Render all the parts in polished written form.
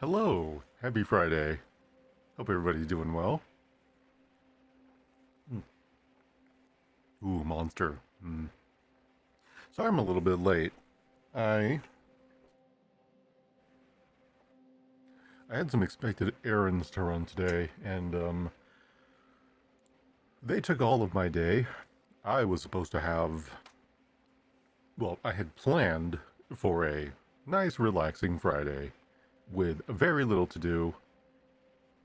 Hello, happy Friday. Hope everybody's doing well. Ooh, monster. Sorry I'm a little bit late. I I had some expected errands to run today, and they took all of my day. I was supposed to have, well, I had planned for a nice, relaxing Friday with very little to do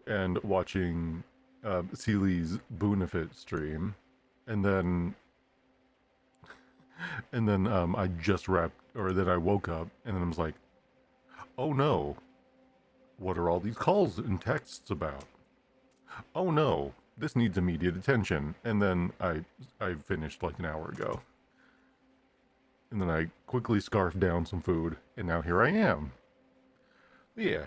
and watching Seely's Boonefit stream, and then I just wrapped, or then I woke up, and then I was like, oh no, what are all these calls and texts about? Oh no, this needs immediate attention. And then I finished like an hour ago. And then I quickly scarfed down some food, and now here I am. Yeah,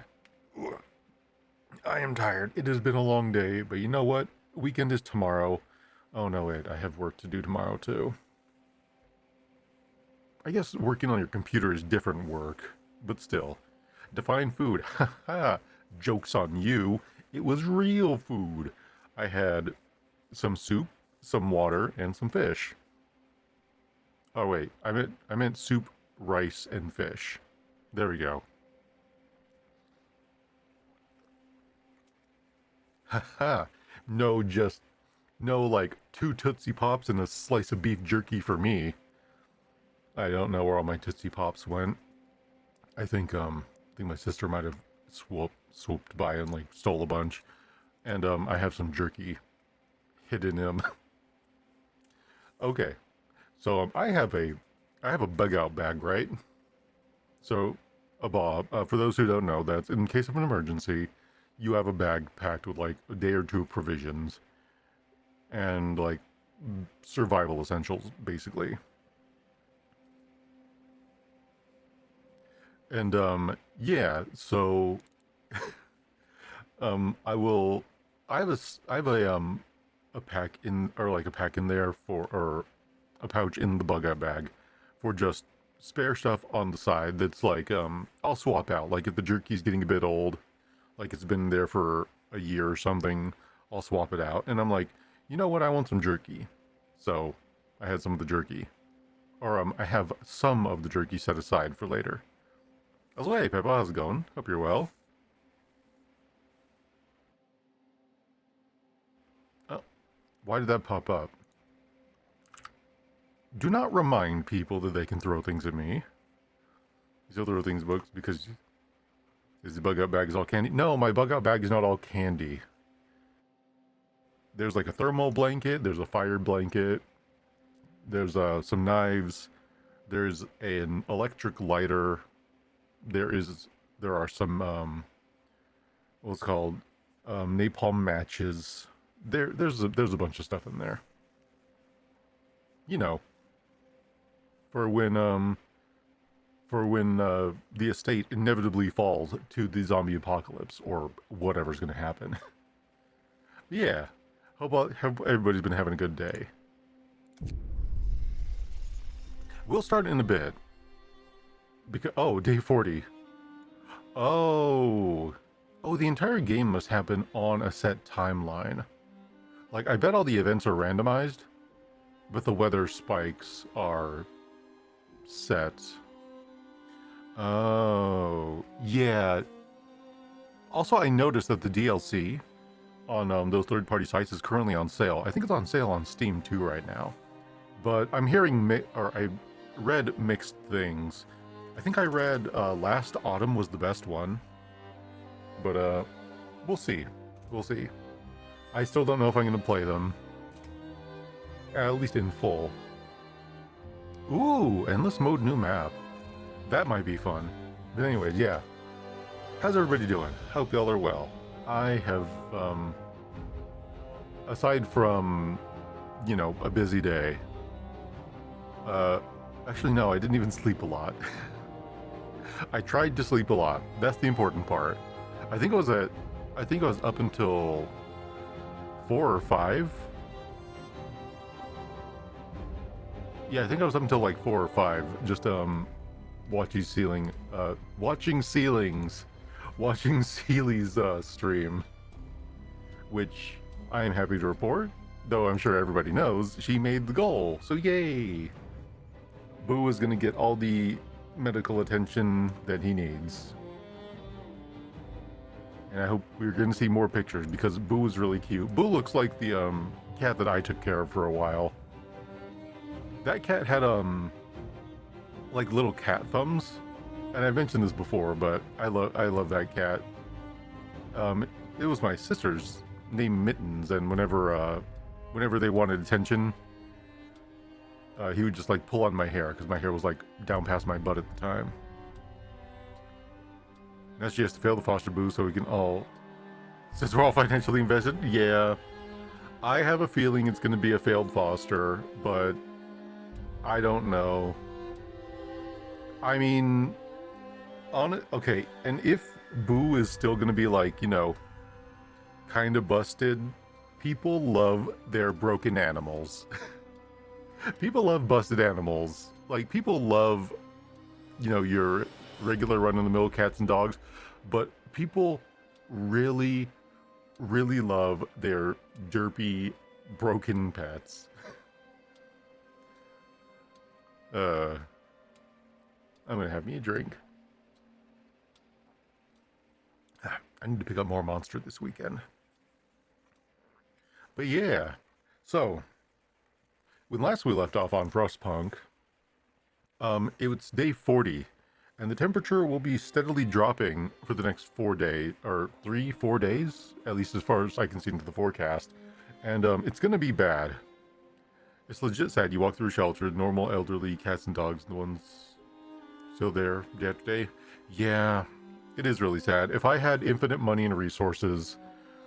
I am tired. It has been a long day, but you know what? Weekend is tomorrow. Oh no, wait, I have work to do tomorrow too. I guess working on your computer is different work, but still. Define food. Haha, joke's on you. It was real food. I had some soup, some water, and some fish. Oh wait, I meant soup, rice, and fish. There we go. Haha. No, just no like two Tootsie Pops and a slice of beef jerky for me. I don't know where all my Tootsie Pops went. I think my sister might have swooped by and like stole a bunch. And I have some jerky hidden in them. Okay, so I have a bug out bag, right? So a bob. For those who don't know, that's in case of an emergency, you have a bag packed with like a day or two of provisions and like survival essentials, basically. And yeah, so I will. I have a pack in, or like a pack in there for, or a pouch in the bug out bag for just spare stuff on the side that's like I'll swap out. Like if the jerky's getting a bit old, like it's been there for a year or something, I'll swap it out. And I'm like, you know what? I want some jerky. So I had some of the jerky, or I have some of the jerky set aside for later. I was like, hey Peppa, how's it going? Hope you're well. Oh, why did that pop up? Do not remind people that they can throw things at me. These other things books because is the bug out bag is all candy? No, my bug out bag is not all candy. There's like a thermal blanket. There's a fire blanket. There's some knives. There's an electric lighter. There are some what's called napalm matches. There's a bunch of stuff in there. You know, for when the estate inevitably falls to the zombie apocalypse or whatever's going to happen. Yeah. Hope everybody's been having a good day. We'll start in a bit. Because day 40. Oh. Oh, the entire game must happen on a set timeline. Like I bet all the events are randomized, but the weather spikes are set. Oh, yeah. Also, I noticed that the DLC on those third-party sites is currently on sale. I think it's on sale on Steam too right now. But I'm hearing, or I read mixed things. I think I read Last Autumn was the best one. But we'll see. We'll see. I still don't know if I'm going to play them. At least in full. Ooh, endless mode new map. That might be fun. But anyways, yeah. How's everybody doing? Hope y'all are well. I have, aside from, a busy day, actually no, I didn't even sleep a lot. I tried to sleep a lot. That's the important part. I think I was up until 4 or 5. Yeah, I think I was up until like 4 or 5, just watching ceilings watching Seely's stream, which I am happy to report, though I'm sure everybody knows, she made the goal. So yay! Boo is gonna get all the medical attention that he needs. And I hope we're gonna see more pictures because Boo is really cute. Boo looks like the cat that I took care of for a while. That cat had like little cat thumbs. And I've mentioned this before, but I love that cat. It was my sister's, named Mittens, and whenever they wanted attention, he would just like pull on my hair because my hair was like down past my butt at the time. Now she has to fail the foster boo so we can all, since we're all financially invested. Yeah, I have a feeling it's going to be a failed foster, but I don't know. I mean, on it, okay, and if Boo is still gonna be like, you know, kind of busted, people love their broken animals. People love busted animals. Like, people love, you know, your regular run-of-the-mill cats and dogs, but people really, really love their derpy, broken pets. I'm gonna have me a drink. I need to pick up more Monster this weekend. But yeah, so when last we left off on Frostpunk, it was day 40, and the temperature will be steadily dropping for the next 4 days, or 3-4 days, at least as far as I can see into the forecast. And it's gonna be bad. It's legit sad. You walk through a shelter, normal elderly cats and dogs, the ones still there day after day. Yeah. It is really sad. If I had infinite money and resources,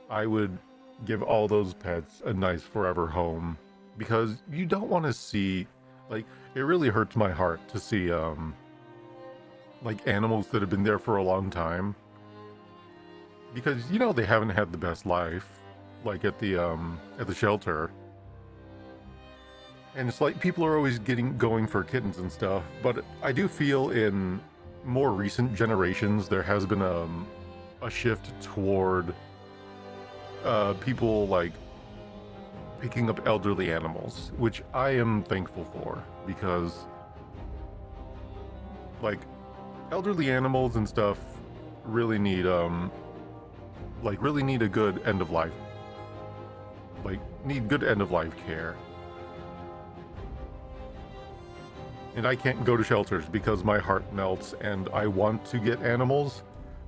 I would give all those pets a nice forever home. Because you don't want to see, like, it really hurts my heart to see, like, animals that have been there for a long time. Because, you know, they haven't had the best life, like, at the shelter. And it's like, people are always going for kittens and stuff. But I do feel in more recent generations, there has been a shift toward people like picking up elderly animals, which I am thankful for, because like elderly animals and stuff really need really need a good end of life, like need good end of life care. And I can't go to shelters because my heart melts and I want to get animals,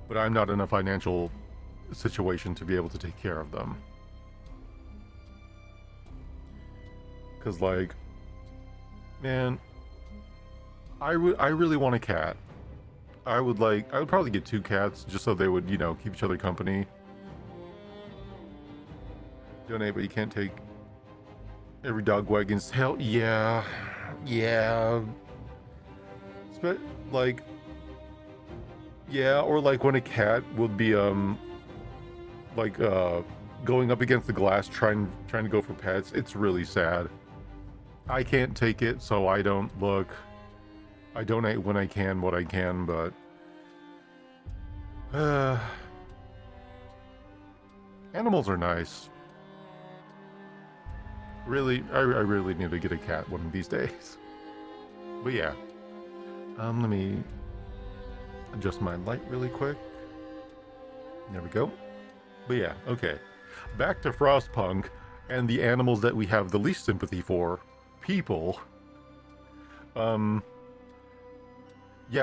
but I'm not in a financial situation to be able to take care of them. Because, like, man, I really want a cat. I would probably get 2 cats just so they would, you know, keep each other company. Donate, but you can't take every dog wagon's tail. Yeah. Like, yeah, or like when a cat would be going up against the glass trying to go for pets. It's really sad. I can't take it, so I don't look. I donate when I can, what I can, but animals are nice. Really, I really need to get a cat one of these days. But yeah, let me adjust my light really quick. There we go. But yeah, okay. Back to Frostpunk and the animals that we have the least sympathy for, people. Yeah,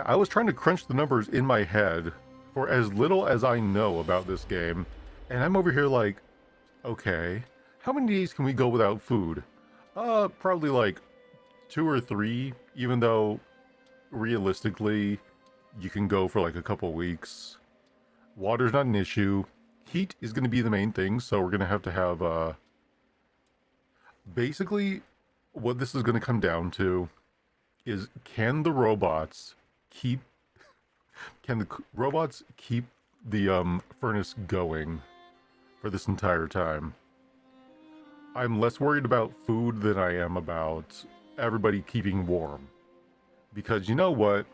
I was trying to crunch the numbers in my head for as little as I know about this game, and I'm over here like, okay, how many days can we go without food? Probably like 2 or 3, even though realistically you can go for like a couple weeks. Water's not an issue. Heat is going to be the main thing, so we're going to have basically what this is going to come down to is, can the robots keep the furnace going for this entire time? I'm less worried about food than I am about everybody keeping warm. Because you know what?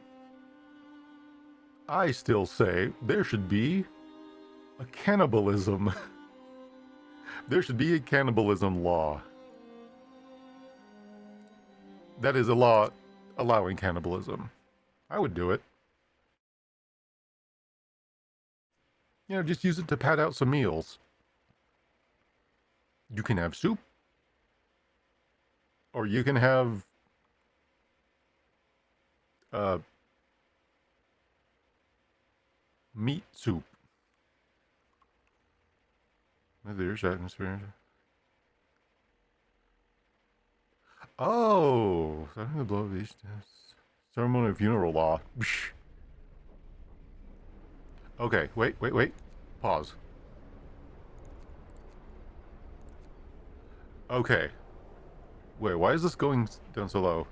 I still say there should be a cannibalism. There should be a cannibalism law. That is a law allowing cannibalism. I would do it. You know, just use it to pad out some meals. You can have soup, or you can have uh, meat soup. There's atmosphere. Oh, starting to blow these tests. Ceremonial funeral law. Psh. Okay, wait. Pause. Okay. Wait, why is this going down so low?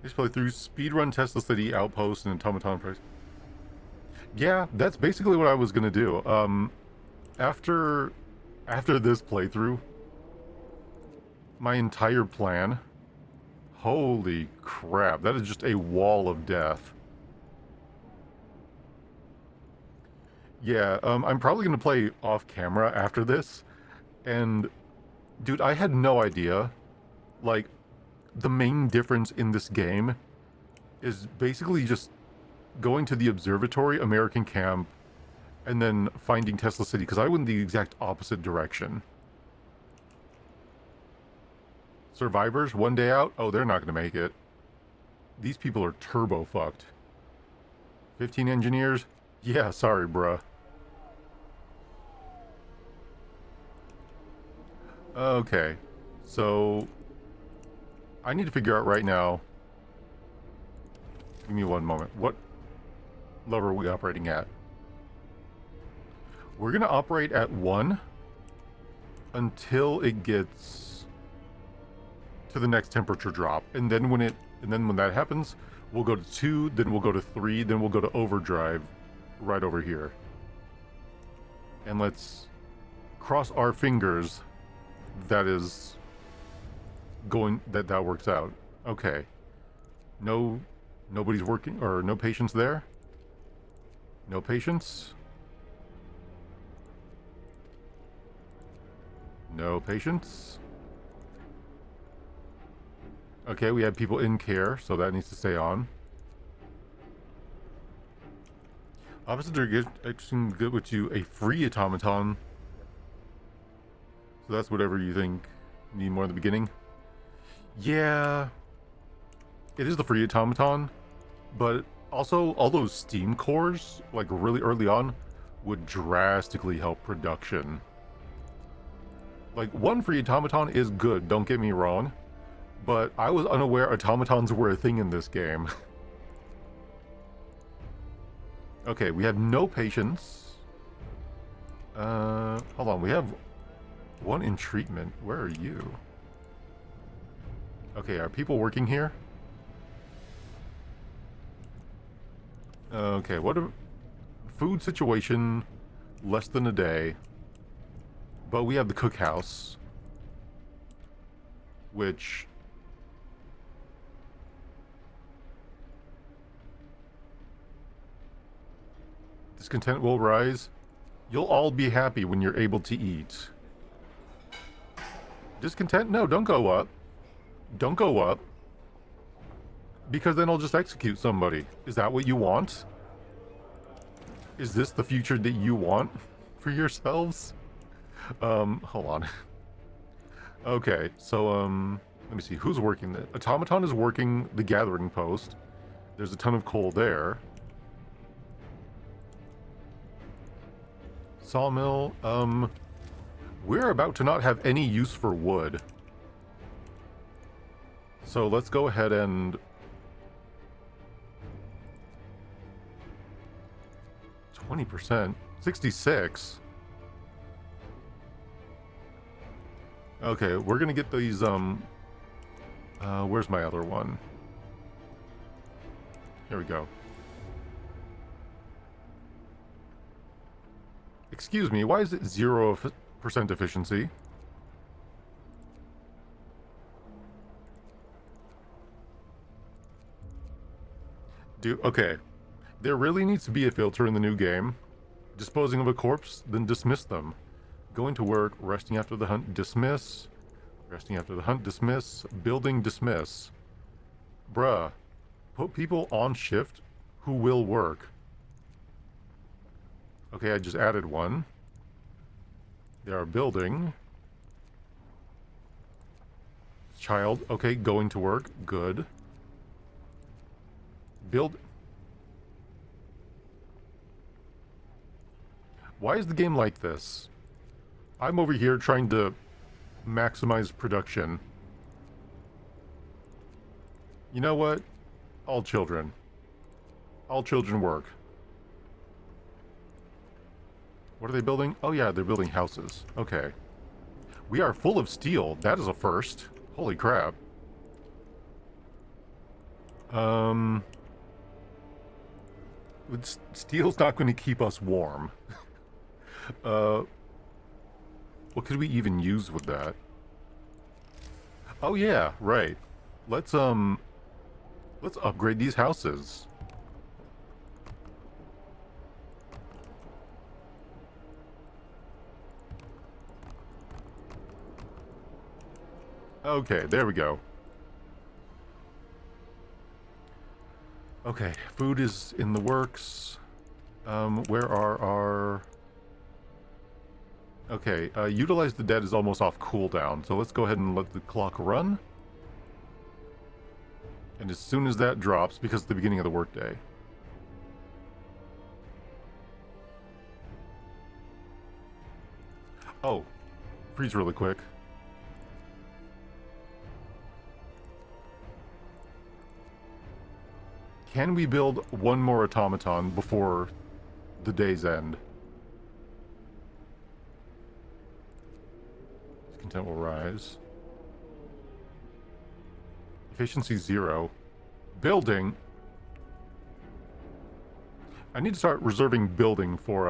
Just play through speedrun Tesla City Outpost and Automaton Price. Yeah, that's basically what I was gonna do. After this playthrough, my entire plan. Holy crap, that is just a wall of death. Yeah, I'm probably gonna play off camera after this, and dude, I had no idea. Like, the main difference in this game is basically just going to the observatory, American camp, and then finding Tesla City, because I went the exact opposite direction. Survivors, one day out? Oh, they're not going to make it. These people are turbo fucked. 15 engineers? Yeah, sorry, bruh. Okay, so I need to figure out right now. Give me one moment. What lever are we operating at? We're going to operate at 1 until it gets to the next temperature drop, and then when that happens, we'll go to 2, then we'll go to 3, then we'll go to overdrive right over here. And let's cross our fingers that is going, that works out. Okay. Nobody's working, or no patients there? No patients? No patients? Okay, we have people in care, so that needs to stay on. Opposite are good with you, a free automaton. So that's whatever you think you need more in the beginning. Yeah, it is the free automaton, but also all those steam cores, like really early on, would drastically help production. Like, one free automaton is good, don't get me wrong, but I was unaware automatons were a thing in this game. Okay, we have no patients. Hold on, we have one in treatment. Where are you? Okay, are people working here? Okay, what a food situation, less than a day. But we have the cookhouse, which discontent will rise. You'll all be happy when you're able to eat. Discontent? No, don't go up. Don't go up. Because then I'll just execute somebody. Is that what you want? Is this the future that you want for yourselves? Hold on. Okay, so, let me see. Who's working this? Automaton is working the gathering post. There's a ton of coal there. Sawmill, we're about to not have any use for wood. So let's go ahead and 20%, 66. Okay, we're gonna get these, where's my other one? Here we go. Excuse me, why is it 0% efficiency? Okay. There really needs to be a filter in the new game. Disposing of a corpse, then dismiss them. Going to work, resting after the hunt, dismiss. Resting after the hunt, dismiss. Building, dismiss. Bruh. Put people on shift who will work. Okay, I just added one. They are building. Child, okay, going to work, good. Build. Why is the game like this? I'm over here trying to maximize production. You know what? All children. All children work. What are they building? Oh yeah, they're building houses. Okay. We are full of steel. That is a first. Holy crap. Steel's not going to keep us warm. What could we even use with that? Oh yeah, right. Let's upgrade these houses. Okay, there we go. Okay, food is in the works. Where are our... Okay, utilize the dead is almost off cooldown, so let's go ahead and let the clock run. And as soon as that drops, because it's the beginning of the workday. Oh, freeze really quick. Can we build one more automaton before the day's end? Content will rise. Efficiency 0. Building. I need to start reserving building for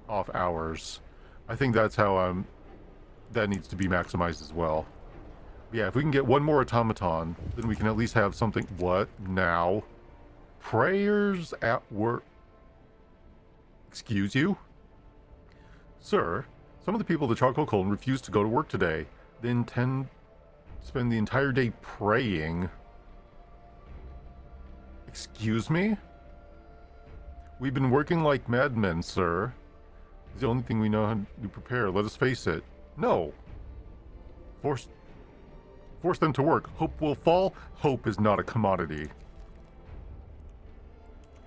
off hours. I think that's how that needs to be maximized as well. Yeah, if we can get one more automaton, then we can at least have something. What now? Prayers at work. Excuse you? Sir, some of the people of the Charcoal Colon refuse to go to work today. They intend to spend the entire day praying. Excuse me? We've been working like madmen, sir. It's the only thing we know how to prepare. Let us face it. No. Force them to work. Hope will fall. Hope is not a commodity.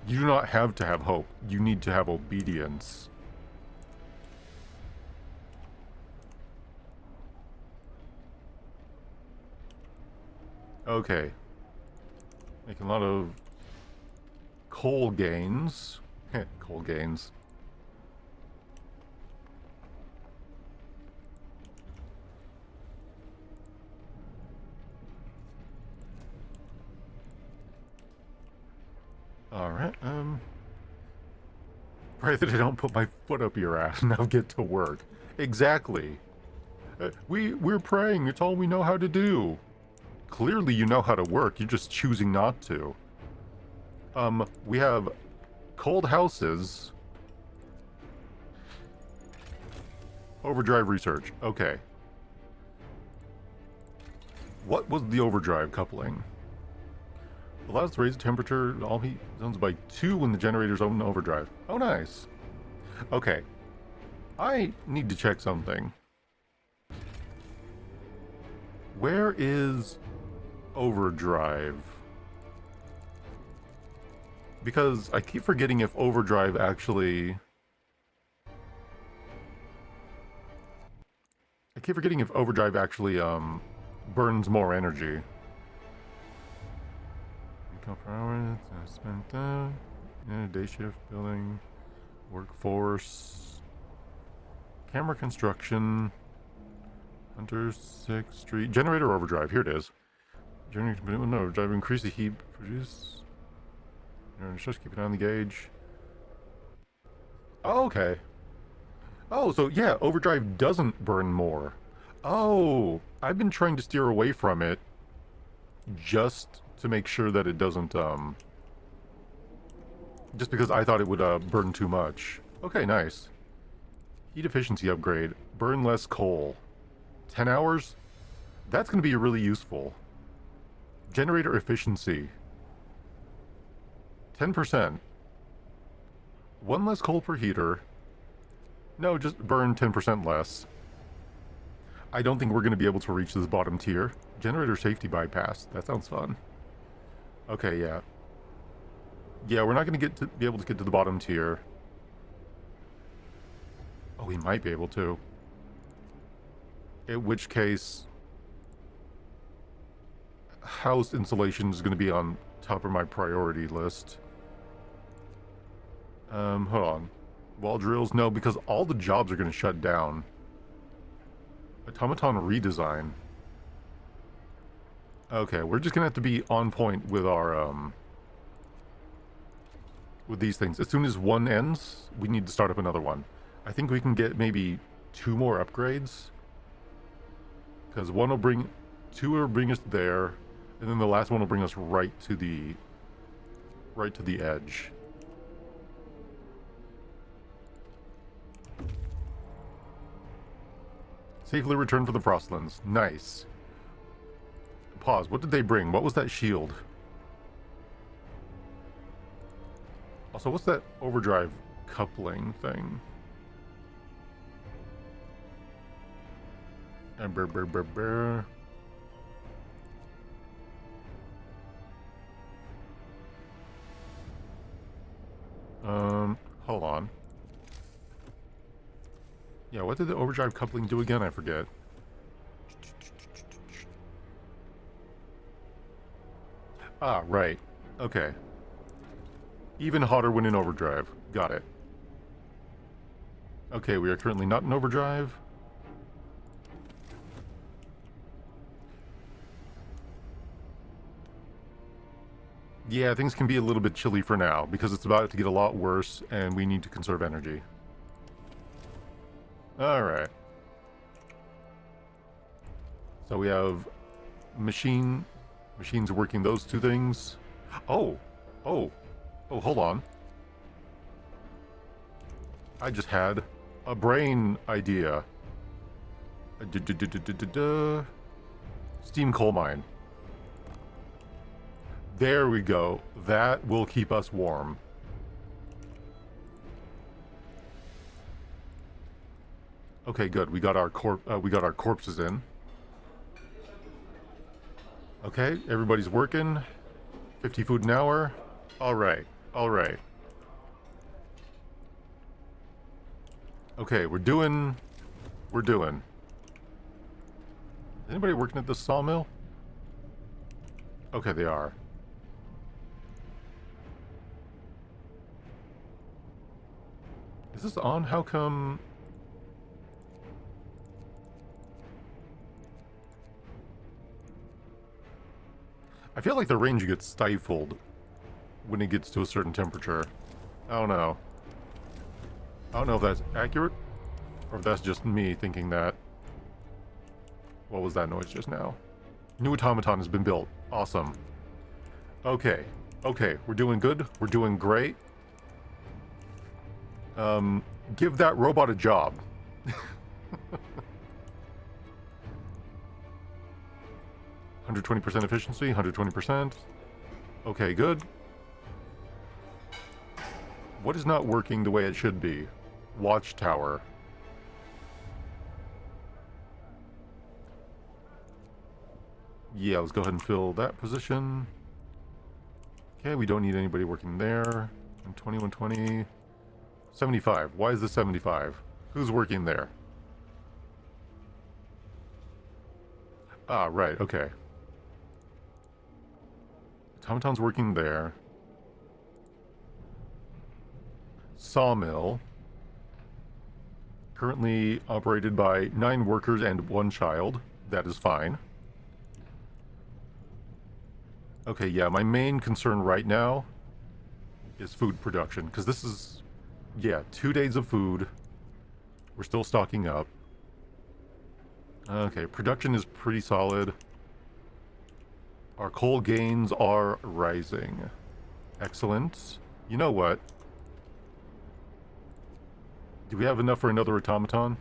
You do not have to have hope. You need to have obedience. Okay. Making a lot of coal gains. Coal gains. Alright, pray that I don't put my foot up your ass and now get to work. Exactly. We're praying, it's all we know how to do. Clearly you know how to work, you're just choosing not to. We have cold houses. Overdrive research, okay. What was the overdrive coupling? Allows to raise the temperature in all heat zones by 2 when the generator's open overdrive. Oh, nice. Okay. I need to check something. Where is overdrive? Because I keep forgetting if overdrive actually... burns more energy. Per hour, spent day shift, building, workforce, camera construction, Hunter 6th Street, generator overdrive, here it is. Generator overdrive, increase the heat, produce, just keep it on the gauge. Oh, okay. Oh, so yeah, overdrive doesn't burn more. Oh, I've been trying to steer away from it just to make sure that it doesn't Just because I thought it would burn too much. Okay, nice. Heat efficiency upgrade. Burn less coal. 10 hours? That's going to be really useful. Generator efficiency. 10%. One less coal per heater. No, just burn 10% less. I don't think we're going to be able to reach this bottom tier. Generator safety bypass. That sounds fun. Okay, yeah. Yeah, we're not going to be able to get to the bottom tier. Oh, we might be able to. In which case, house insulation is going to be on top of my priority list. Hold on. Wall drills? No, because all the jobs are going to shut down. Automaton redesign. Okay, we're just going to have to be on point with our, with these things. As soon as one ends, we need to start up another one. I think we can get maybe 2 more upgrades. Because two will bring us there, and then the last one will bring us right to the edge. Safely return for the Frostlands. Nice. Pause. What did they bring? What was that shield? Also, what's that overdrive coupling thing? Hold on. Yeah, what did the overdrive coupling do again? I forget. Ah, right. Okay. Even hotter when in overdrive. Got it. Okay, we are currently not in overdrive. Yeah, things can be a little bit chilly for now, because it's about to get a lot worse, and we need to conserve energy. Alright. So we have machines working those 2 things. Oh, hold on. I just had a brain idea. Steam coal mine. There we go. That will keep us warm. Okay, good. We got our corpses in. Okay, everybody's working. 50 food an hour. All right. Okay, we're doing. Is anybody working at this sawmill? Okay, they are. Is this on? How come? I feel like the range gets stifled when it gets to a certain temperature. I don't know. I don't know if that's accurate, or if that's just me thinking that. What was that noise just now? New automaton has been built. Awesome. Okay, we're doing good. We're doing great. Give that robot a job. 120% efficiency, 120%. Okay, good. What is not working the way it should be? Watchtower. Yeah, let's go ahead and fill that position. Okay, we don't need anybody working there. And 2120. 75. Why is this 75? Who's working there? Ah, right, okay. Automaton's working there. Sawmill. Currently operated by 9 workers and 1 child. That is fine. Okay, yeah, my main concern right now is food production, because this is, yeah, 2 days of food. We're still stocking up. Okay, production is pretty solid. Our coal gains are rising. Excellent. You know what? Do we have enough for another automaton?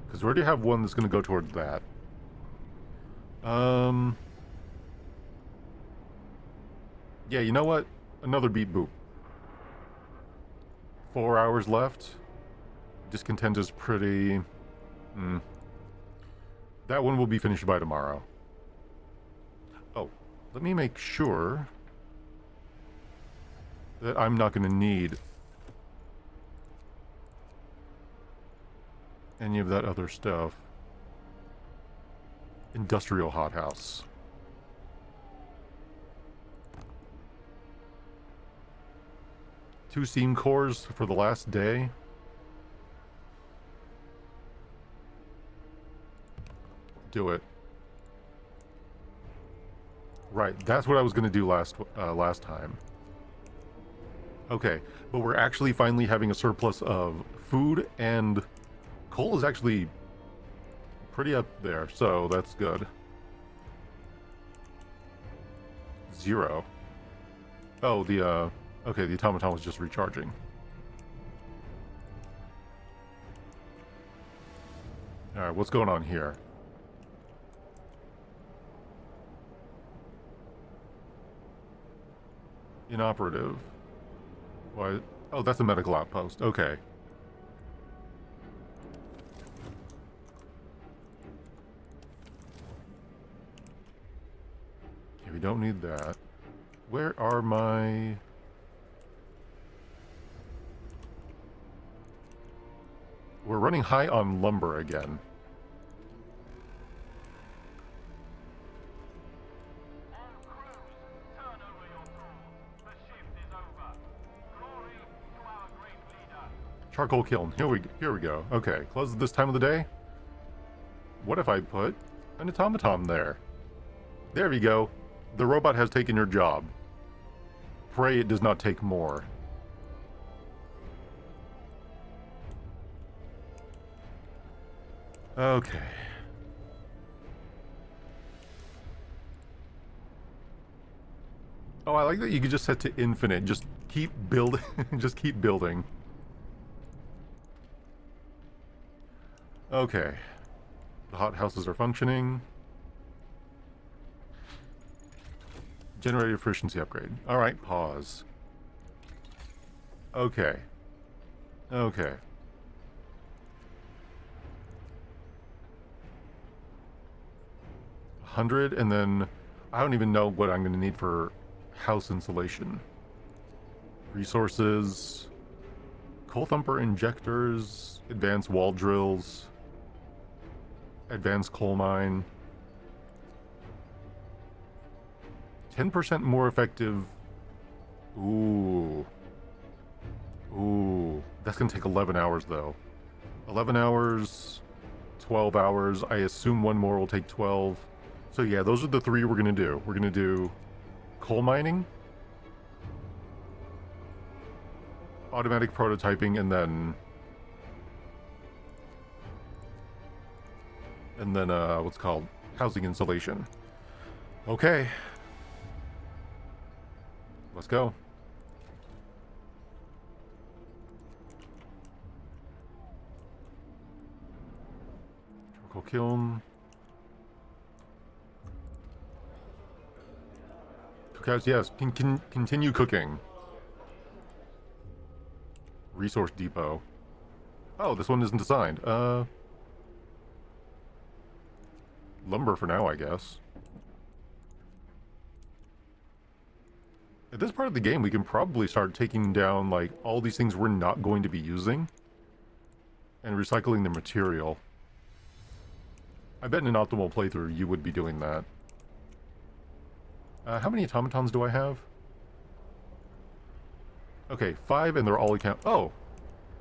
Because we already have one that's going to go towards that. Yeah, you know what? Another beep boop. 4 hours left. Discontent is pretty... That one will be finished by tomorrow. Oh, let me make sure that I'm not going to need any of that other stuff. Industrial hothouse. Two steam cores for the last day. Do it. Right, that's what I was going to do last time. Okay, but we're actually finally having a surplus of food, and coal is actually pretty up there, so that's good. 0. Oh, okay, the automaton was just recharging. Alright, what's going on here? Inoperative. Why? Oh, that's a medical outpost. Okay. Okay, we don't need that. Where are my... We're running high on lumber again. Charcoal kiln. Here we go. Okay, close this time of the day. What if I put an automaton there? There we go. The robot has taken your job. Pray it does not take more. Okay. Oh, I like that you could just set to infinite. Just keep building. Just keep building. Okay. The hothouses are functioning. Generator efficiency upgrade. Alright, pause. Okay. Okay. 100, and then I don't even know what I'm going to need for house insulation. Resources. Coal thumper injectors. Advanced wall drills. Advanced coal mine. 10% more effective. Ooh. Ooh. That's going to take 11 hours, though. 11 hours, 12 hours. I assume one more will take 12. So yeah, those are the 3 we're going to do. We're going to do coal mining, automatic prototyping, and then what's it called? Housing insulation. Okay. Let's go. Charcoal kiln. Cookhouse, yes. Can continue cooking. Resource depot. Oh, this one isn't designed. Lumber for now, I guess. At this part of the game, we can probably start taking down, like, all these things we're not going to be using and recycling the material. I bet in an optimal playthrough, you would be doing that. How many automatons do I have? Okay, 5, and they're all account. Oh!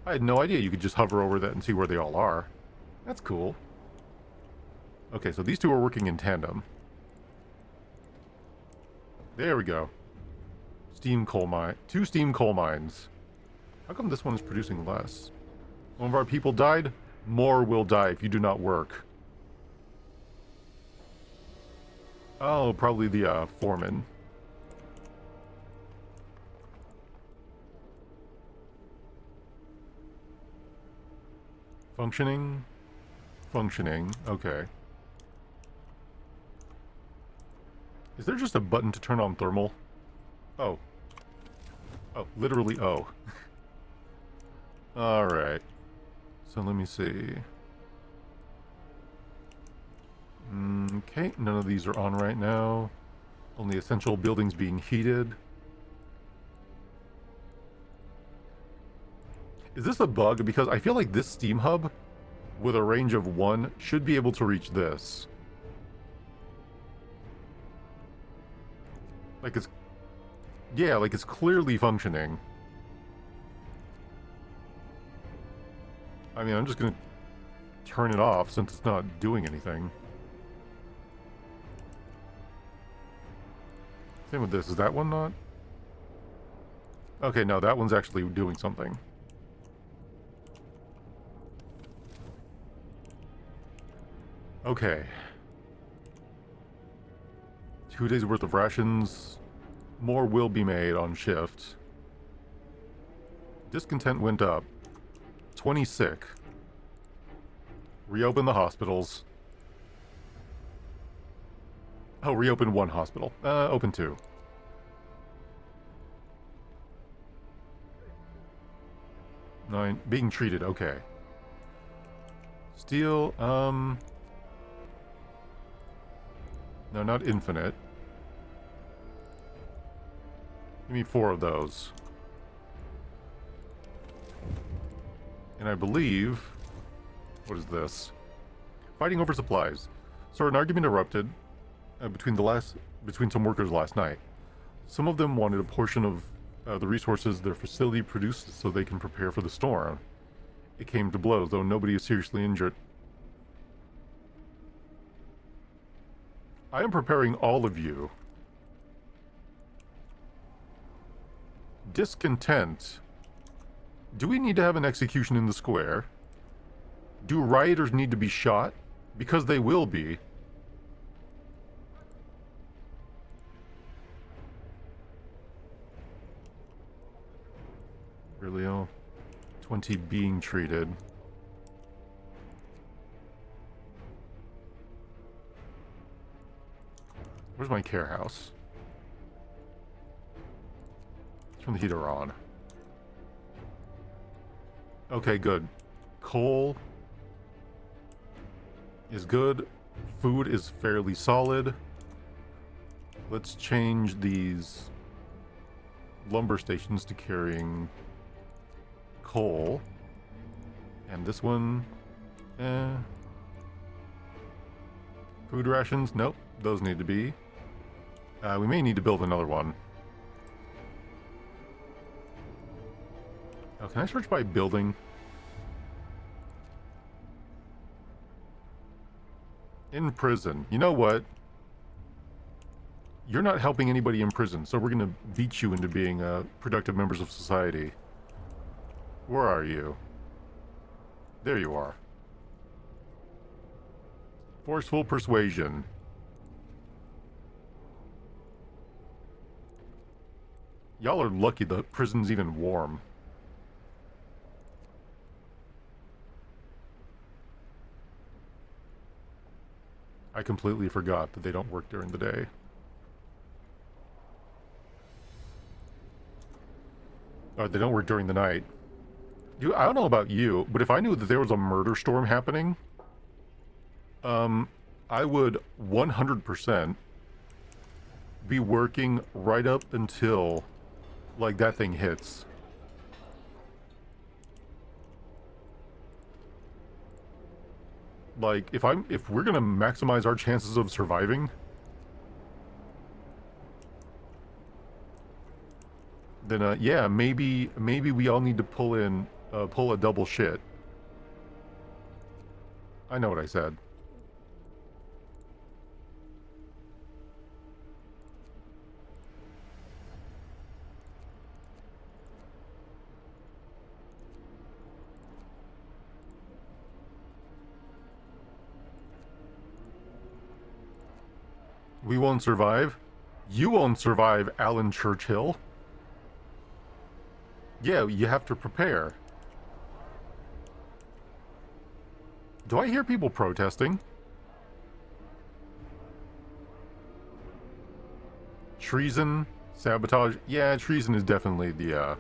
I had no idea you could just hover over that and see where they all are. That's cool. Okay, so these two are working in tandem. There we go. Steam coal mine. 2 steam coal mines. How come this one is producing less? One of our people died? More will die if you do not work. Oh, probably the foreman. Functioning? Functioning. Okay. Is there just a button to turn on thermal? Oh. Oh, literally oh. Alright. So let me see. Okay, none of these are on right now. Only essential buildings being heated. Is this a bug? Because I feel like this steam hub, with a range of 1, should be able to reach this. Like it's... Yeah, like it's clearly functioning. I mean, I'm just gonna turn it off since it's not doing anything. Same with this. Is that one not? Okay, no, that one's actually doing something. Okay. 2 days worth of rations. More will be made on shift. Discontent went up. 20 sick. Reopen the hospitals. Oh, reopen 1 hospital. Open 2. Nine. Being treated, okay. Steel, no, not infinite. Give me 4 of those. And I believe... What is this? Fighting over supplies. So an argument erupted between some workers last night. Some of them wanted a portion of the resources their facility produced so they can prepare for the storm. It came to blows, though nobody is seriously injured. I am preparing all of you. Discontent. Do we need to have an execution in the square? Do rioters need to be shot? Because they will be. Really? 20 being treated. Where's my care house? Turn the heater on. Okay, good. Coal is good. Food is fairly solid. Let's change these lumber stations to carrying coal. And this one, food rations? Nope, those need to be. We may need to build another one. Oh, can I search by building? In prison. You know what? You're not helping anybody in prison, so we're gonna beat you into being productive members of society. Where are you? There you are. Forceful persuasion. Y'all are lucky the prison's even warm. I completely forgot that they don't work during the day. Or they don't work during the night. Dude, I don't know about you, but if I knew that there was a murder storm happening, I would 100% be working right up until, like, that thing hits. Like, if we're gonna maximize our chances of surviving, then yeah, maybe we all need to pull a double shit. I know what I said. We won't survive. You won't survive, Alan Churchill. Yeah, you have to prepare. Do I hear people protesting? Treason, sabotage. Yeah, treason is definitely the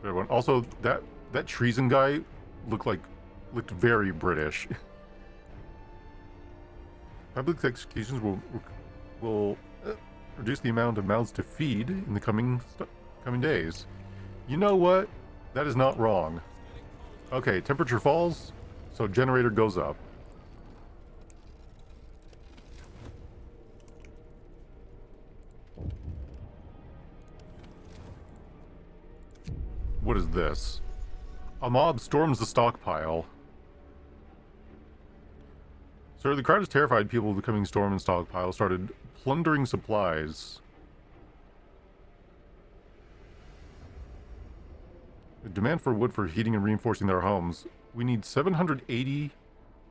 better one. Also, that treason guy looked very British. Public executions will reduce the amount of mouths to feed in the coming days. You know what? That is not wrong. Okay, temperature falls, so generator goes up. What is this? A mob storms the stockpile. Sir, the crowd is terrified. People of the coming storm and stockpile started plundering supplies. The demand for wood for heating and reinforcing their homes. We need 780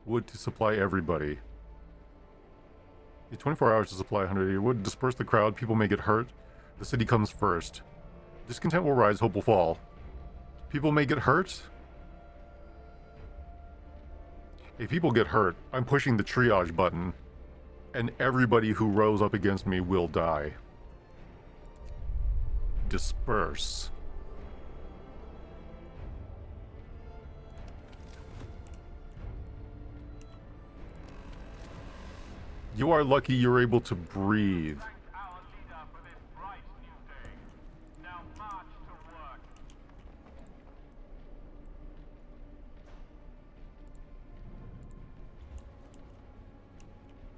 wood to supply everybody. Need 24 hours to supply 180 wood. Disperse the crowd. People may get hurt. The city comes first. Discontent will rise. Hope will fall. People may get hurt. If people get hurt, I'm pushing the triage button, and everybody who rose up against me will die. Disperse. You are lucky you're able to breathe.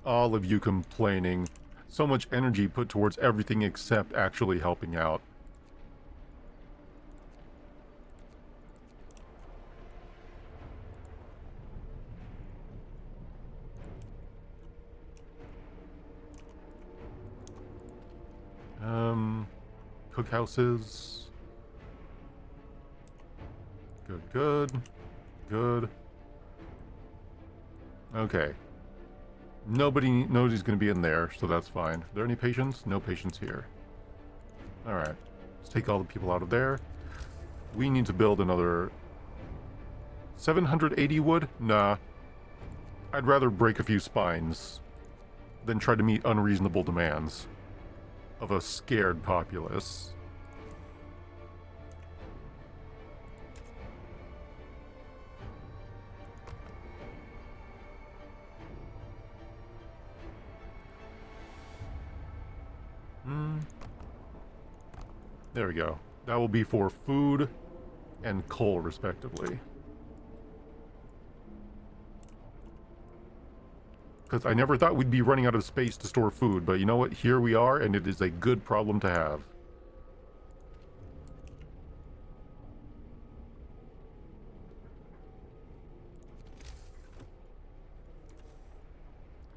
All of you complaining. So much energy put towards everything except actually helping out. Cookhouses. Good. Okay. Nobody's gonna be in there, so that's fine. Are there any patients? No patients here. Alright. Let's take all the people out of there. We need to build another 780 wood? Nah. I'd rather break a few spines than try to meet unreasonable demands of a scared populace. There we go. That will be for food and coal, respectively. Because I never thought we'd be running out of space to store food, but you know what? Here we are, and it is a good problem to have.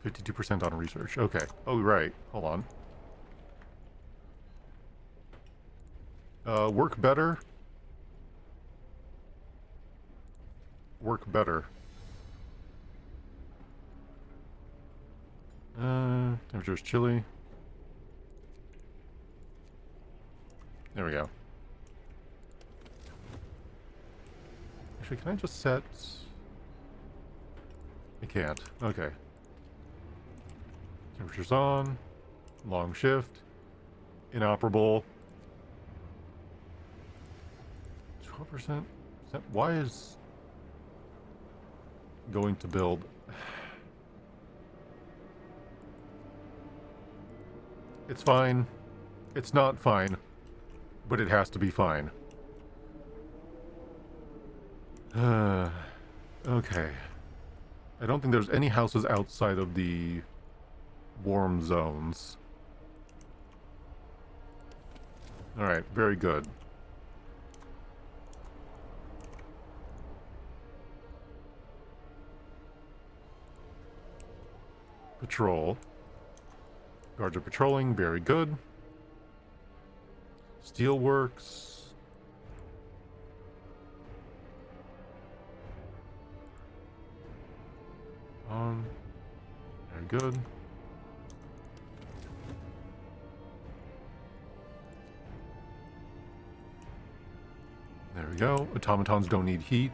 %52% on research. Okay. Oh, right. Hold on. Work better. Work better. Temperature's chilly. There we go. Actually, can I just set... I can't. Okay. Temperature's on. Long shift. Inoperable. 12%? Why is... going to build... It's fine. It's not fine. But it has to be fine. Okay. I don't think there's any houses outside of the warm zones. Alright, very good. Patrol. Guards are patrolling, very good. Steelworks. On. Very good. There we go. Automatons don't need heat.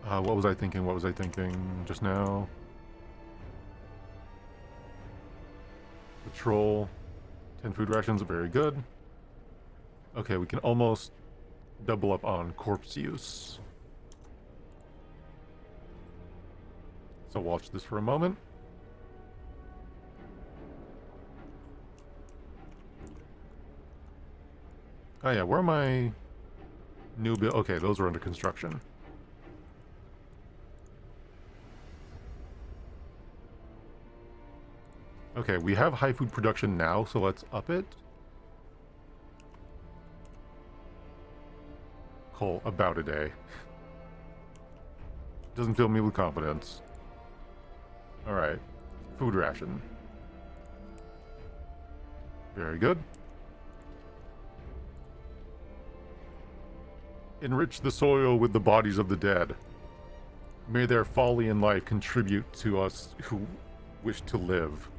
What was I thinking? What was I thinking just now? Patrol. 10 food rations, very good. Okay, we can almost double up on corpse use. So watch this for a moment. Oh yeah, where are my new build? Okay, those are under construction. Okay, we have high food production now, so let's up it. Coal, about a day. Doesn't fill me with confidence. Alright, food ration. Very good. Enrich the soil with the bodies of the dead. May their folly in life contribute to us who wish to live.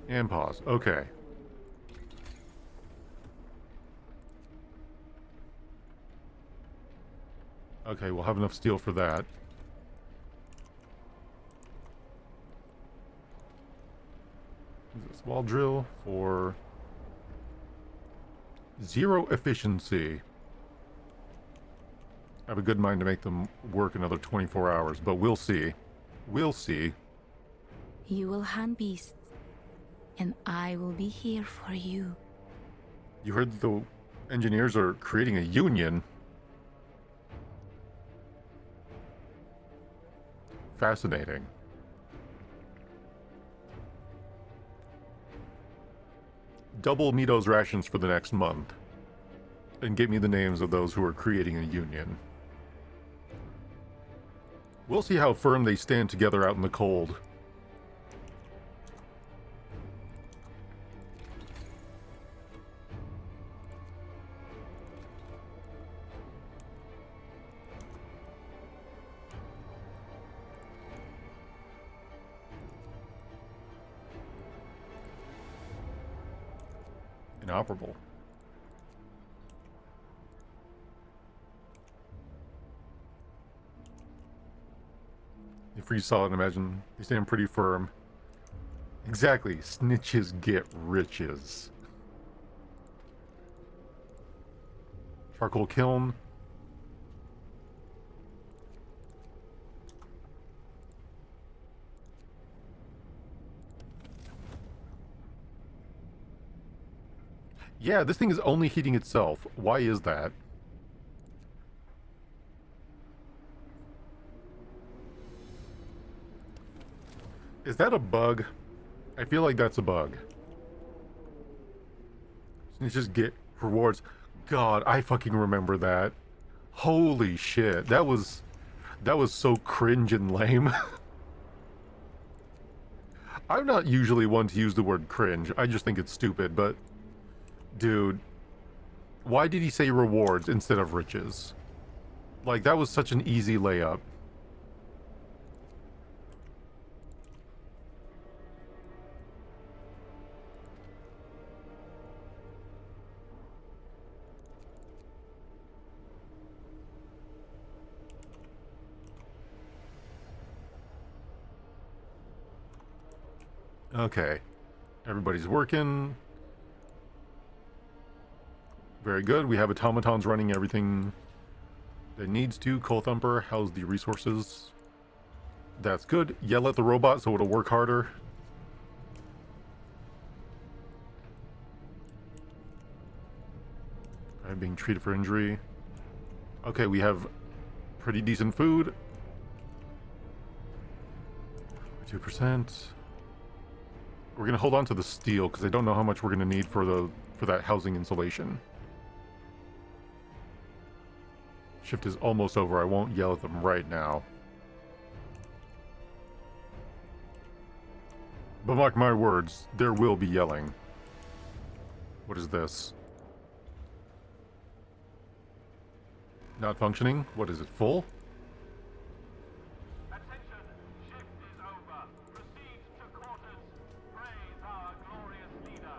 And pause. Okay. Okay, we'll have enough steel for that. Use this wall drill for 0 efficiency. I have a good mind to make them work another 24 hours, but we'll see. We'll see. You will hunt beasts, and I will be here for you. You heard the engineers are creating a union. Fascinating. Double Mito's rations for the next month. And get me the names of those who are creating a union. We'll see how firm they stand together out in the cold. Inoperable. If you saw it, imagine they stand pretty firm. Exactly. Snitches get riches. Charcoal kiln. Yeah, this thing is only heating itself. Why is that? Is that a bug? I feel like that's a bug. Snitches get rewards. God, I fucking remember that. Holy shit. That was so cringe and lame. I'm not usually one to use the word cringe. I just think it's stupid, but dude, why did he say rewards instead of riches? Like, that was such an easy layup. Okay. Everybody's working. Very good. We have automatons running everything that needs to. Coal Thumper, how's the resources? That's good. Yell at the robot so it'll work harder. I'm being treated for injury. Okay, we have pretty decent food. 2%. We're gonna hold on to the steel because I don't know how much we're gonna need for that housing insulation. Shift is almost over. I won't yell at them right now. But mark my words, there will be yelling. What is this? Not functioning? What is it, full? Attention, shift is over. Proceed to quarters. Praise our glorious leader.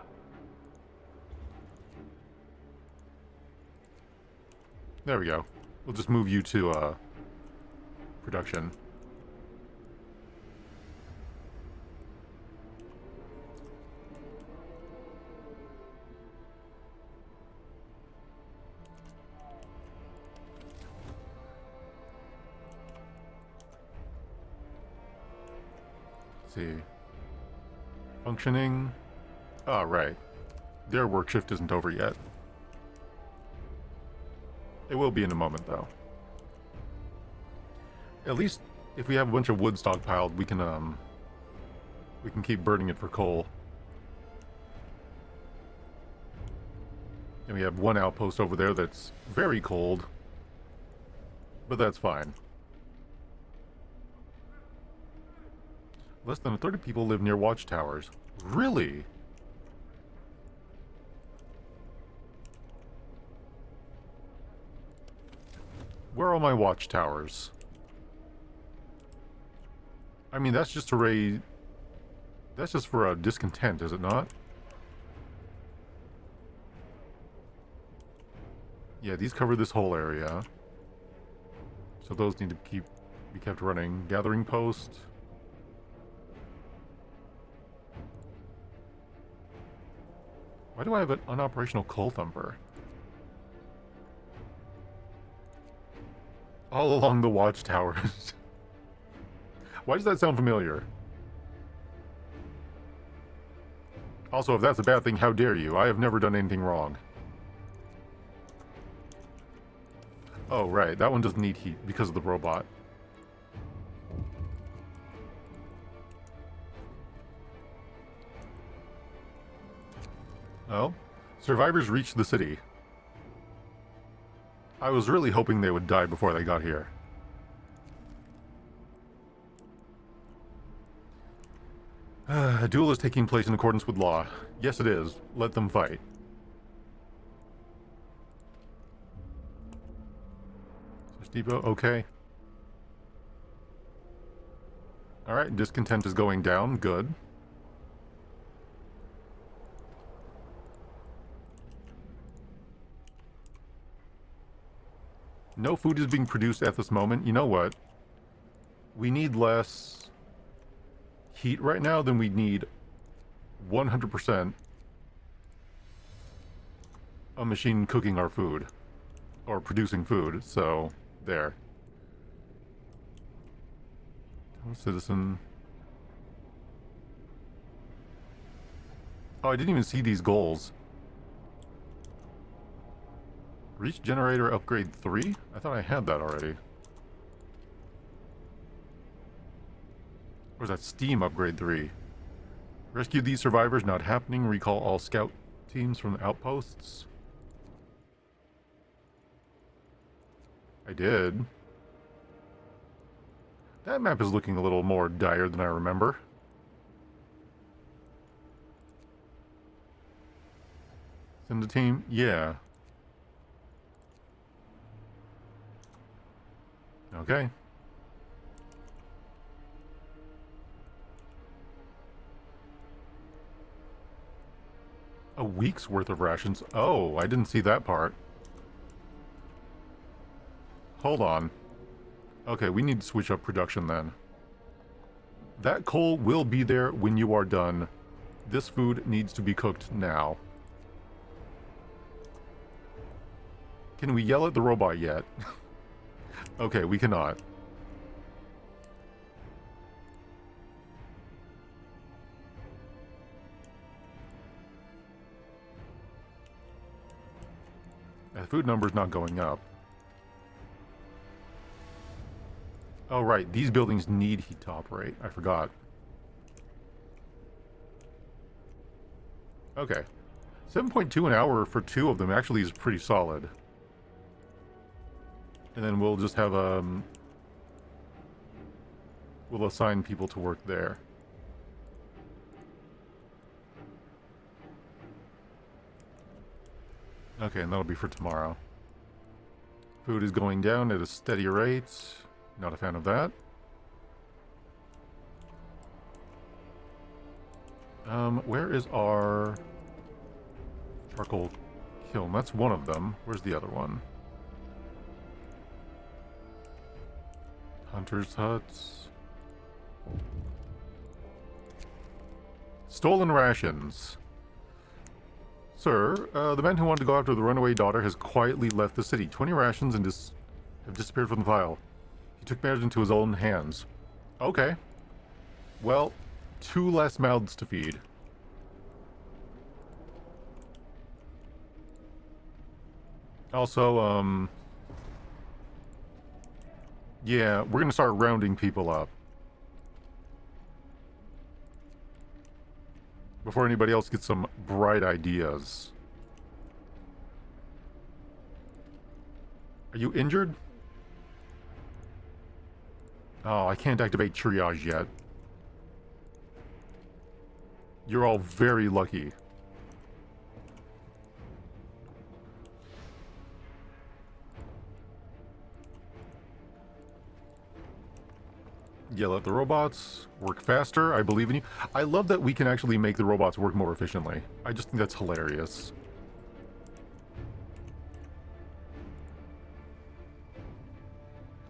There we go. We'll just move you to, production. Let's see. Functioning. Oh, right. Their work shift isn't over yet. It will be in a moment, though. At least if we have a bunch of wood stockpiled, we can keep burning it for coal. And we have one outpost over there that's very cold, but that's fine. Less than 30 people live near watchtowers. Really? Where are my watchtowers? I mean, that's just to raise... That's just for a discontent, is it not? Yeah, these cover this whole area. So those need to be kept running. Gathering post. Why do I have an unoperational coal thumper? All along the watchtowers. Why does that sound familiar? Also, if that's a bad thing, how dare you? I have never done anything wrong. Oh, right. That one doesn't need heat because of the robot. Oh? Survivors reached the city. I was really hoping they would die before they got here. A duel is taking place in accordance with law. Yes, it is. Let them fight. Search depot, okay. Alright, discontent is going down. Good. No food is being produced at this moment. You know what? We need less heat right now than we need 100% a machine cooking our food. Or producing food, so there. Citizen. Oh, I didn't even see these goals. Reach generator upgrade 3? I thought I had that already. Or is that Steam upgrade 3? Rescue these survivors, not happening. Recall all scout teams from the outposts. I did. That map is looking a little more dire than I remember. Send a team? Yeah. Okay. A week's worth of rations. Oh, I didn't see that part. Hold on. Okay, we need to switch up production then. That coal will be there when you are done. This food needs to be cooked now. Can we yell at the robot yet? Okay, we cannot. The food number's not going up. Oh, right. These buildings need heat to operate. I forgot. Okay. 7.2 an hour for 2 of them actually is pretty solid. And then we'll just have, we'll assign people to work there. Okay, and that'll be for tomorrow. Food is going down at a steady rate. Not a fan of that. Where is our charcoal kiln? That's one of them. Where's the other one? Hunter's huts. Stolen rations. Sir, the man who wanted to go after the runaway daughter has quietly left the city. 20 rations and have disappeared from the file. He took matters into his own hands. Okay. Well, 2 less mouths to feed. Also, yeah, we're gonna start rounding people up. Before anybody else gets some bright ideas. Are you injured? Oh, I can't activate triage yet. You're all very lucky. Yell at the robots. Work faster. I believe in you. I love that we can actually make the robots work more efficiently. I just think that's hilarious.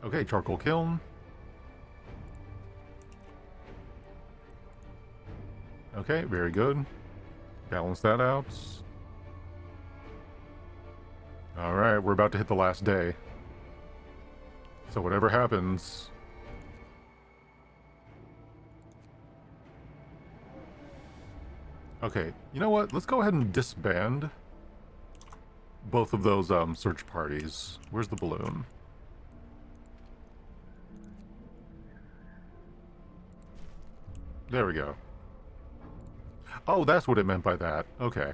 Okay, charcoal kiln. Okay, very good. Balance that out. Alright, we're about to hit the last day. So whatever happens... Okay, you know what? Let's go ahead and disband both of those search parties. Where's the balloon? There we go. Oh, that's what it meant by that. Okay.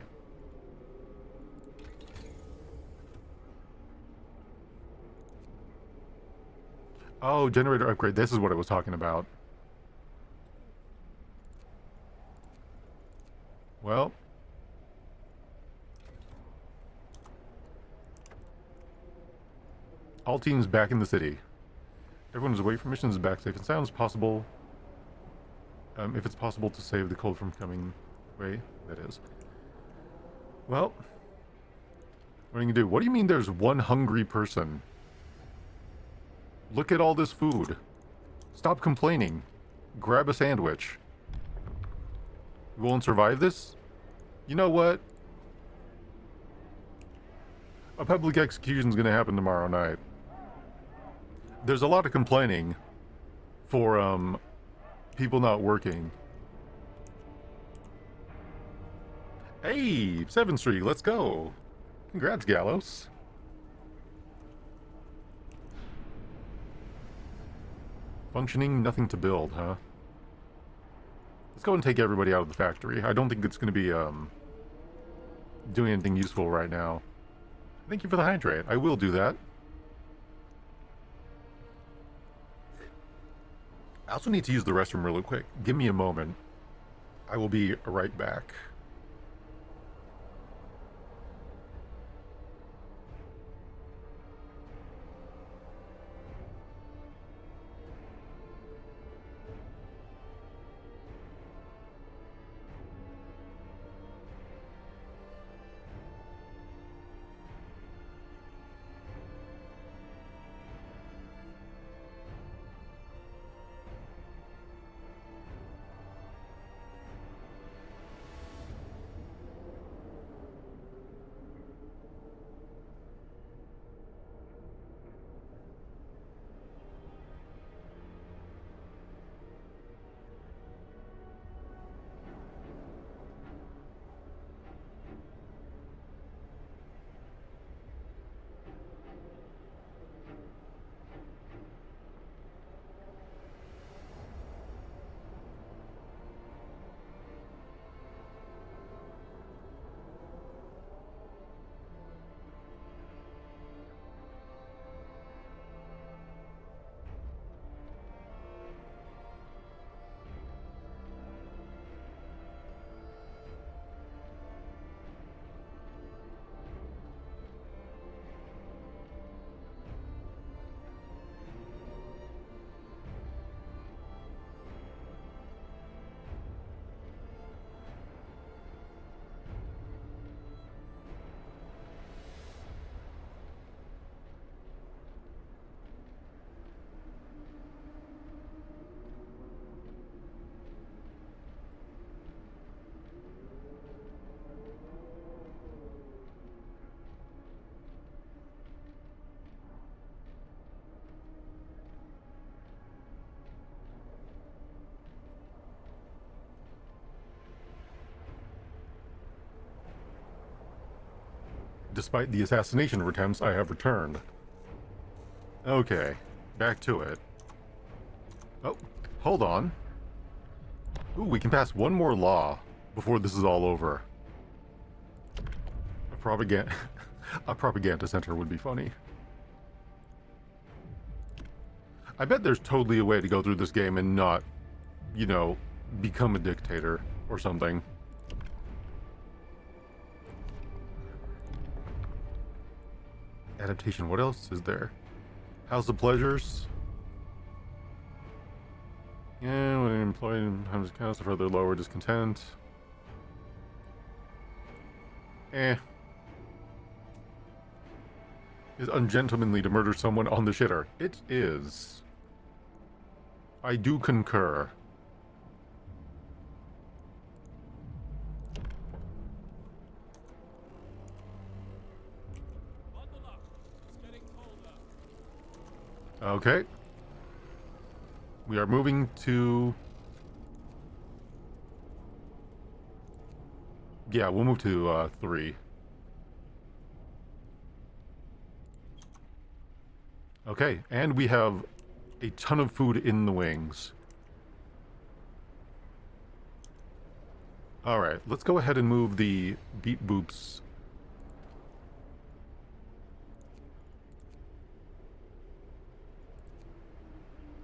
Oh, generator upgrade. This is what it was talking about. Well. All teams back in the city. Everyone is away from missions back safe and sound as possible. If it's possible to save the cold from coming away, that is. Well. What are you gonna do? What do you mean there's one hungry person? Look at all this food. Stop complaining. Grab a sandwich. You won't survive this? You know what? A public execution's gonna happen tomorrow night. There's a lot of complaining for, people not working. Hey, 7th Street, let's go. Congrats, Gallows. Functioning, nothing to build, huh? Let's go and take everybody out of the factory. I don't think it's going to be, doing anything useful right now. Thank you for the hydrate. I will do that. I also need to use the restroom really quick. Give me a moment. I will be right back. Despite the assassination attempts, I have returned. Okay, back to it. Oh, hold on. Ooh, we can pass one more law before this is all over. A propaganda, a propaganda center would be funny. I bet there's totally a way to go through this game and not, you know, become a dictator or something. Adaptation, what else is there? House of Pleasures? Yeah, when an employee becomes accounts to further lower discontent. Eh. Is ungentlemanly to murder someone on the shitter. It is. I do concur. Okay. We are moving to... Yeah, we'll move to 3. Okay, and we have a ton of food in the wings. Alright, let's go ahead and move the beep boops.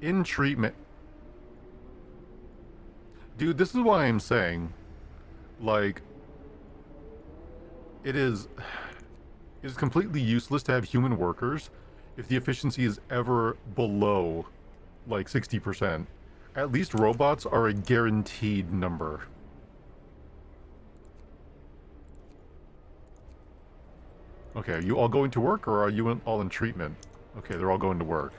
In treatment. Dude, this is why I'm saying, like, it is completely useless to have human workers if the efficiency is ever below, like, 60%. At least robots are a guaranteed number. Okay, are you all going to work, or are you all in treatment? Okay, they're all going to work.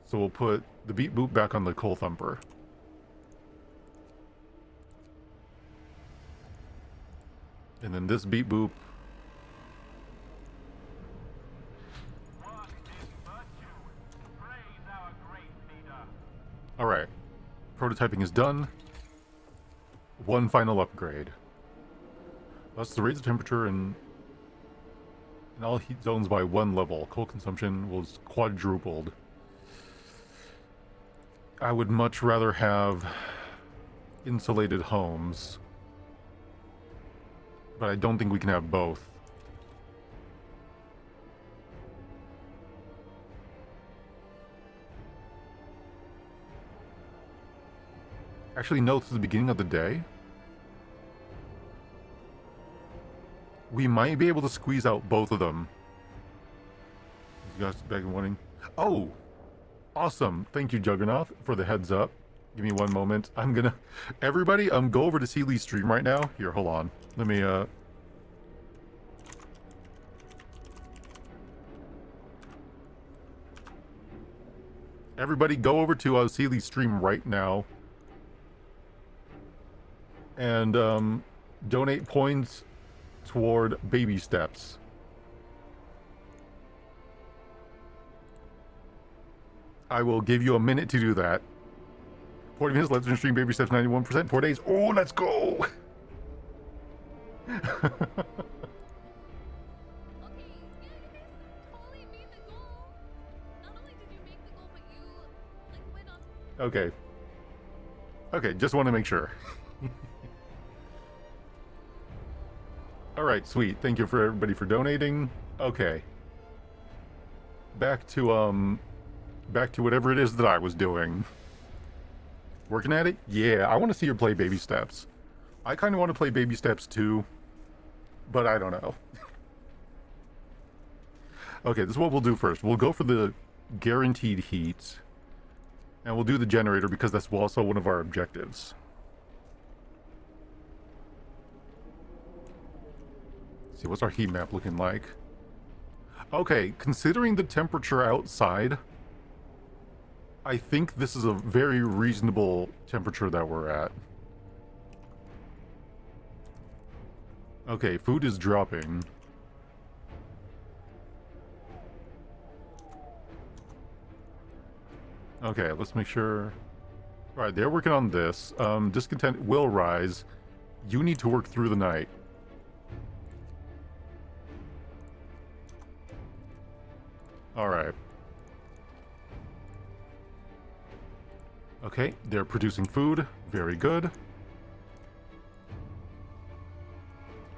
So we'll put the beep boop back on the coal thumper. And then this beep boop. Alright. Prototyping is done. One final upgrade. Thus, to raise the temperature in all heat zones by 1 level. Coal consumption was quadrupled. I would much rather have insulated homes. But I don't think we can have both. Actually, no, this is the beginning of the day. We might be able to squeeze out both of them. You guys back in warning. Oh! Awesome. Thank you, Juggernaut, for the heads up. Give me one moment. I'm gonna... Everybody, go over to Seely's stream right now. Here, hold on. Let me, Everybody, go over to Seely's stream right now. And, donate points toward baby steps. I will give you a minute to do that. 40 minutes left in stream, baby steps 91%, 4 days. Oh, let's go! Okay, yeah, you guys totally made the goal. Not only did you make the goal, but you, like, went on... Okay. Okay, just want to make sure. Alright, sweet. Thank you for everybody for donating. Okay. Back to whatever it is that I was doing. Working at it? Yeah, I want to see her play baby steps. I kind of want to play baby steps too, but I don't know. Okay, this is what we'll do first. We'll go for the guaranteed heat, and we'll do the generator because that's also one of our objectives. Let's see, what's our heat map looking like? Okay, considering the temperature outside, I think this is a very reasonable temperature that we're at. Okay, food is dropping. Okay, let's make sure... Alright, they're working on this. Discontent will rise. You need to work through the night. Okay, they're producing food. Very good.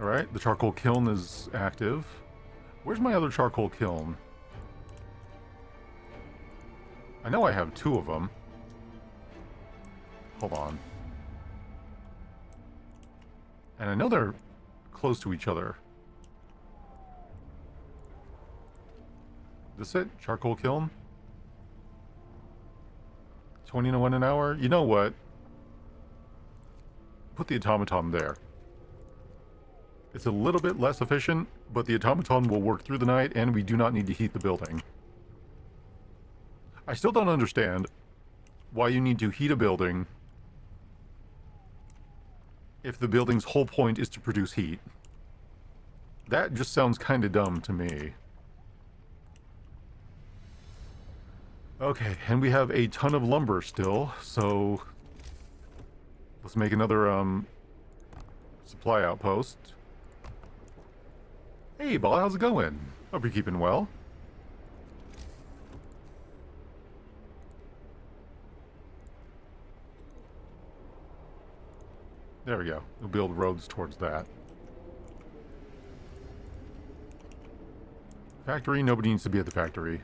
Alright, the charcoal kiln is active. Where's my other charcoal kiln? I know I have 2 of them. Hold on. And I know they're close to each other. This it? Charcoal kiln? 21 an hour? You know what? Put the automaton there. It's a little bit less efficient, but the automaton will work through the night, and we do not need to heat the building. I still don't understand why you need to heat a building if the building's whole point is to produce heat. That just sounds kind of dumb to me. Okay, and we have a ton of lumber still, so let's make another supply outpost. Hey, Ball, how's it going? Hope you're keeping well. There we go. We'll build roads towards that. Factory, nobody needs to be at the factory.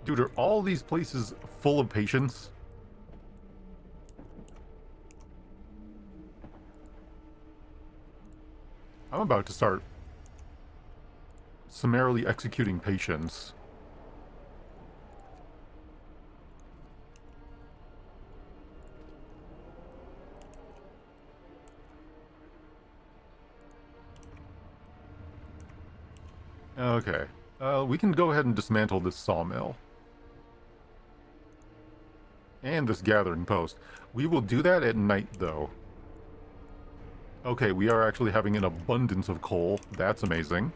Dude, are all these places full of patients? I'm about to start summarily executing patients. Okay. We can go ahead and dismantle this sawmill. And this gathering post. We will do that at night, though. Okay, we are actually having an abundance of coal. That's amazing.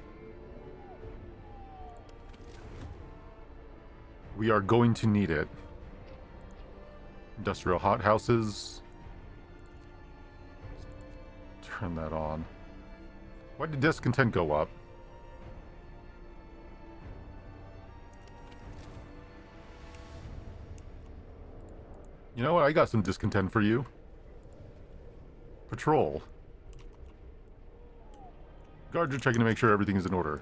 We are going to need it. Industrial hothouses. Turn that on. Why did discontent go up? You know what? I got some discontent for you. Patrol. Guards are checking to make sure everything is in order.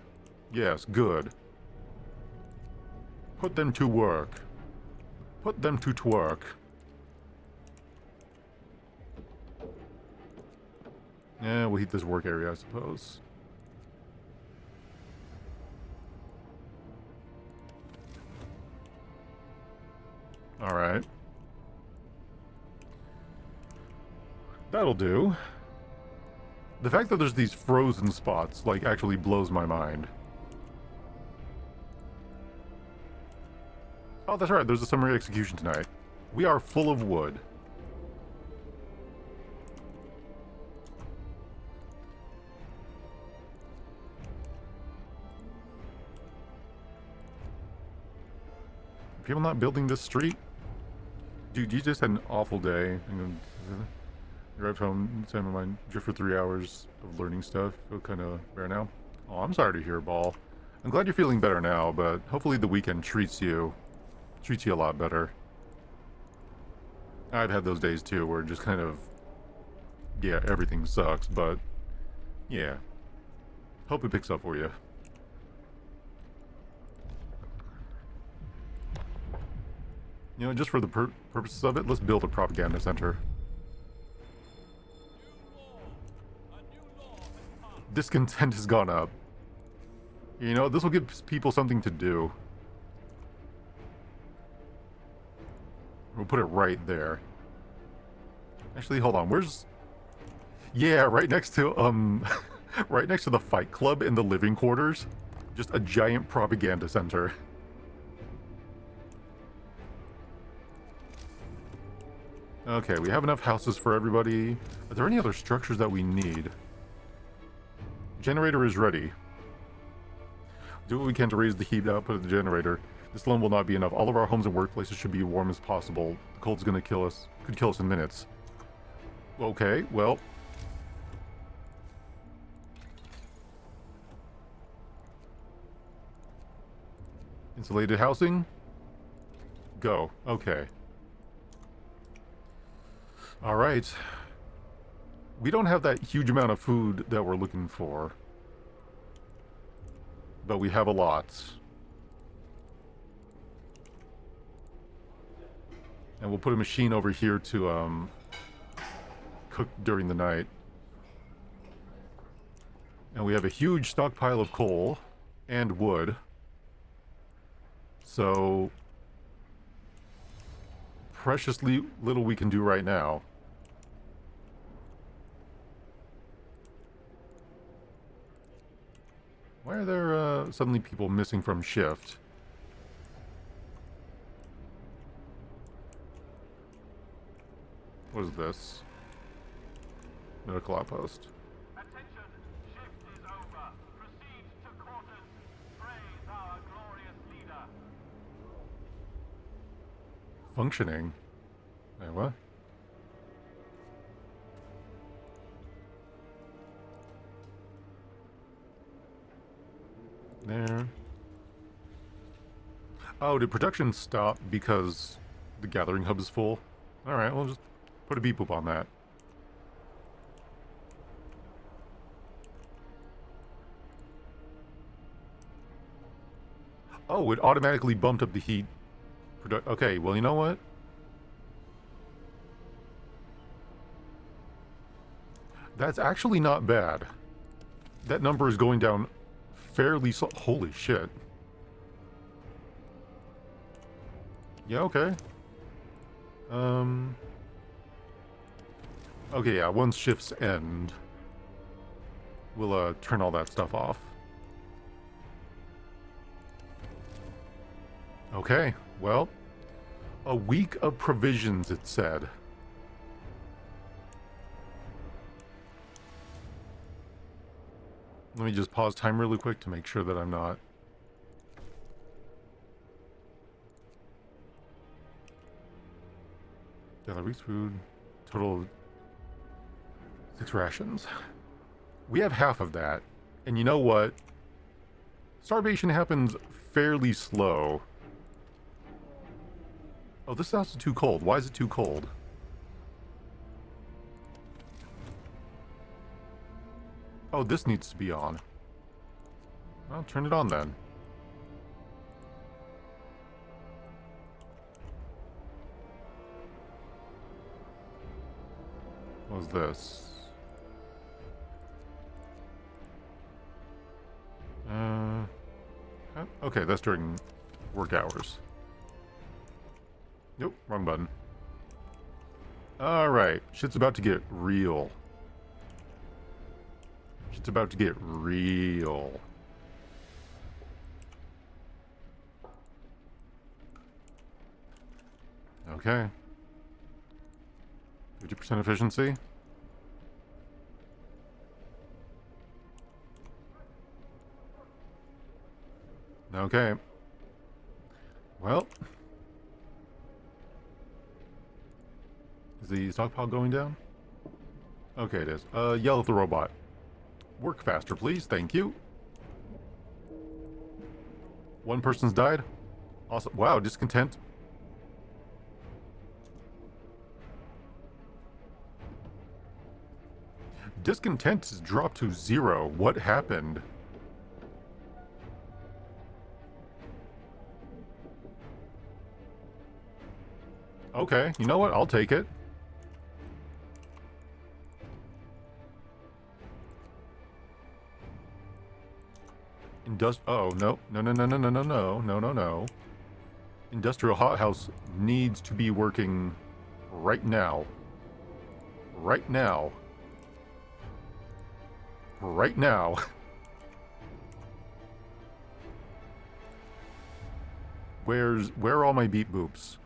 Yes, good. Put them to work. Put them to twerk. Yeah, we'll heat this work area, I suppose. Alright. That'll do. The fact that there's these frozen spots, like, actually blows my mind. Oh, that's right, there's a summary execution tonight. We are full of wood. People not building this street? Dude, you just had an awful day. I arrived home, same in my drift for 3 hours of learning stuff. Feel kind of bare now. Oh, I'm sorry to hear, Ball. I'm glad you're feeling better now, but hopefully the weekend treats you a lot better. I've had those days too, where just kind of, yeah, everything sucks, but yeah. Hope it picks up for you. You know, just for the purposes of it, let's build a propaganda center. Discontent has gone up. You know, this will give people something to do. We'll put it right there. Actually, hold on. Where's... Yeah, right next to, right next to the fight club in the living quarters. Just a giant propaganda center. Okay, we have enough houses for everybody. Are there any other structures that we need? Generator is ready. Do what we can to raise the heat output of the generator. This alone will not be enough. All of our homes and workplaces should be warm as possible. The cold's gonna kill us. Could kill us in minutes. Okay, well. Insulated housing? Go. Okay. Alright. We don't have that huge amount of food that we're looking for. But we have a lot. And we'll put a machine over here to cook during the night. And we have a huge stockpile of coal and wood. So preciously little we can do right now. Why are there suddenly people missing from shift? What is this? Medical outpost. Attention, shift is over. Proceed to quarters. Praise our glorious leader. Functioning? Wait, what? There. Oh, did production stop because the gathering hub is full? Alright, we'll just put a beep boop on that. Oh, it automatically bumped up the heat. Okay, well, you know what? That's actually not bad. That number is going down fairly slow. Holy shit. Yeah, okay. Okay, yeah, once shifts end, we'll turn all that stuff off. Okay, well, a week of provisions, it said. Let me just pause time really quick to make sure that I'm not... Gather week's food. Total of 6 rations. We have half of that. And you know what? Starvation happens fairly slow. Oh, this house is too cold. Why is it too cold? Oh, this needs to be on. Well, turn it on then. What was this? Okay, that's during work hours. Nope, wrong button. Alright, shit's about to get real. Shit's about to get real. Okay. 50% efficiency. Okay. Well. Is the stockpile going down? Okay, it is. Yell at the robot. Work faster, please. Thank you. One person's died. Awesome. Wow, discontent. Discontent has dropped to 0. What happened? Okay, you know what? I'll take it. Oh, no. No, no, no, no, no, no, no, no, no, no. Industrial hothouse needs to be working right now. Right now. Right now. Where are all my beep boops?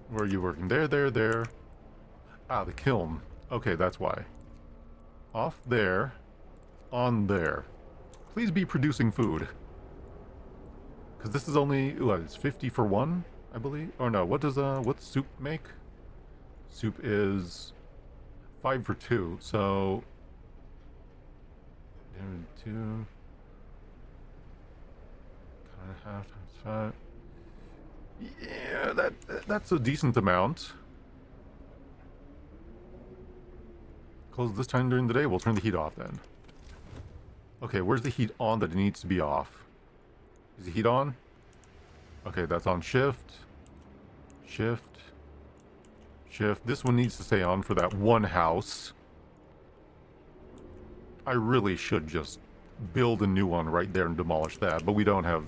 Where are you working? There. Ah, the kiln. Okay, that's why. Off there. On there. Please be producing food. Because this is only, what, it's 50 for one, I believe? Or no, what's soup make? Soup is 5 for 2, so... 2... Cut in half times 5... Yeah, that's a decent amount. Close this time during the day, we'll turn the heat off then. Okay, where's the heat on that it needs to be off? Is the heat on? Okay, that's on shift. Shift. Shift. This one needs to stay on for that one house. I really should just build a new one right there and demolish that, but we don't have...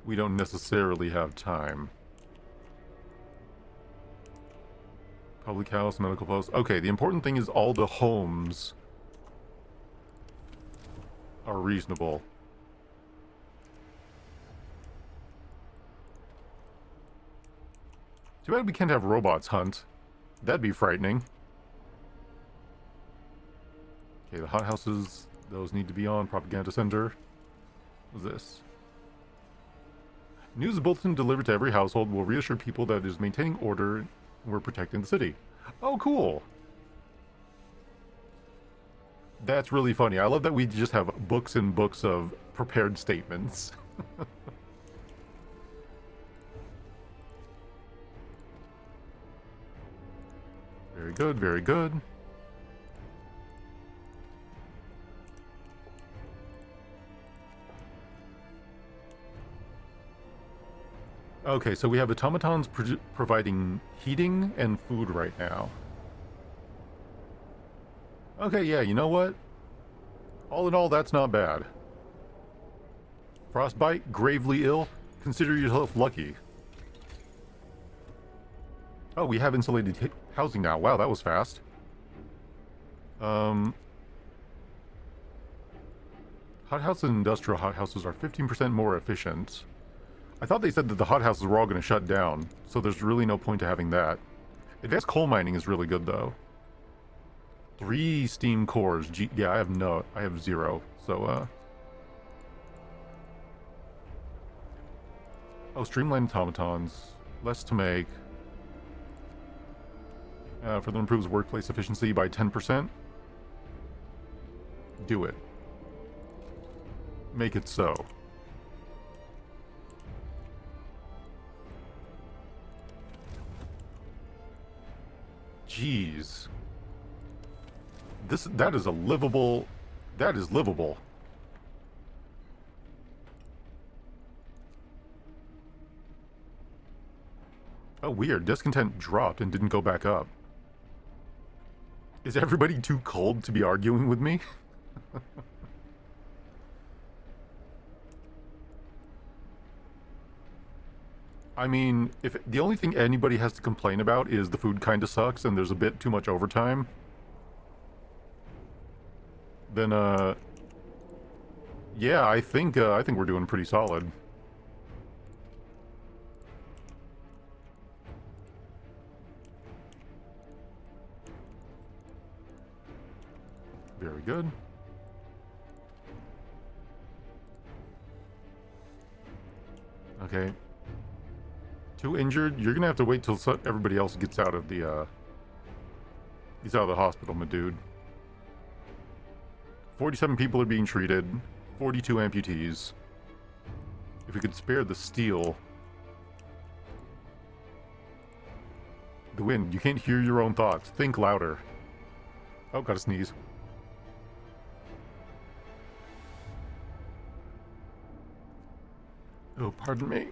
We don't necessarily have time. Public house, medical post. Okay, the important thing is all the homes are reasonable. Too bad we can't have robots hunt. That'd be frightening. Okay, the hothouses, those need to be on. Propaganda center. What's this? News bulletin delivered to every household will reassure people that it is maintaining order and we're protecting the city. Oh, cool. That's really funny. I love that we just have books and books of prepared statements. Very good, very good. Okay, so we have automatons providing heating and food right now. Okay, yeah, you know what? All in all, that's not bad. Frostbite, gravely ill. Consider yourself lucky. Oh, we have insulated housing now. Wow, that was fast. Hothouse and industrial hothouses are 15% more efficient. I thought they said that the hothouses were all going to shut down, so there's really no point to having that. Advanced coal mining is really good, though. 3 steam cores. Yeah, I have 0. So, oh, streamlined automatons. Less to make. Further improves workplace efficiency by 10%. Do it. Make it so. Jeez. That is a livable... That is livable. Oh, weird. Discontent dropped and didn't go back up. Is everybody too cold to be arguing with me? I mean, if the only thing anybody has to complain about is the food kind of sucks and there's a bit too much overtime, then yeah, I think we're doing pretty solid. Very good. Okay. 2 injured. You're gonna have to wait till everybody else gets out of the hospital, my dude. 47 people are being treated. 42 amputees. If we could spare the steel. The wind. You can't hear your own thoughts. Think louder. Oh, gotta sneeze. Oh, pardon me.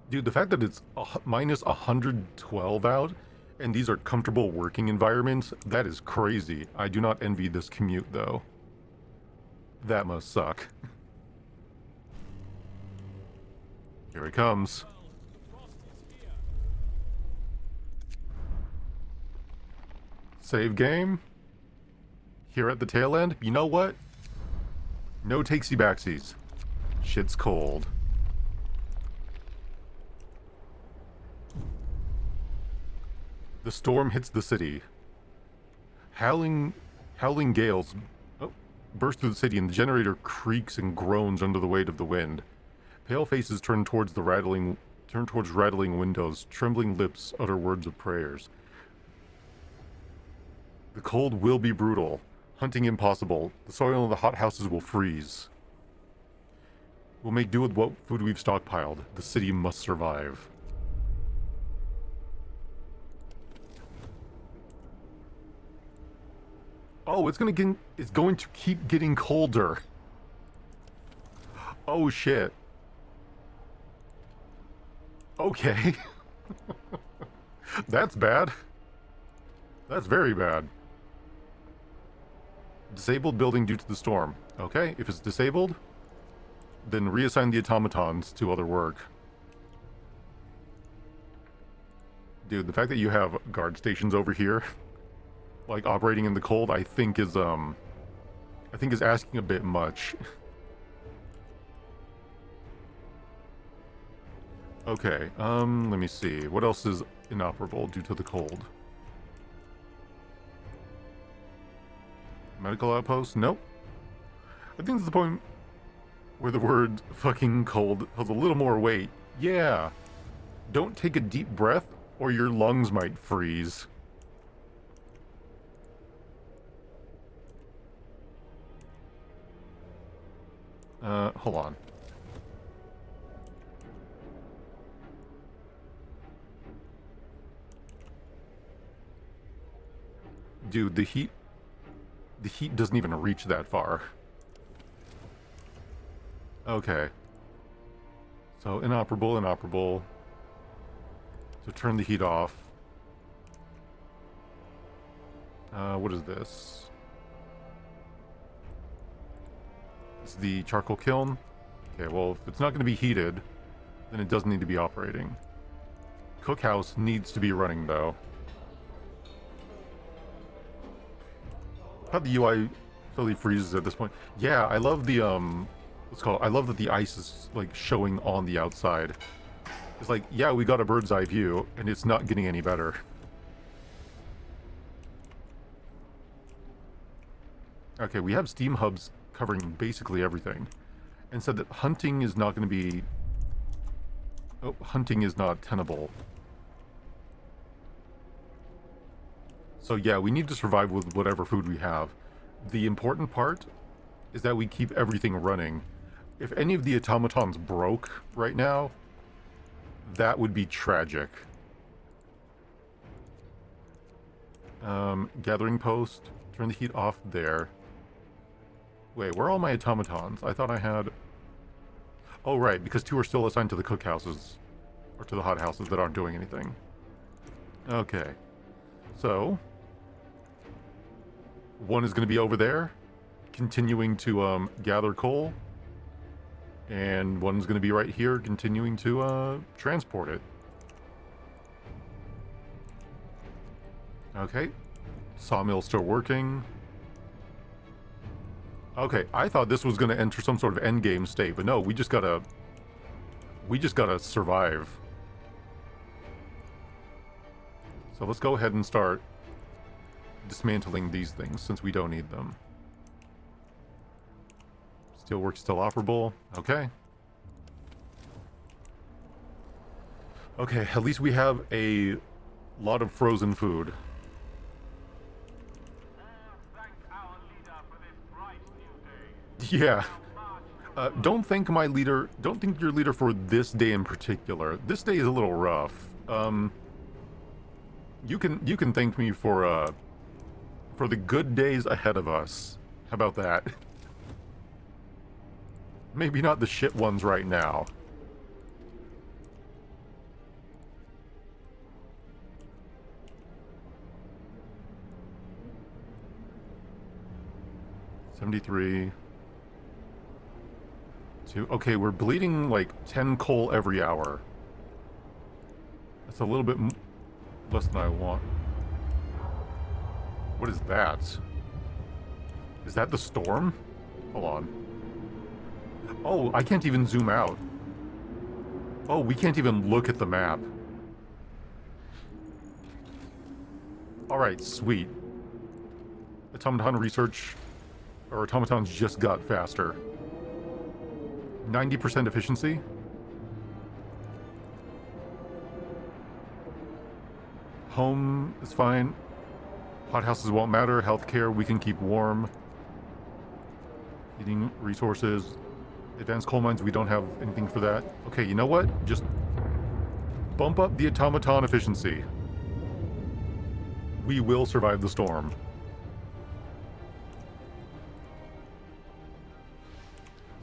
Dude, the fact that it's minus 112 out, and these are comfortable working environments, that is crazy. I do not envy this commute, though. That must suck. Here it comes. Save game. Here at the tail end. You know what? No takesy-backsies. Shit's cold. The storm hits the city. Howling gales burst through the city, and the generator creaks and groans under the weight of the wind. Pale faces turn towards rattling windows. Trembling lips utter words of prayers. The cold will be brutal. Hunting impossible. The soil in the hothouses will freeze. We'll make do with what food we've stockpiled. The city must survive. Oh, it's going to keep getting colder. Oh shit. Okay. That's bad. That's very bad. Disabled building due to the storm. Okay, if it's disabled, then reassign the automatons to other work. Dude, the fact that you have guard stations over here, like operating in the cold, I think is asking a bit much. Okay, let me see. What else is inoperable due to the cold? Medical outpost? Nope. I think it's the point where the word fucking cold has a little more weight. Yeah. Don't take a deep breath or your lungs might freeze. Hold on. Dude, the heat doesn't even reach that far. Okay. So inoperable. So turn the heat off. What is this? It's the charcoal kiln. Okay, well, if it's not going to be heated, then it doesn't need to be operating. Cookhouse needs to be running, though. How the UI totally freezes at this point. Yeah, I love the, I love that the ice is, like, showing on the outside. It's like, yeah, we got a bird's eye view, and it's not getting any better. Okay, we have Steam hubs covering basically everything. And said that hunting is not going to be... Oh, hunting is not tenable. So yeah, we need to survive with whatever food we have. The important part is that we keep everything running. If any of the automatons broke right now, that would be tragic. Gathering post. Turn the heat off there. Wait, where are all my automatons? I thought I had... Oh, right, because 2 are still assigned to the cookhouses. Or to the hothouses that aren't doing anything. Okay. So... 1 is going to be over there, continuing to gather coal. And 1's going to be right here, continuing to transport it. Okay. Sawmill still working. Okay, I thought this was going to enter some sort of endgame state, but no, we just gotta survive. So let's go ahead and start dismantling these things since we don't need them. Steelwork still operable. Okay. Okay, at least we have a lot of frozen food. Thank our leader for this bright new day. Yeah. Don't thank my leader. Don't thank your leader for this day in particular. This day is a little rough. You can thank me for the good days ahead of us. How about that? Maybe not the shit ones right now. $73. 2. Okay, we're bleeding like 10 coal every hour. That's a little bit less than I want. What is that? Is that the storm? Hold on. Oh, I can't even zoom out. Oh, we can't even look at the map. Alright, sweet. automaton research, or automatons just got faster. 90% efficiency. Home is fine. Hothouses won't matter. Healthcare, we can keep warm. Heating resources. Advanced coal mines, we don't have anything for that. Okay, you know what? Just bump up the automaton efficiency. We will survive the storm.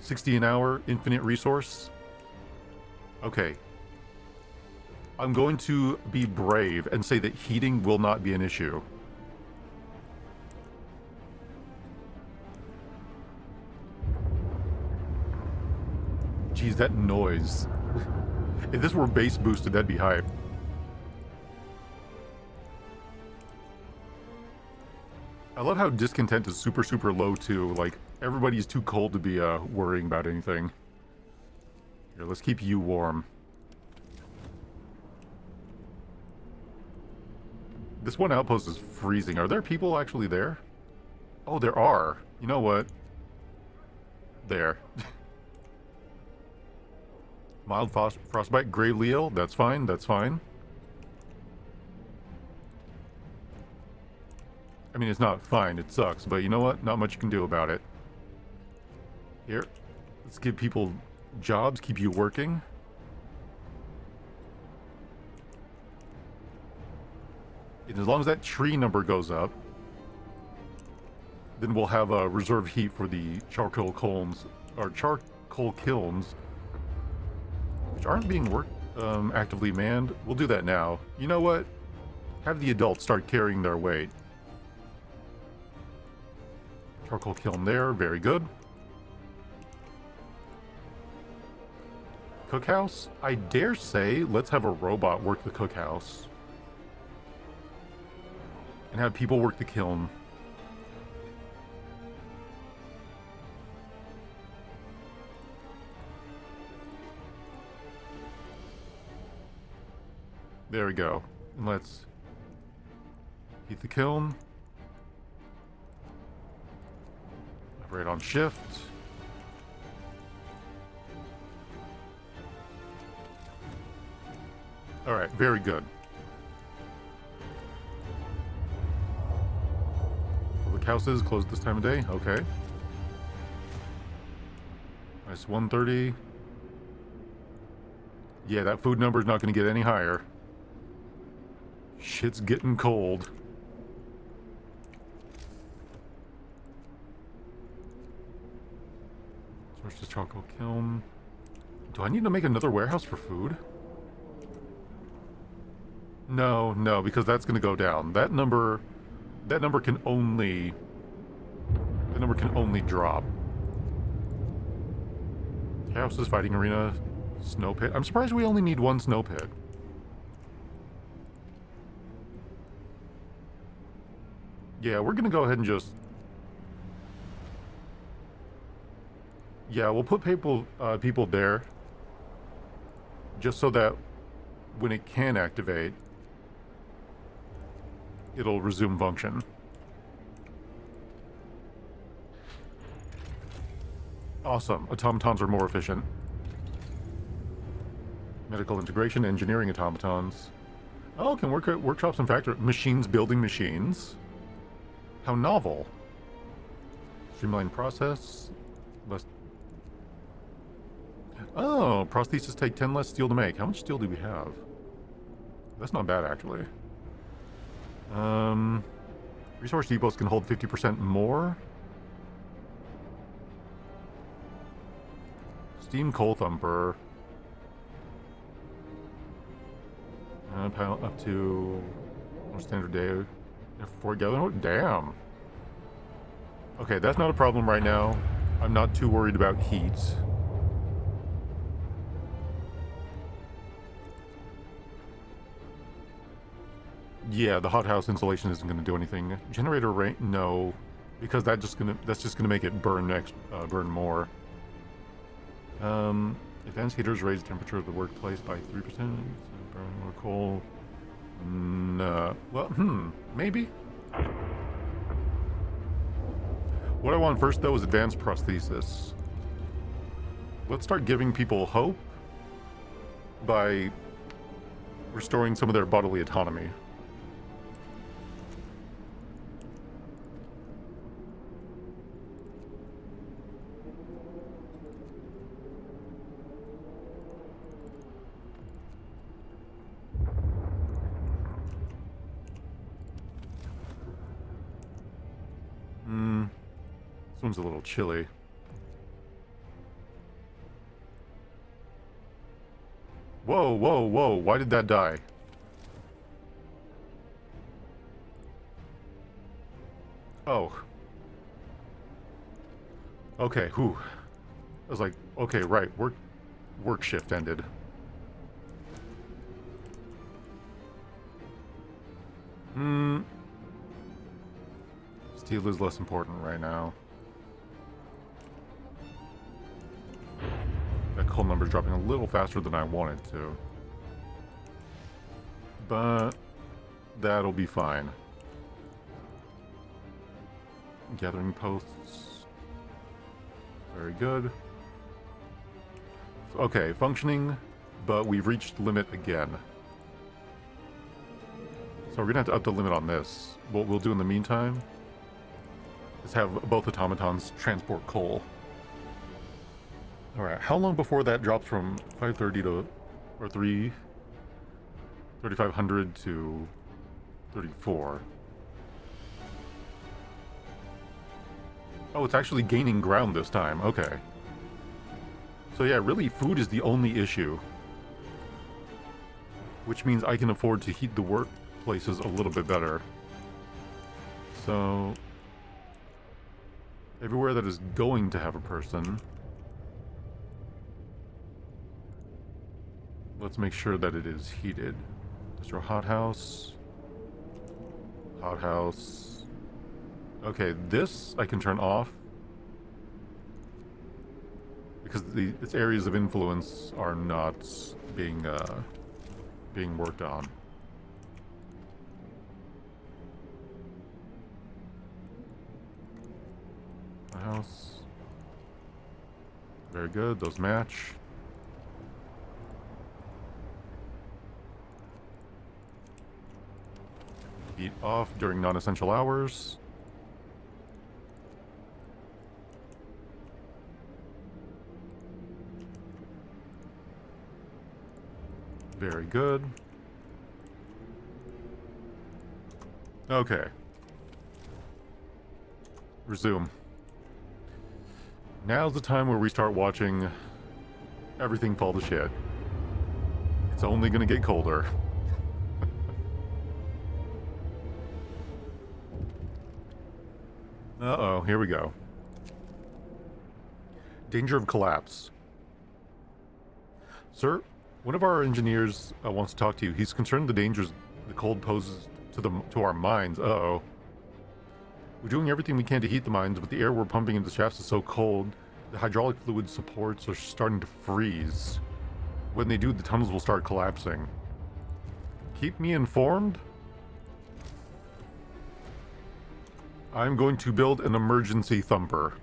$60 an hour, infinite resource. Okay. I'm going to be brave and say that heating will not be an issue. Geez, that noise. If this were base boosted, that'd be hype. I love how discontent is super, super low too. Like, everybody's too cold to be worrying about anything. Here, let's keep you warm. This one outpost is freezing. Are there people actually there? Oh, there are. You know what? There. Mild frostbite, gravely ill. That's fine, that's fine. I mean, it's not fine, it sucks, but you know what? Not much you can do about it. Here, let's give people jobs, keep you working. And as long as that tree number goes up, then we'll have a reserve heat for the charcoal kilns, or charcoal kilns, which aren't being actively manned. We'll do that now. You know what? Have the adults start carrying their weight. Charcoal kiln there, very good. Cookhouse? I dare say, let's have a robot work the cookhouse. And have people work the kiln. There we go. And let's heat the kiln. Operate on shift. Alright, very good. Public houses closed this time of day. Okay. Nice 130. Yeah, that food number is not going to get any higher. Shit's getting cold. Source to charcoal kiln. Do I need to make another warehouse for food? No, no, because that's going to go down. That number can only drop. Houses, fighting arena, snow pit. I'm surprised we only need one snow pit. Yeah, we're gonna go ahead and just... Yeah, we'll put people there. Just so that when it can activate, it'll resume function. Awesome. Automatons are more efficient. Medical integration, engineering automatons. Oh, can work at workshops and factory. Machines building machines. How novel. Streamline process. Less. Oh, prostheses take 10 less steel to make. How much steel do we have? That's not bad, actually. Resource depots can hold 50% more. Steam coal thumper. Up to standard day. F4 gallon. Damn. Okay, that's not a problem right now. I'm not too worried about heat. Yeah, the hothouse insulation isn't going to do anything. Generator rate, no, because that's just gonna make it burn burn more. Advanced heaters raise the temperature of the workplace by 3%. Burn more coal. No. Well, maybe. What I want first, though, is advanced prosthesis. Let's start giving people hope by restoring some of their bodily autonomy. This one's a little chilly. Whoa, whoa, whoa, why did that die? Oh. Okay, whew. I was like, okay, right, work shift ended. Steel is less important right now. That coal number's dropping a little faster than I wanted to. But that'll be fine. Gathering posts. Very good. Okay, functioning, but we've reached the limit again. So we're gonna have to up the limit on this. What we'll do in the meantime is have both automatons transport coal. Alright, how long before that drops from 530 to, or 3500 to 34? Oh, it's actually gaining ground this time. Okay. So yeah, really food is the only issue. Which means I can afford to heat the workplaces a little bit better. So everywhere that is going to have a person, let's make sure that it is heated. Destroy hothouse. Hothouse. Okay, this I can turn off because its areas of influence are not being worked on. House. Very good. Those match. Heat off during non-essential hours. Very good. Okay. Resume. Now's the time where we start watching everything fall to shit. It's only gonna get colder. Uh-oh, here we go. Danger of collapse. Sir, one of our engineers wants to talk to you. He's concerned the dangers the cold poses to our mines. Uh-oh. We're doing everything we can to heat the mines, but the air we're pumping into the shafts is so cold, the hydraulic fluid supports are starting to freeze. When they do, the tunnels will start collapsing. Keep me informed? I'm going to build an emergency thumper.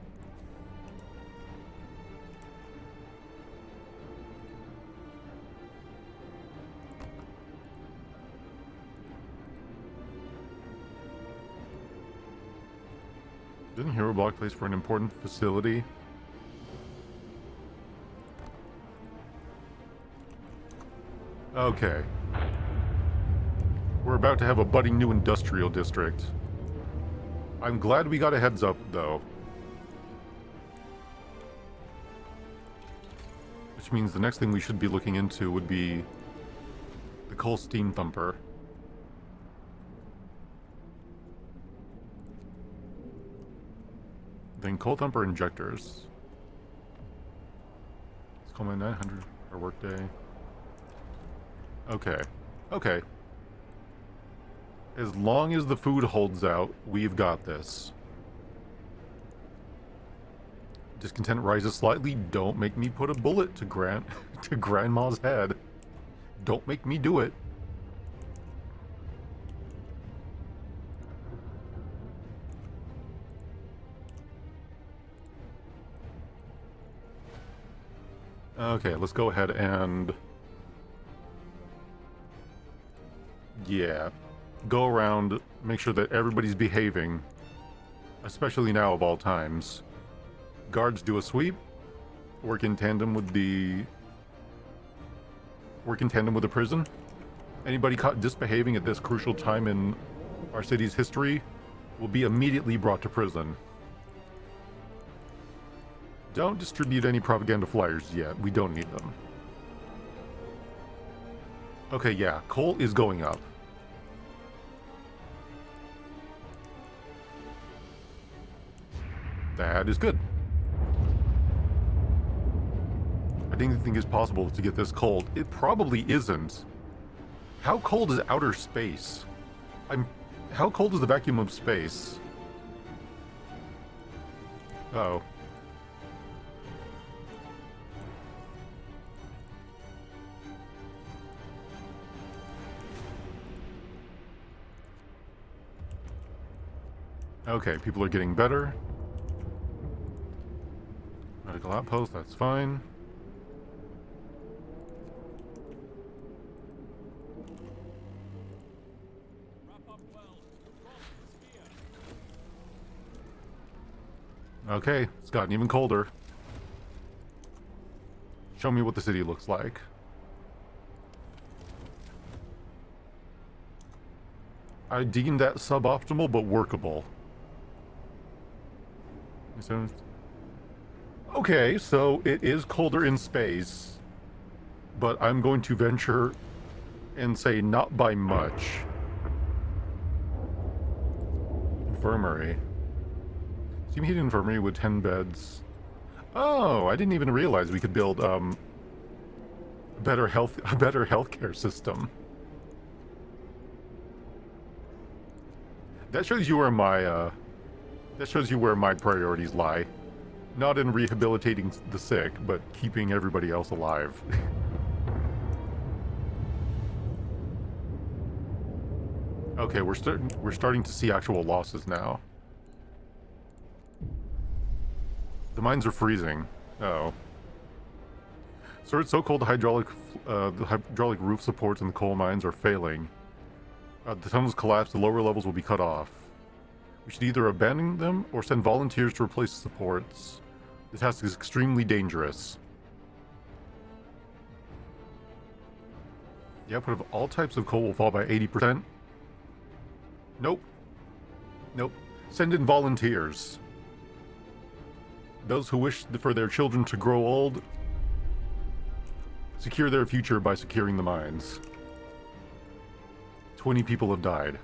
Didn't Hero Block place for an important facility? Okay. We're about to have a budding new industrial district. I'm glad we got a heads up, though. Which means the next thing we should be looking into would be the coal steam thumper. Then coal thumper injectors. Let's call my 900 per workday. Okay. Okay. As long as the food holds out, we've got this. Discontent rises slightly. Don't make me put a bullet to Grandma's head. Don't make me do it. Okay, let's go ahead and... yeah. Go around, make sure that everybody's behaving. Especially now of all times. Guards do a sweep. Work in tandem with the... work in tandem with the prison. Anybody caught disbehaving at this crucial time in our city's history will be immediately brought to prison. Don't distribute any propaganda flyers yet. We don't need them. Okay, yeah. Coal is going up. That is good. I didn't think it's possible to get this cold. It probably isn't. How cold is outer space? How cold is the vacuum of space? Uh-oh. Okay, people are getting better. Medical outpost, that's fine. Okay, it's gotten even colder. Show me what the city looks like. I deem that suboptimal, but workable. Okay, so it is colder in space, but I'm going to venture and say not by much. Infirmary. Steam heated infirmary with 10 beds. Oh, I didn't even realize we could build a better healthcare system. That shows you where my priorities lie. Not in rehabilitating the sick, but keeping everybody else alive. Okay, we're starting to see actual losses now. The mines are freezing. Oh. So it's so cold the hydraulic roof supports in the coal mines are failing. The tunnels collapse, the lower levels will be cut off. We should either abandon them or send volunteers to replace the supports. The task is extremely dangerous. The output of all types of coal will fall by 80%. Nope. Nope. Send in volunteers. Those who wish for their children to grow old, secure their future by securing the mines. 20 people have died.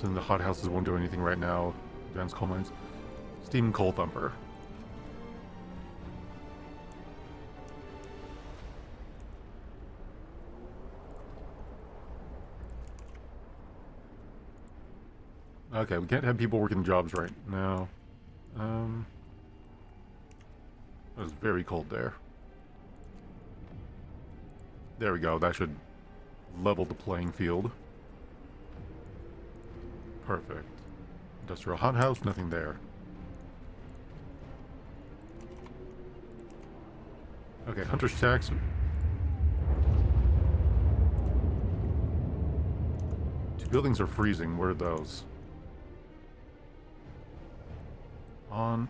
So the hothouses won't do anything right now. Advanced coal mines. Steam coal thumper. Okay, we can't have people working jobs right now. It was very cold there. There we go. That should level the playing field. Perfect. Industrial hothouse, nothing there. Okay, Hunter's tax. Two buildings are freezing. Where are those? On.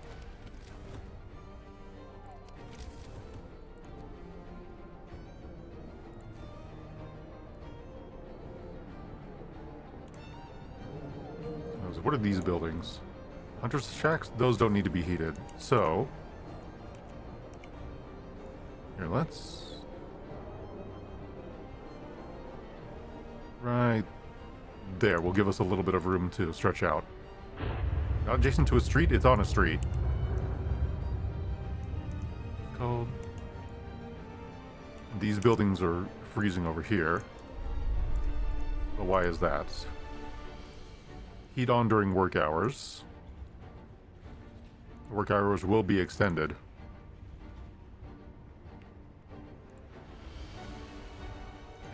What are these buildings? Hunter's shacks? Those don't need to be heated. So, here, let's... right there will give us a little bit of room to stretch out. Not adjacent to a street, it's on a street. Cold. These buildings are freezing over here. But why is that? Heat on during work hours. Work hours will be extended.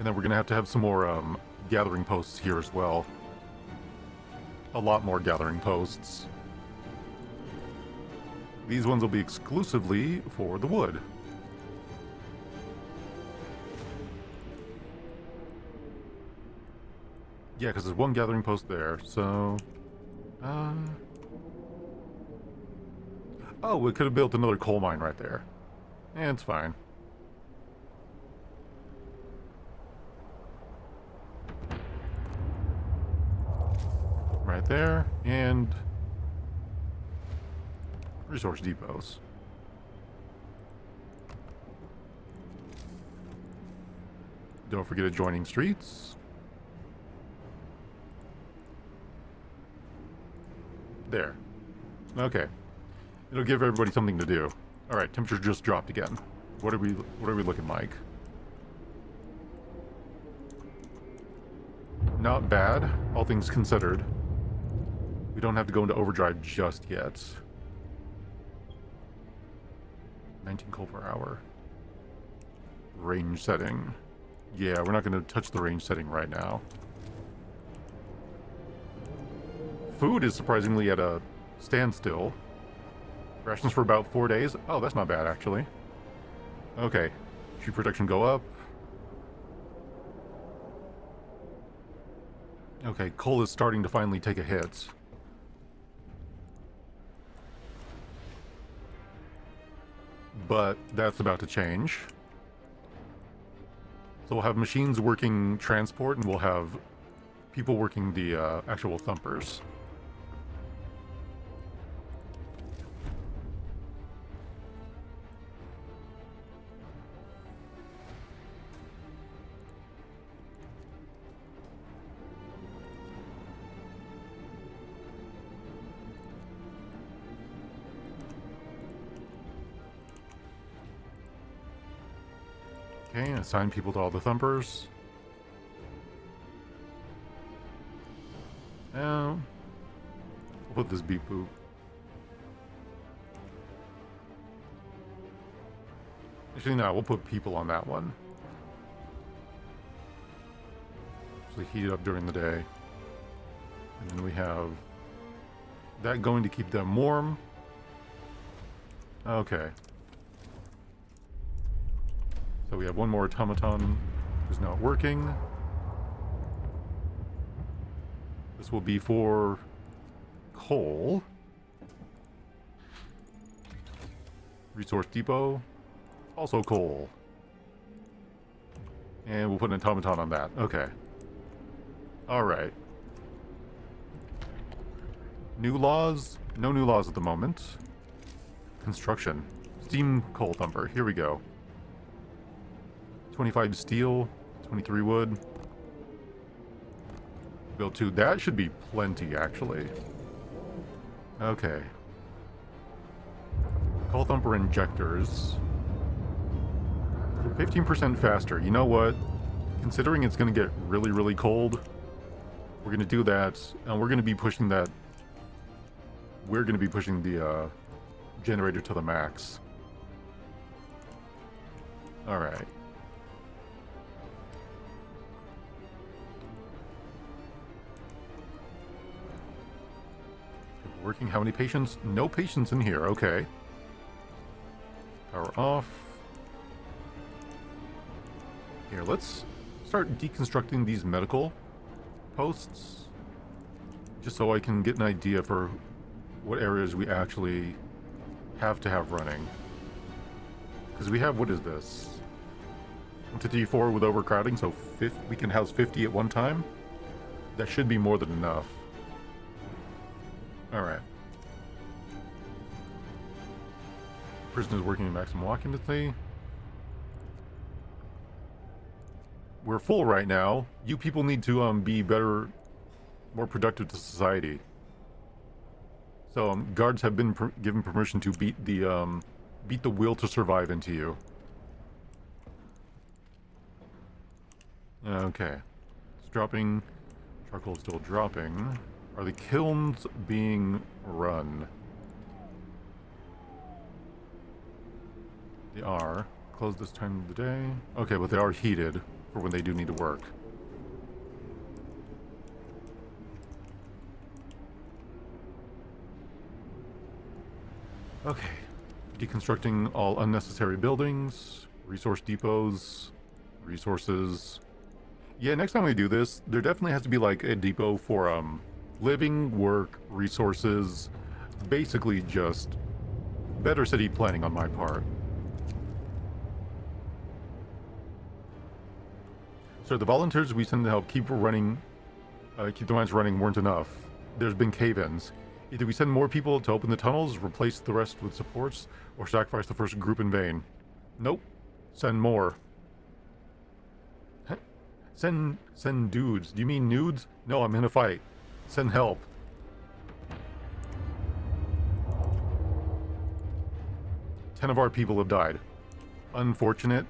then we're gonna have to have some more gathering posts here as well. A lot more gathering posts. These ones will be exclusively for the wood. Yeah, because there's one gathering post there, so... Oh, we could have built another coal mine right there. Eh, it's fine. Right there, and... resource depots. Don't forget adjoining streets. There. Okay. It'll give everybody something to do. Alright, temperature just dropped again. What are we looking like? Not bad, all things considered. We don't have to go into overdrive just yet. 19 coal per hour. Range setting. Yeah, we're not going to touch the range setting right now. Food is surprisingly at a standstill. Rations for about 4 days. Oh, that's not bad, actually. Okay. Tree protection go up. Okay, coal is starting to finally take a hit. But that's about to change. So we'll have machines working transport, and we'll have people working the actual thumpers. Okay, assign people to all the thumpers. We'll put this beep boop. Actually, no, we'll put people on that one. Actually, heat it up during the day. And then we have that going to keep them warm. Okay. So we have one more automaton who's not working. This will be for coal. Resource depot. Also coal. And we'll put an automaton on that. Okay. Alright. New laws? No new laws at the moment. Construction. Steam coal thumper. Here we go. 25 steel, 23 wood. Build 2. That should be plenty, actually. Okay. Coal thumper injectors. 15% faster. You know what? Considering it's going to get really, really cold, we're going to do that, and we're going to be pushing that. We're going to be pushing the generator to the max. Alright. Working. How many patients? No patients in here. Okay. Power off. Here, let's start deconstructing these medical posts. Just so I can get an idea for what areas we actually have to have running. Because we have, what is this? 154 with overcrowding, so we can house 50 at one time. That should be more than enough. Alright. Prison is working at maximum occupancy. We're full right now. You people need to be better, more productive to society. So guards have been given permission to beat the will to survive into you. Okay. It's dropping. Charcoal is still dropping. Are the kilns being run? They are. Close this time of the day. Okay, but they are heated. for when they do need to work. Okay. Deconstructing all unnecessary buildings, resource depots, resources. Yeah, next time we do this, there definitely has to be like a depot for living, work, resources, basically just better city planning on my part. So the volunteers we send to help keep the mines running weren't enough. There's been cave-ins. Either we send more people to open the tunnels, replace the rest with supports, or sacrifice the first group in vain. Nope. Send more. Send dudes. Do you mean nudes? No, I'm in a fight. Send help. Ten of our people have died. Unfortunate.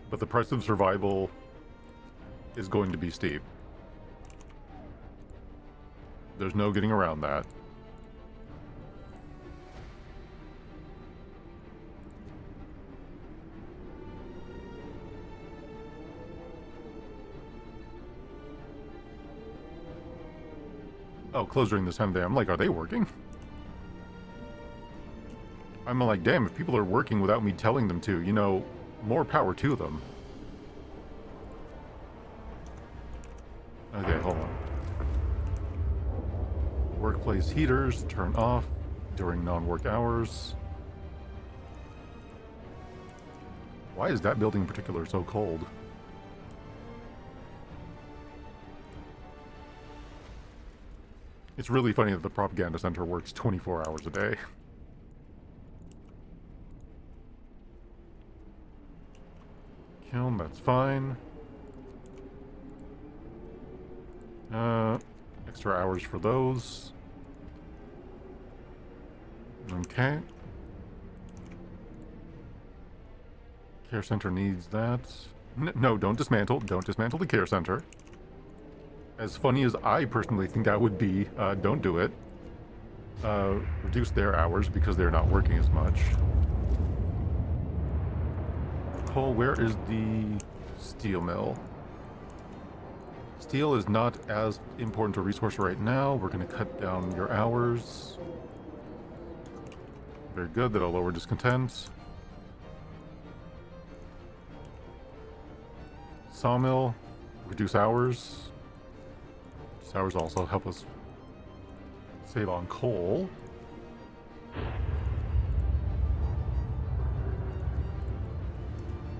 But the price of survival is going to be steep. There's no getting around that. Oh, close during this time of day. I'm like, are they working? I'm like, damn, if people are working without me telling them to, you know, more power to them. Okay, hold on. Workplace heaters turn off during non-work hours. Why is that building in particular so cold? It's really funny that the propaganda center works 24 hours a day. Kiln, that's fine. Extra hours for those. Okay. Care center needs that. No, don't dismantle. Don't dismantle the care center. As funny as I personally think that would be, don't do it. Reduce their hours because they're not working as much. Coal, where is the steel mill? Steel is not as important a resource right now. We're going to cut down your hours. Very good, that'll lower discontent. Sawmill, reduce hours. Reduce hours also help us save on coal.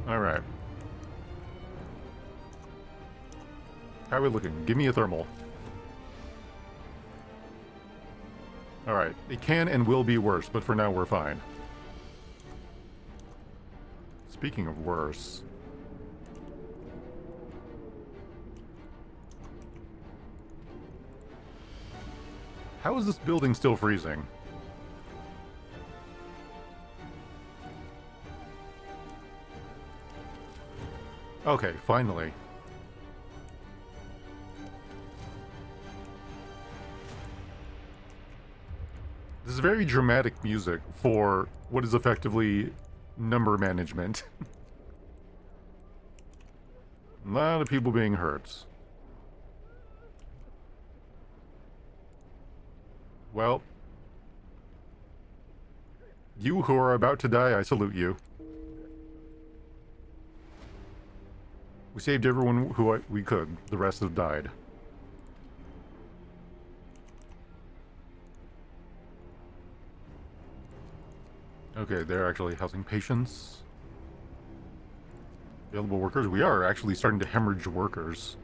Alright. How are we looking? Give me a thermal. Alright, it can and will be worse, but for now we're fine. Speaking of worse... How is this building still freezing? Okay, finally. This is very dramatic music for what is effectively number management. A lot of people being hurt. Well, you who are about to die, I salute you. We saved everyone who we could. The rest have died. Okay, they're actually housing patients. Available workers. We are actually starting to hemorrhage workers.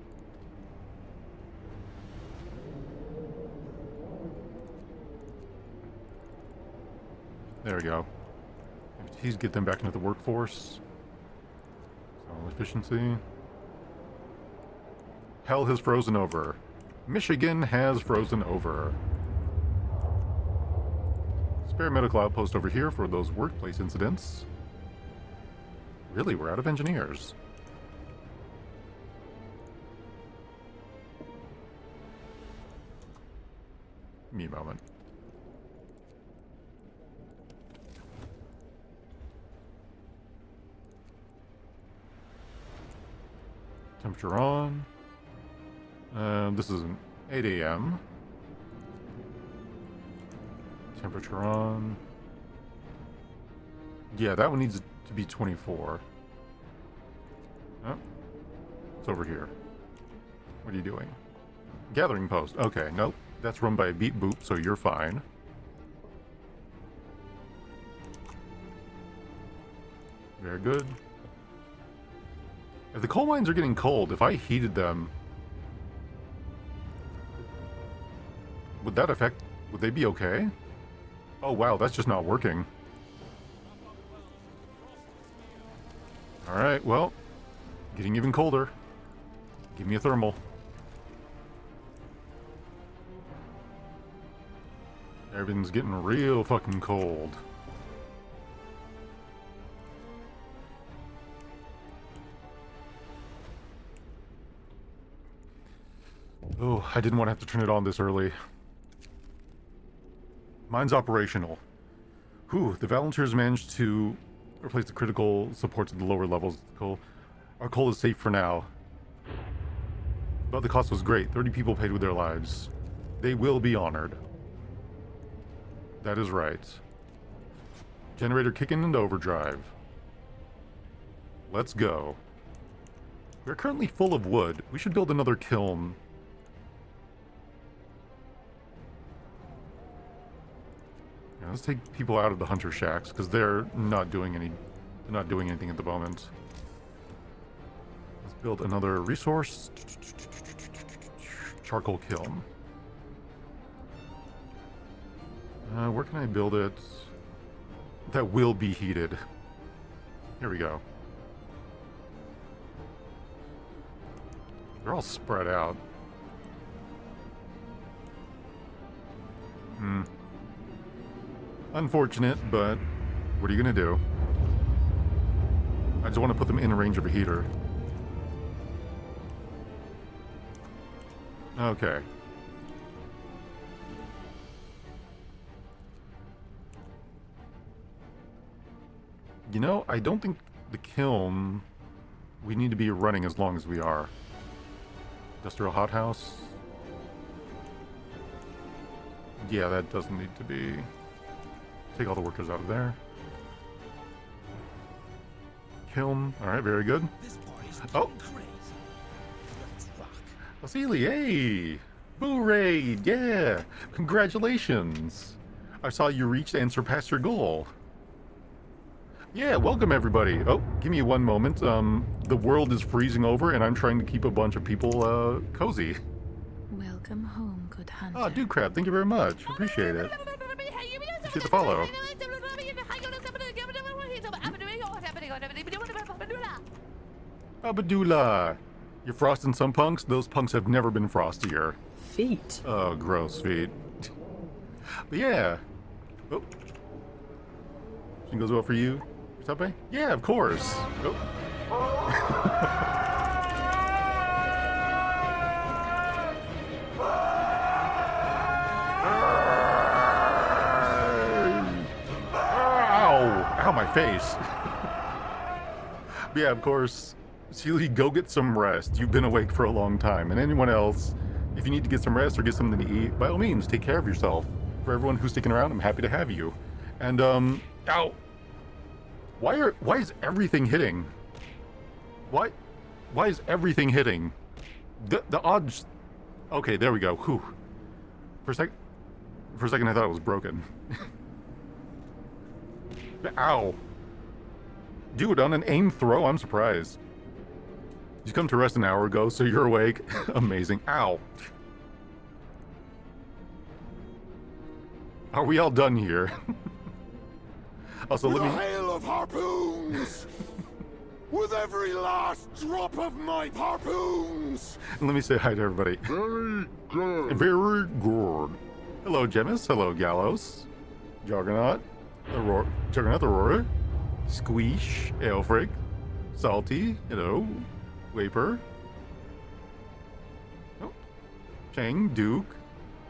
There we go. Please get them back into the workforce. So, efficiency. Hell has frozen over. Michigan has frozen over. Spare medical outpost over here for those workplace incidents. Really, we're out of engineers. Give me a moment. Temperature on. This is an 8 a.m. Temperature on. Yeah, that one needs to be 24. Oh, it's over here. What are you doing? Gathering post. Okay, nope. That's run by a beat boop, so you're fine. Very good. If the coal mines are getting cold, if I heated them, would that affect... Would they be okay? Oh wow, that's just not working. Alright, well, getting even colder. Give me a thermal. Everything's getting real fucking cold. Oh, I didn't want to have to turn it on this early. Mine's operational. Whew, the volunteers managed to replace the critical supports at the lower levels of the coal. Our coal is safe for now. But the cost was great. 30 people paid with their lives. They will be honored. That is right. Generator kicking into overdrive. Let's go. We're currently full of wood. We should build another kiln. Yeah, let's take people out of the hunter shacks because they're not doing anything at the moment. Let's build another resource. Charcoal kiln. Where can I build it? That will be heated. Here we go. They're all spread out. Unfortunate, but what are you gonna do? I just want to put them in range of a heater. Okay. You know, I don't think the kiln... We need to be running as long as we are. Industrial hothouse. Yeah, that doesn't need to be... Take all the workers out of there. Kiln. Alright, very good. Oh! Vasily, hey! Boo raid, yeah! Congratulations! I saw you reached and surpassed your goal. Yeah, welcome everybody. Oh, give me one moment. The world is freezing over and I'm trying to keep a bunch of people, cozy. Welcome home, good hunter. Oh, Dude Crab, thank you very much. Appreciate it. Appreciate the follow. Abadula! You're frosting some punks? Those punks have never been frostier. Feet. Oh, gross feet. But yeah. Oh. She goes well for you, Subway? Yeah, of course. Oh. Ow, my face. But yeah, of course, Sealy, go get some rest. You've been awake for a long time. And anyone else, if you need to get some rest or get something to eat, by all means, take care of yourself. For everyone who's sticking around, I'm happy to have you. And, ow. Why is everything hitting? Why is everything hitting? The odds... Okay, there we go. Whew. For a second I thought it was broken. Ow. Dude, on an aim throw, I'm surprised. You come to rest an hour ago, so you're awake. Amazing. Ow. Are we all done here? Also, With let me... a hail of harpoons! With every last drop of my harpoons! Let me say hi to everybody. Very good. Very good. Hello, Gemis. Hello, Gallows. Juggernaut. Aurora. Squeesh. Aelfric. Salty. Hello. Waper. Oh. Chang. Duke.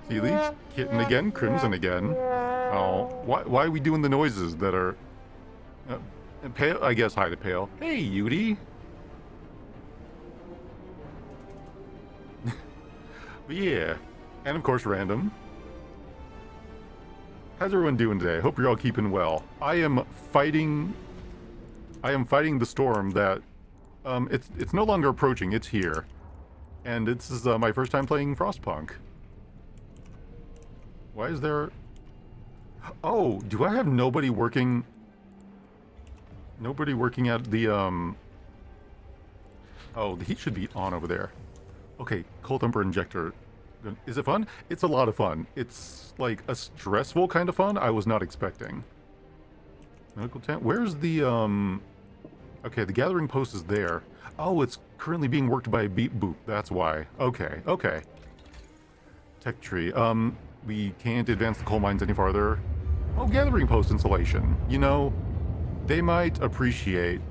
Sealy. Kitten again. Crimson again. Oh. Why are we doing the noises that are... Pale? I guess hi to Pale. Hey, Yudi. But yeah, and of course random. How's everyone doing today? Hope you're all keeping well. I am fighting the storm that it's no longer approaching, it's here. And this is my first time playing Frostpunk. Why is there... Oh, do I have nobody working... Nobody working at the, Oh, the heat should be on over there. Okay, cold temper injector. Is it fun? It's a lot of fun. It's like a stressful kind of fun I was not expecting. Medical tent. Where's the, Okay, the gathering post is there. Oh, it's currently being worked by a beep boop. That's why. Okay, okay. Tech tree. We can't advance the coal mines any farther. Oh, gathering post installation. You know, they might appreciate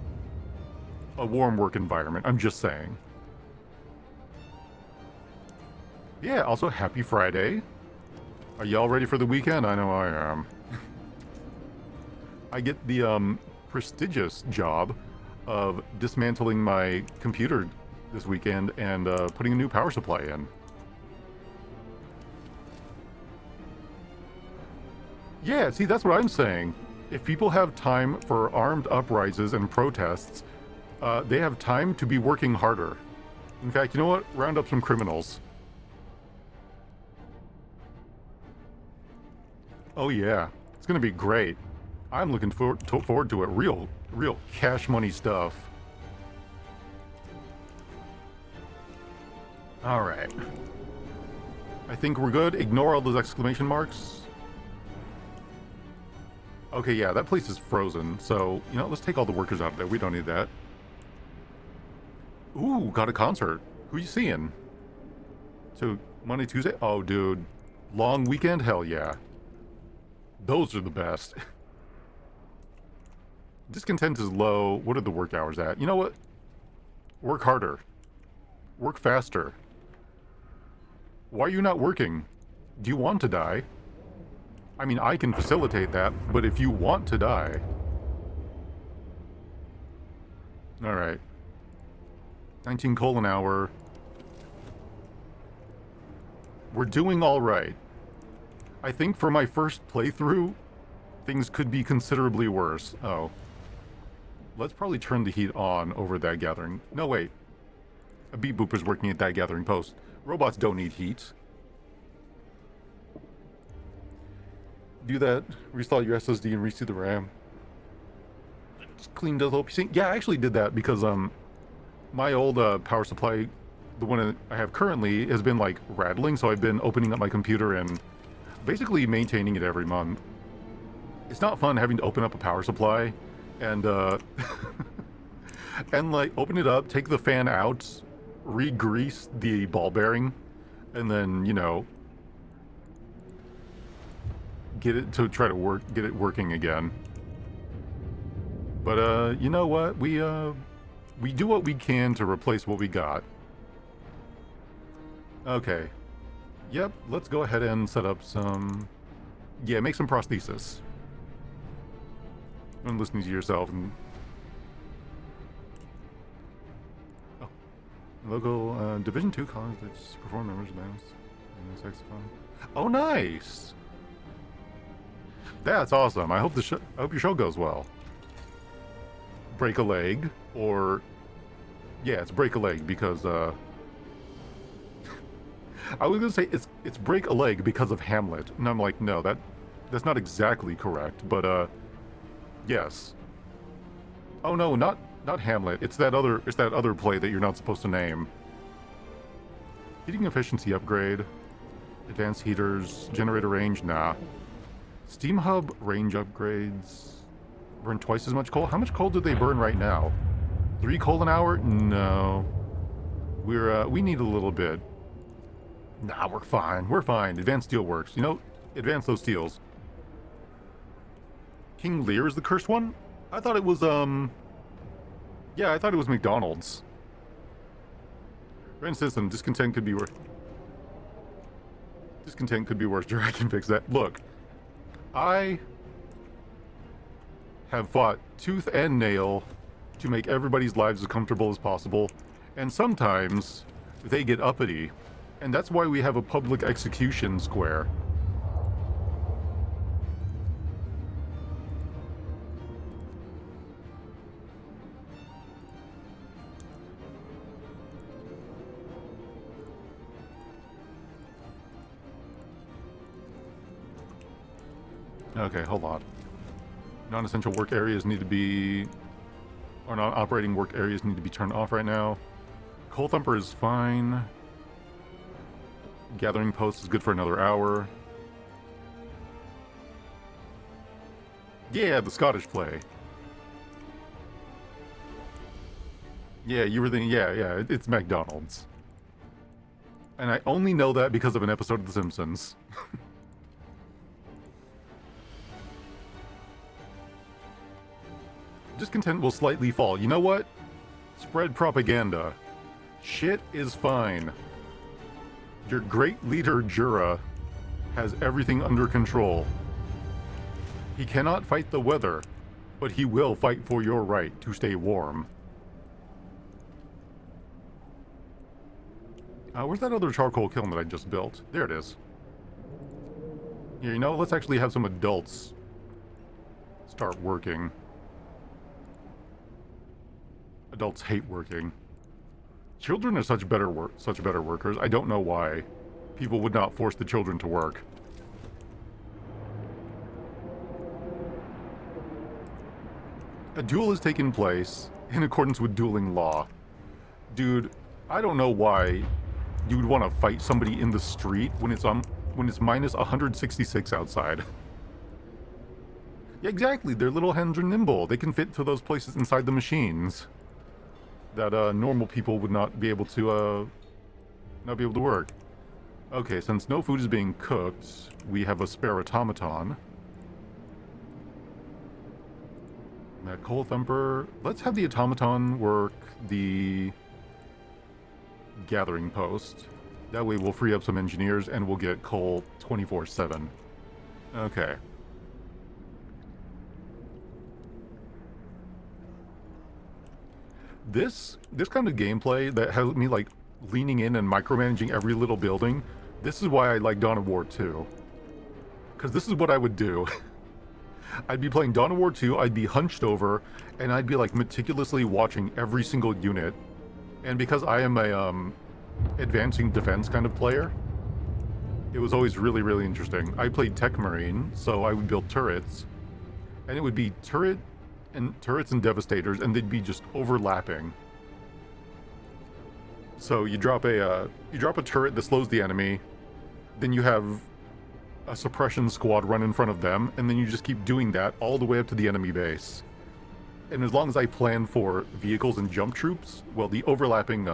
a warm work environment. I'm just saying. Yeah, also happy Friday. Are y'all ready for the weekend? I know I am. I get the prestigious job of dismantling my computer this weekend and putting a new power supply in. Yeah, see, that's what I'm saying. If people have time for armed uprisings and protests, they have time to be working harder. In fact, you know what? Round up some criminals. Oh yeah, it's gonna be great. I'm looking forward to it. Real cash money stuff. All right. I think we're good. Ignore all those exclamation marks. Okay, yeah, that place is frozen. So, you know, let's take all the workers out of there. We don't need that. Ooh, got a concert. Who you seeing? So, Monday, Tuesday? Oh, dude. Long weekend? Hell yeah. Those are the best. Discontent is low. What are the work hours at? You know what? Work harder. Work faster. Why are you not working? Do you want to die? I mean, I can facilitate that, but if you want to die... Alright. 19 coal an hour. We're doing alright. I think for my first playthrough, things could be considerably worse. Oh. Let's probably turn the heat on over that gathering. No, wait. A beep boop is working at that gathering post. Robots don't need heat. Do that. Restall your SSD and reseat the RAM. Just clean the whole PC. Yeah, I actually did that because my old power supply, the one I have currently, has been like rattling, so I've been opening up my computer and basically maintaining it every month. It's not fun having to open up a power supply and and like open it up, take the fan out, re-grease the ball bearing, and then, you know, get it to try to get it working again. But you know what? We do what we can to replace what we got. Okay. Yep, let's go ahead and set up some... Yeah, make some prosthesis. I'm listening to yourself and... Oh. Local Division 2 college that's perform members of bands and saxophone. Oh, nice! That's awesome. I hope I hope your show goes well. Break a leg, or... Yeah, it's break a leg because, I was gonna say it's break a leg because of Hamlet, and I'm like, no, that's not exactly correct, but yes. Oh no, not Hamlet. It's that other play that you're not supposed to name. Heating efficiency upgrade, advanced heaters, generator range, nah. Steam hub range upgrades. Burn twice as much coal. How much coal do they burn right now? 3 coal an hour? No. We need a little bit. Nah, we're fine. We're fine. Advanced steel works. You know, advance those steels. King Lear is the cursed one? I thought it was, yeah, I thought it was McDonald's. Rent system. Discontent could be worse. Discontent could be worse. I can fix that. Look, I have fought tooth and nail to make everybody's lives as comfortable as possible, and sometimes they get uppity And that's why we have a public execution square. Okay, hold on. Non-essential work areas need to be... or non-operating work areas need to be turned off right now. Coal Thumper is fine. Gathering Post is good for another hour. Yeah, the Scottish play. Yeah, you were thinking, yeah, it's McDonald's. And I only know that because of an episode of The Simpsons. Discontent will slightly fall. You know what? Spread propaganda. Shit is fine. Your great leader, Jura, has everything under control. He cannot fight the weather, but he will fight for your right to stay warm. Where's that other charcoal kiln that I just built? There it is. Yeah, you know, let's actually have some adults start working. Adults hate working. Children are such better workers. I don't know why people would not force the children to work. A duel has taken place in accordance with dueling law. Dude, I don't know why you would want to fight somebody in the street when it's minus 166 outside. Yeah, exactly. Their little hands are nimble. They can fit to those places inside the machines that normal people would not be able to work. Okay, since no food is being cooked, we have a spare automaton. That Coal Thumper. Let's have the automaton work the gathering post. That way we'll free up some engineers and we'll get coal 24/7. Okay. This kind of gameplay that has me like leaning in and micromanaging every little building, this is why I like Dawn of War 2. Because this is what I would do. I'd be playing Dawn of War 2, I'd be hunched over, and I'd be like meticulously watching every single unit. And because I am a advancing defense kind of player, it was always really, really interesting. I played Tech Marine, so I would build turrets, and it would be turrets and devastators, and they'd be just overlapping. So you drop a turret that slows the enemy, then you have a suppression squad run in front of them, and then you just keep doing that all the way up to the enemy base. And as long as I plan for vehicles and jump troops, well, the overlapping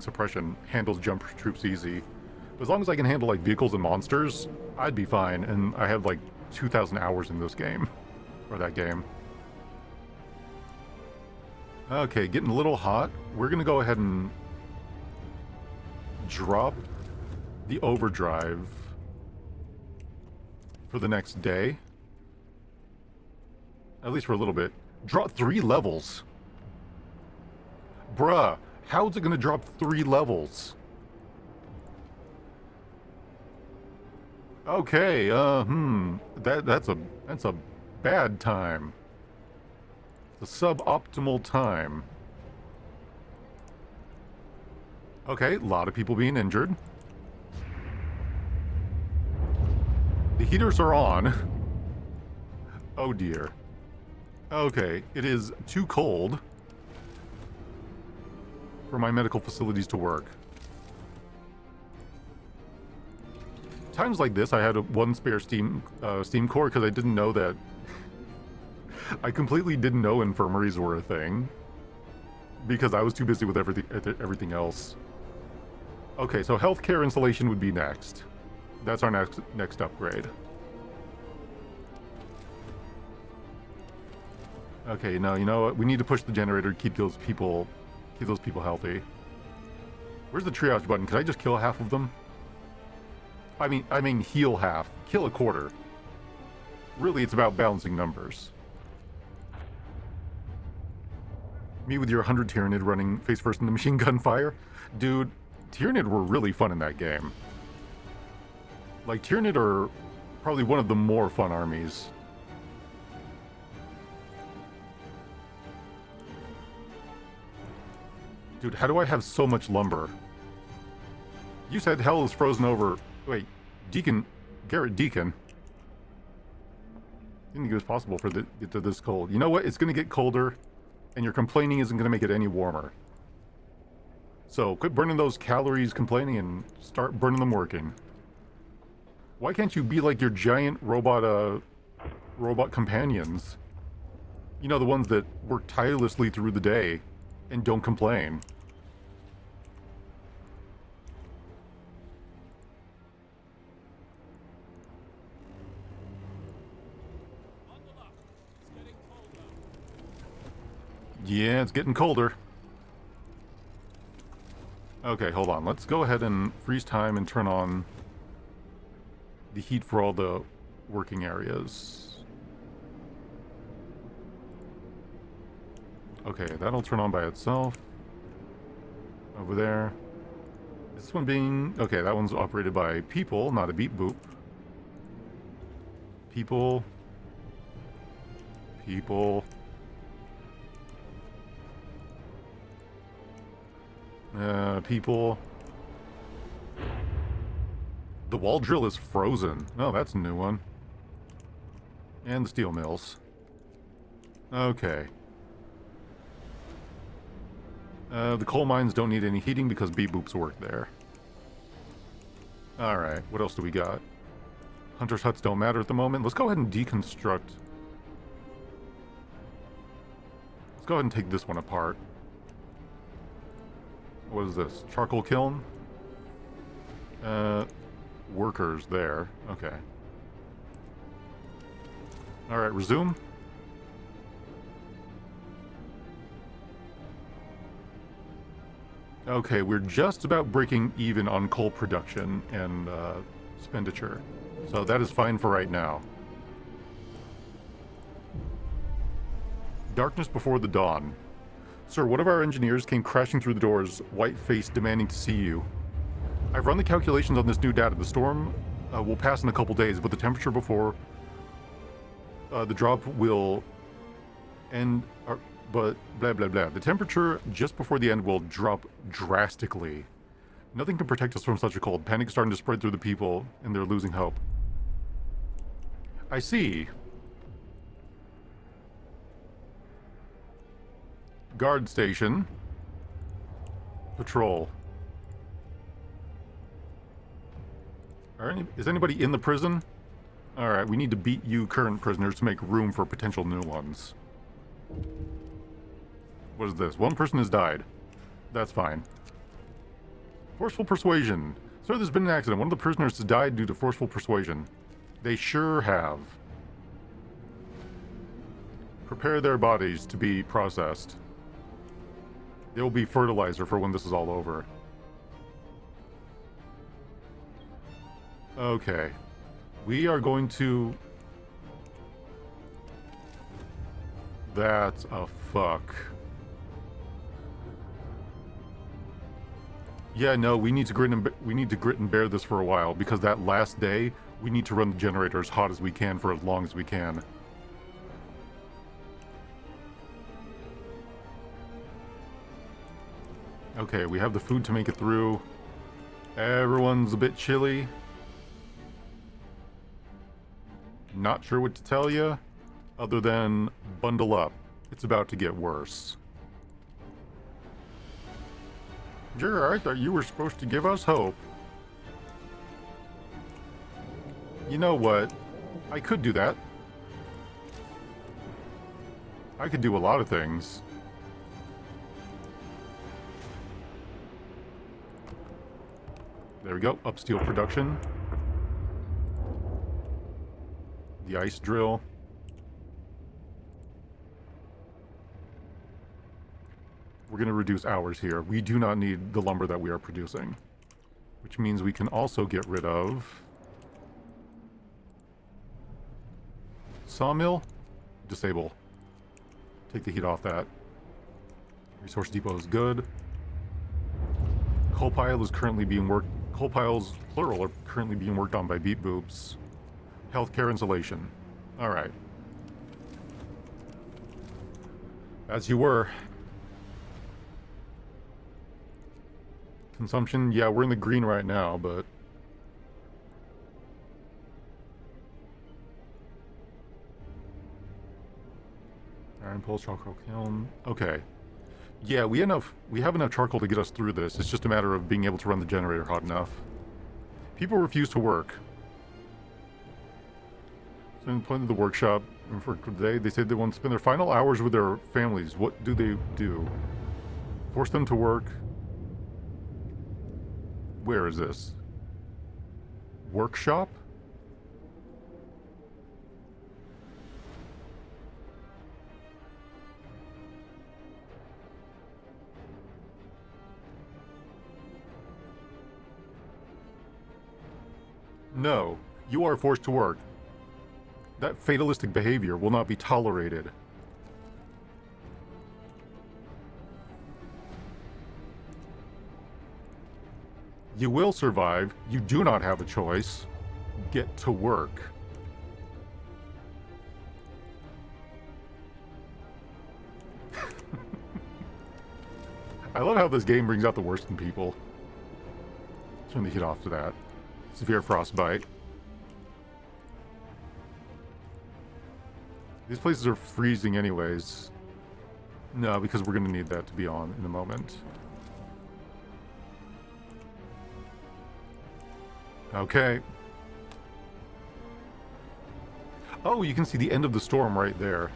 suppression handles jump troops easy. But as long as I can handle like vehicles and monsters, I'd be fine. And I have like 2,000 hours in this game, or that game. Okay, getting a little hot. We're gonna go ahead and drop the overdrive for the next day. At least for a little bit. Drop 3 levels. Bruh, how's it gonna drop 3 levels? Okay, that's a bad time. It's a suboptimal time. Okay, a lot of people being injured. The heaters are on. Oh dear. Okay, it is too cold for my medical facilities to work. Times like this, I had one spare steam core because I didn't know that. I completely didn't know infirmaries were a thing because I was too busy with everything else. Okay, so healthcare installation would be next. That's our next upgrade. Okay, now you know what? We need to push the generator to keep those people healthy. Where's the triage button? Can I just kill half of them? I mean heal half. Kill a quarter. Really, it's about balancing numbers. Me with your 100 Tyranid running face first into machine gun fire? Dude, Tyranid were really fun in that game. Like, Tyranid are probably one of the more fun armies. Dude, how do I have so much lumber? You said hell is frozen over... Wait, Deacon... Garrett Deacon. Didn't think it was possible for it to get to this cold. You know what? It's going to get colder, and your complaining isn't going to make it any warmer. So, quit burning those calories complaining and start burning them working. Why can't you be like your giant robot companions? You know, the ones that work tirelessly through the day and don't complain. Yeah, it's getting colder. Okay, hold on. Let's go ahead and freeze time and turn on the heat for all the working areas. Okay, that'll turn on by itself. Over there. This one being... Okay, that one's operated by people, not a beep boop. People. People. People. The wall drill is frozen. Oh, that's a new one. And the steel mills. Okay. The coal mines don't need any heating because beep-boops work there. Alright, what else do we got? Hunter's huts don't matter at the moment. Let's go ahead and deconstruct. Let's go ahead and take this one apart. What is this? Charcoal kiln? Workers there. Okay. Alright, resume. Okay, we're just about breaking even on coal production and expenditure. So that is fine for right now. Darkness before the dawn. Sir, one of our engineers came crashing through the doors, white-faced, demanding to see you. I've run the calculations on this new data. The storm will pass in a couple days, but the temperature before the drop will end... but blah, blah, blah. The temperature just before the end will drop drastically. Nothing can protect us from such a cold. Panic's starting to spread through the people, and they're losing hope. I see. Guard station. Patrol. Is anybody in the prison? Alright, we need to beat you current prisoners to make room for potential new ones. What is this? One person has died. That's fine. Forceful persuasion. Sir, there's been an accident. One of the prisoners has died due to forceful persuasion. They sure have. Prepare their bodies to be processed. They will be fertilizer for when this is all over. Okay. We are going to... That's a fuck. Yeah, no, we need to grit and bear this for a while, because that last day, we need to run the generator as hot as we can for as long as we can. Okay, we have the food to make it through. Everyone's a bit chilly. Not sure what to tell you, other than bundle up. It's about to get worse. Sure, I thought you were supposed to give us hope. You know what? I could do that. I could do a lot of things. There we go, up steel production. The ice drill. We're going to reduce hours here. We do not need the lumber that we are producing. Which means we can also get rid of... Sawmill? Disable. Take the heat off that. Resource depot is good. Coal pile is currently being worked. Coal piles, plural, are currently being worked on by Beat Boobs. Healthcare insulation. Alright. As you were. Consumption, yeah, we're in the green right now, but... Iron pulse, charcoal kiln. Okay. Yeah, we have enough charcoal to get us through this. It's just a matter of being able to run the generator hot enough. People refuse to work. So in point of the workshop for today, they said they want to spend their final hours with their families. What do they do? Force them to work? Where is this? Workshop? No, you are forced to work. That fatalistic behavior will not be tolerated. You will survive. You do not have a choice. Get to work. I love how this game brings out the worst in people. Turn the heat off to that. Severe frostbite. These places are freezing anyways. No, because we're going to need that to be on in a moment. Okay. Oh, you can see the end of the storm right there.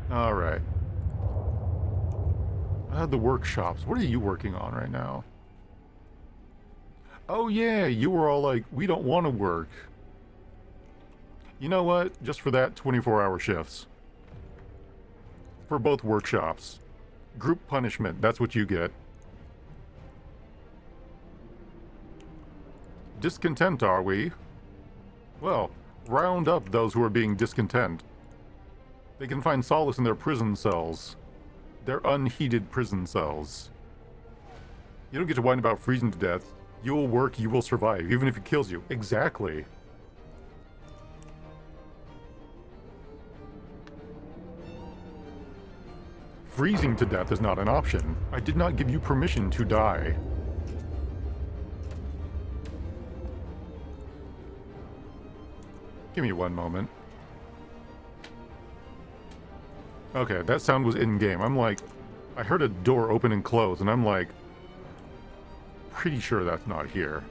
Alright. The workshops. What are you working on right now? Oh yeah, you were all like, we don't want to work. You know what? Just for that, 24-hour shifts. For both workshops. Group punishment, that's what you get. Discontent, are we? Well, round up those who are being discontent. They can find solace in their prison cells. Their unheated prison cells. You don't get to whine about freezing to death. You will work, you will survive, even if it kills you. Exactly. Freezing to death is not an option. I did not give you permission to die. Give me one moment. Okay, that sound was in-game. I'm like, I heard a door open and close, and I'm like, pretty sure that's not here.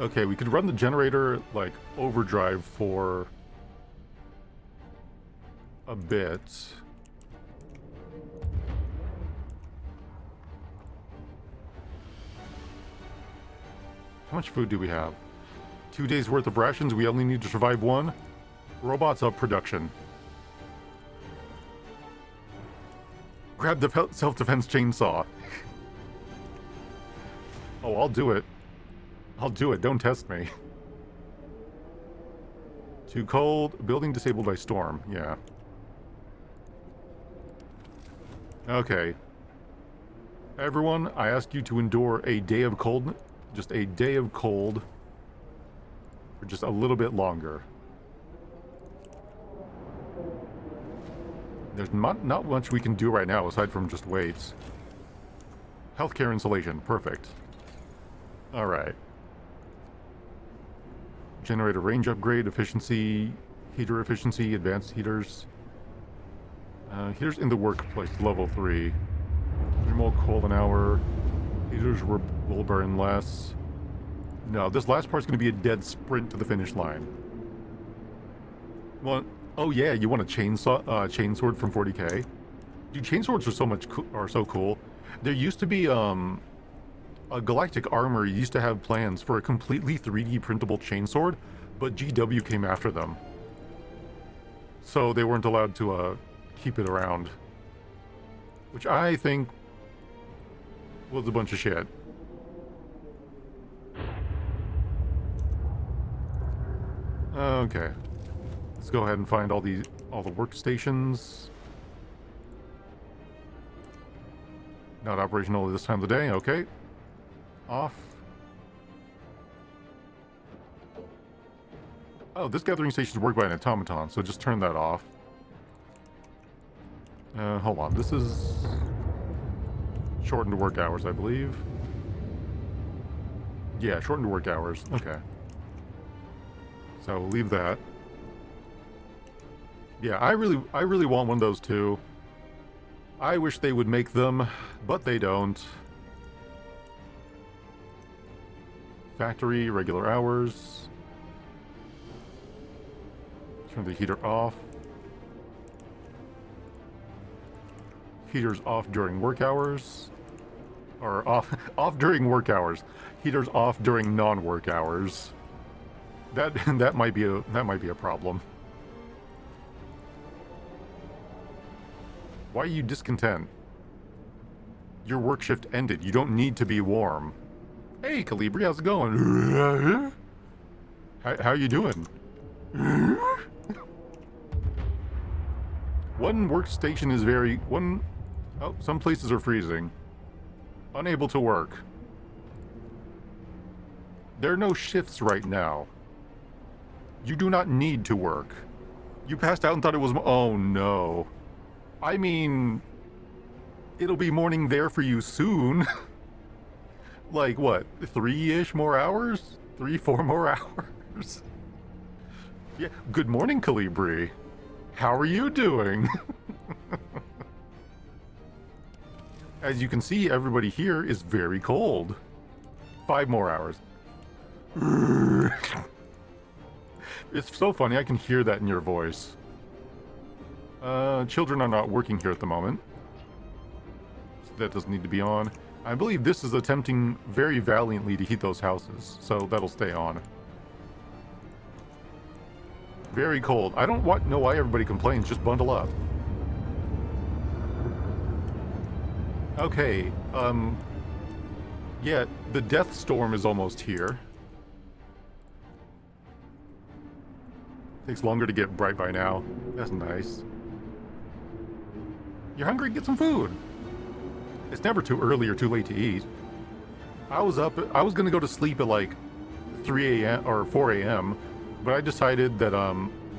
Okay, we could run the generator, like, overdrive for a bit. How much food do we have? 2 days worth of rations, we only need to survive one. Robots up production. Grab the self-defense chainsaw. Oh, I'll do it. I'll do it, don't test me. Too cold, building disabled by storm, yeah. Okay. Everyone, I ask you to endure a day of cold, just a day of cold, for just a little bit longer. There's not much we can do right now aside from just wait. Healthcare insulation, perfect. Alright. Generator range upgrade, efficiency, heater efficiency, advanced heaters. Heaters in the workplace, level 3. 3 more coal an hour. Heaters will burn less. No, this last part's going to be a dead sprint to the finish line. Well, oh yeah, you want a chainsword from 40k? Dude, chainswords are so cool. There used to be a Galactic Armor used to have plans for a completely 3D printable chainsword, but GW came after them, so they weren't allowed to keep it around, which I think was a bunch of shit. Okay. Let's go ahead and find all the workstations. Not operational at this time of the day. Okay. Off. Oh, this gathering station is worked by an automaton, so just turn that off. Hold on. This is shortened work hours, I believe. Yeah, shortened work hours. Okay. So we'll leave that. Yeah, I really want one of those too. I wish they would make them, but they don't. Factory, regular hours. Turn the heater off. Heater's off during work hours. Or off during work hours. Heater's off during non-work hours. That might be a problem. Why are you discontent? Your work shift ended. You don't need to be warm. Hey, Calibri, how's it going? How you doing? One workstation is oh, some places are freezing. Unable to work. There are no shifts right now. You do not need to work. You passed out and thought it was... Oh, no. I mean... It'll be morning there for you soon. Like, what? 3-ish more hours? 3-4 more hours? Yeah. Good morning, Calibri. How are you doing? As you can see, everybody here is very cold. 5 more hours. It's so funny, I can hear that in your voice. Children are not working here at the moment. So that doesn't need to be on. I believe this is attempting very valiantly to heat those houses, so that'll stay on. Very cold. I don't know why everybody complains, just bundle up. Okay, yeah, the death storm is almost here. Takes longer to get bright by now. That's nice. You're hungry? Get some food. It's never too early or too late to eat. I was gonna go to sleep at like 3 a.m. or 4 a.m., but I decided that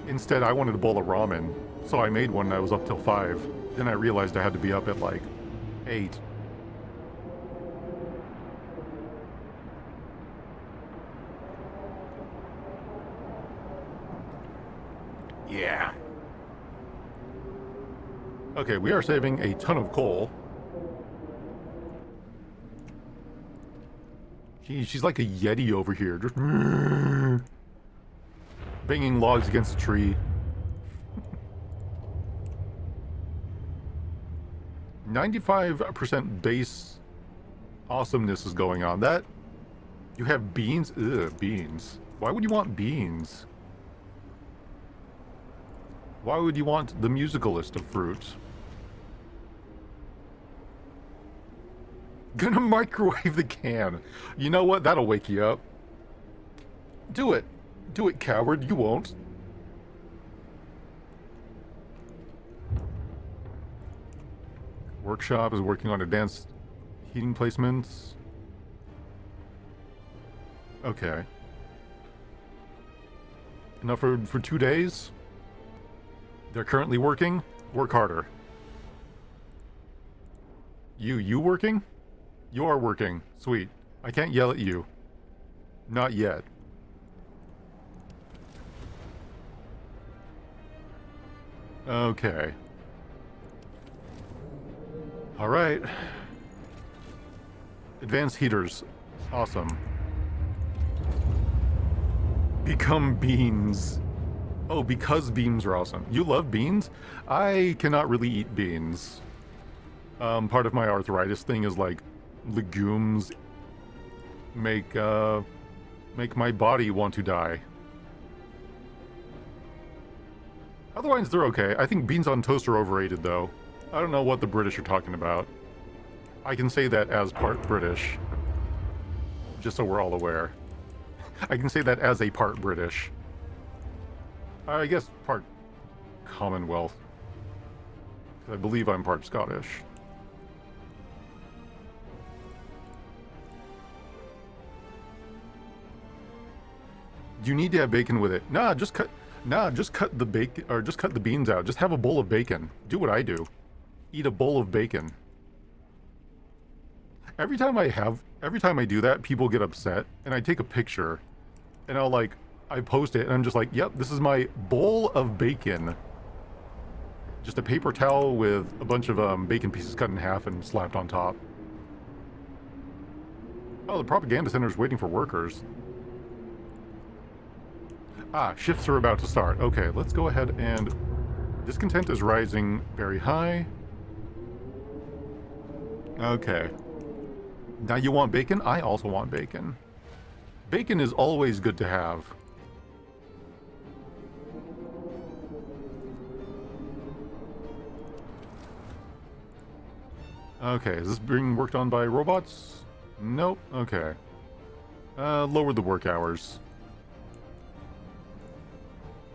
instead I wanted a bowl of ramen, so I made one and I was up till 5. Then I realized I had to be up at like 8. Yeah. Okay, we are saving a ton of coal. She's like a Yeti over here, just banging logs against a tree. 95% base awesomeness is going on. That you have beans? Ugh, beans. Why would you want beans? Why would you want the musicalist of fruits? Gonna microwave the can. You know what? That'll wake you up. Do it. Do it, coward. You won't. Workshop is working on advanced heating placements. Okay. Enough for 2 days? They're currently working? Work harder. You working? You are working. Sweet. I can't yell at you. Not yet. Okay. Alright. Advanced heaters. Awesome. Become beans. Oh, because beans are awesome. You love beans? I cannot really eat beans. Part of my arthritis thing is like legumes make my body want to die. Otherwise, they're okay. I think beans on toast are overrated, though. I don't know what the British are talking about. I can say that as part British. Just so we're all aware. I can say that as a part British. I guess part Commonwealth. 'Cause I believe I'm part Scottish. You need to have bacon with it. Nah, just cut the bacon, or just cut the beans out. Just have a bowl of bacon. Do what I do. Eat a bowl of bacon. Every time I do that, people get upset, and I take a picture, and I post it, and I'm just like, yep, this is my bowl of bacon. Just a paper towel with a bunch of bacon pieces cut in half and slapped on top. Oh, the propaganda center is waiting for workers. Ah, shifts are about to start. Okay, let's go ahead and... Discontent is rising very high. Okay. Now you want bacon? I also want bacon. Bacon is always good to have. Okay, is this being worked on by robots? Nope, okay. Lower the work hours.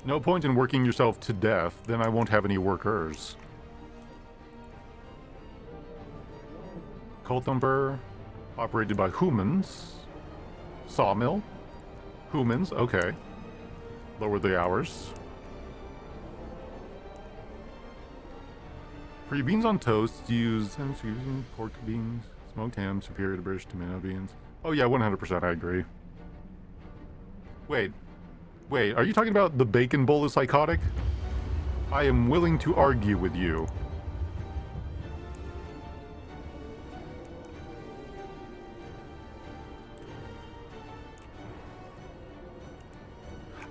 No point in working yourself to death, then I won't have any workers. Coal thumper, operated by humans. Sawmill. Humans, okay. Lower the hours. For your beans on toast, use pork beans, smoked ham, superior to British tomato beans. Oh yeah, 100% I agree. Wait, are you talking about the bacon bowl is psychotic? I am willing to argue with you.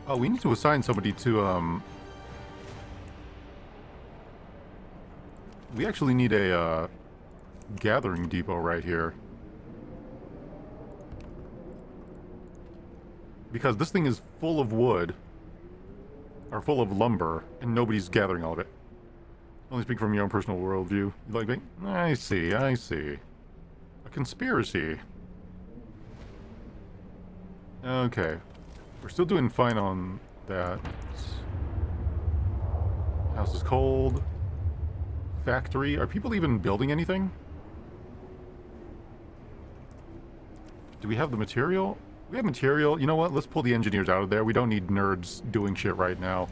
Oh, we need to assign somebody to, we actually need a, gathering depot right here. Because this thing is full of wood, or full of lumber, and nobody's gathering all of it. Only speak from your own personal worldview. You like me? I see. A conspiracy. Okay. We're still doing fine on that. House is cold. Factory. Are people even building anything? Do we have the material? We have material. You know what? Let's pull the engineers out of there. We don't need nerds doing shit right now.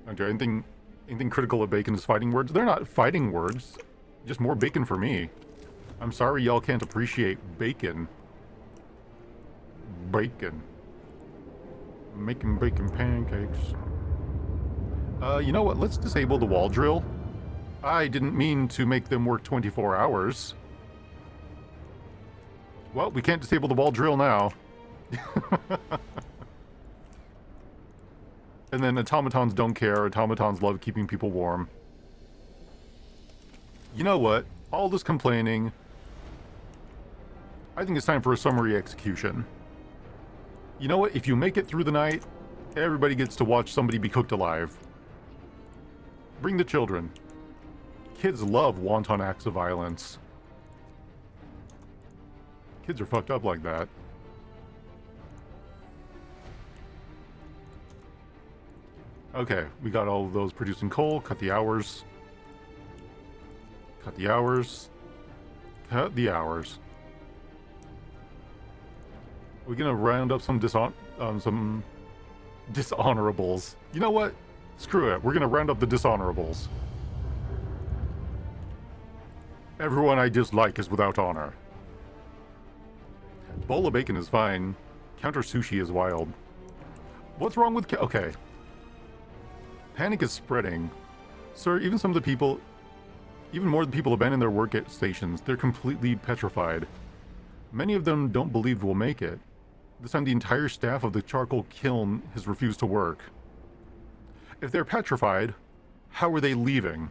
Okay, anything critical of bacon is fighting words? They're not fighting words. Just more bacon for me. I'm sorry y'all can't appreciate bacon. Bacon. Making bacon pancakes. You know what? Let's disable the wall drill. I didn't mean to make them work 24 hours. Well, we can't disable the wall drill now. And then automatons don't care. Automatons love keeping people warm. You know what? All this complaining... I think it's time for a summary execution. You know what? If you make it through the night, everybody gets to watch somebody be cooked alive. Bring the children. Kids love wanton acts of violence. Kids are fucked up like that. Okay, we got all of those producing coal. Cut the hours. Cut the hours. Cut the hours. We're gonna round up some dishonorables. You know what? Screw it. We're gonna round up the dishonorables. Everyone I dislike is without honor. Bowl of bacon is fine. Counter sushi is wild. What's wrong with okay. Panic is spreading. Sir, even some of the people... Even more of the people abandon their work at stations. They're completely petrified. Many of them don't believe we'll make it. This time the entire staff of the charcoal kiln has refused to work. If they're petrified, how are they leaving?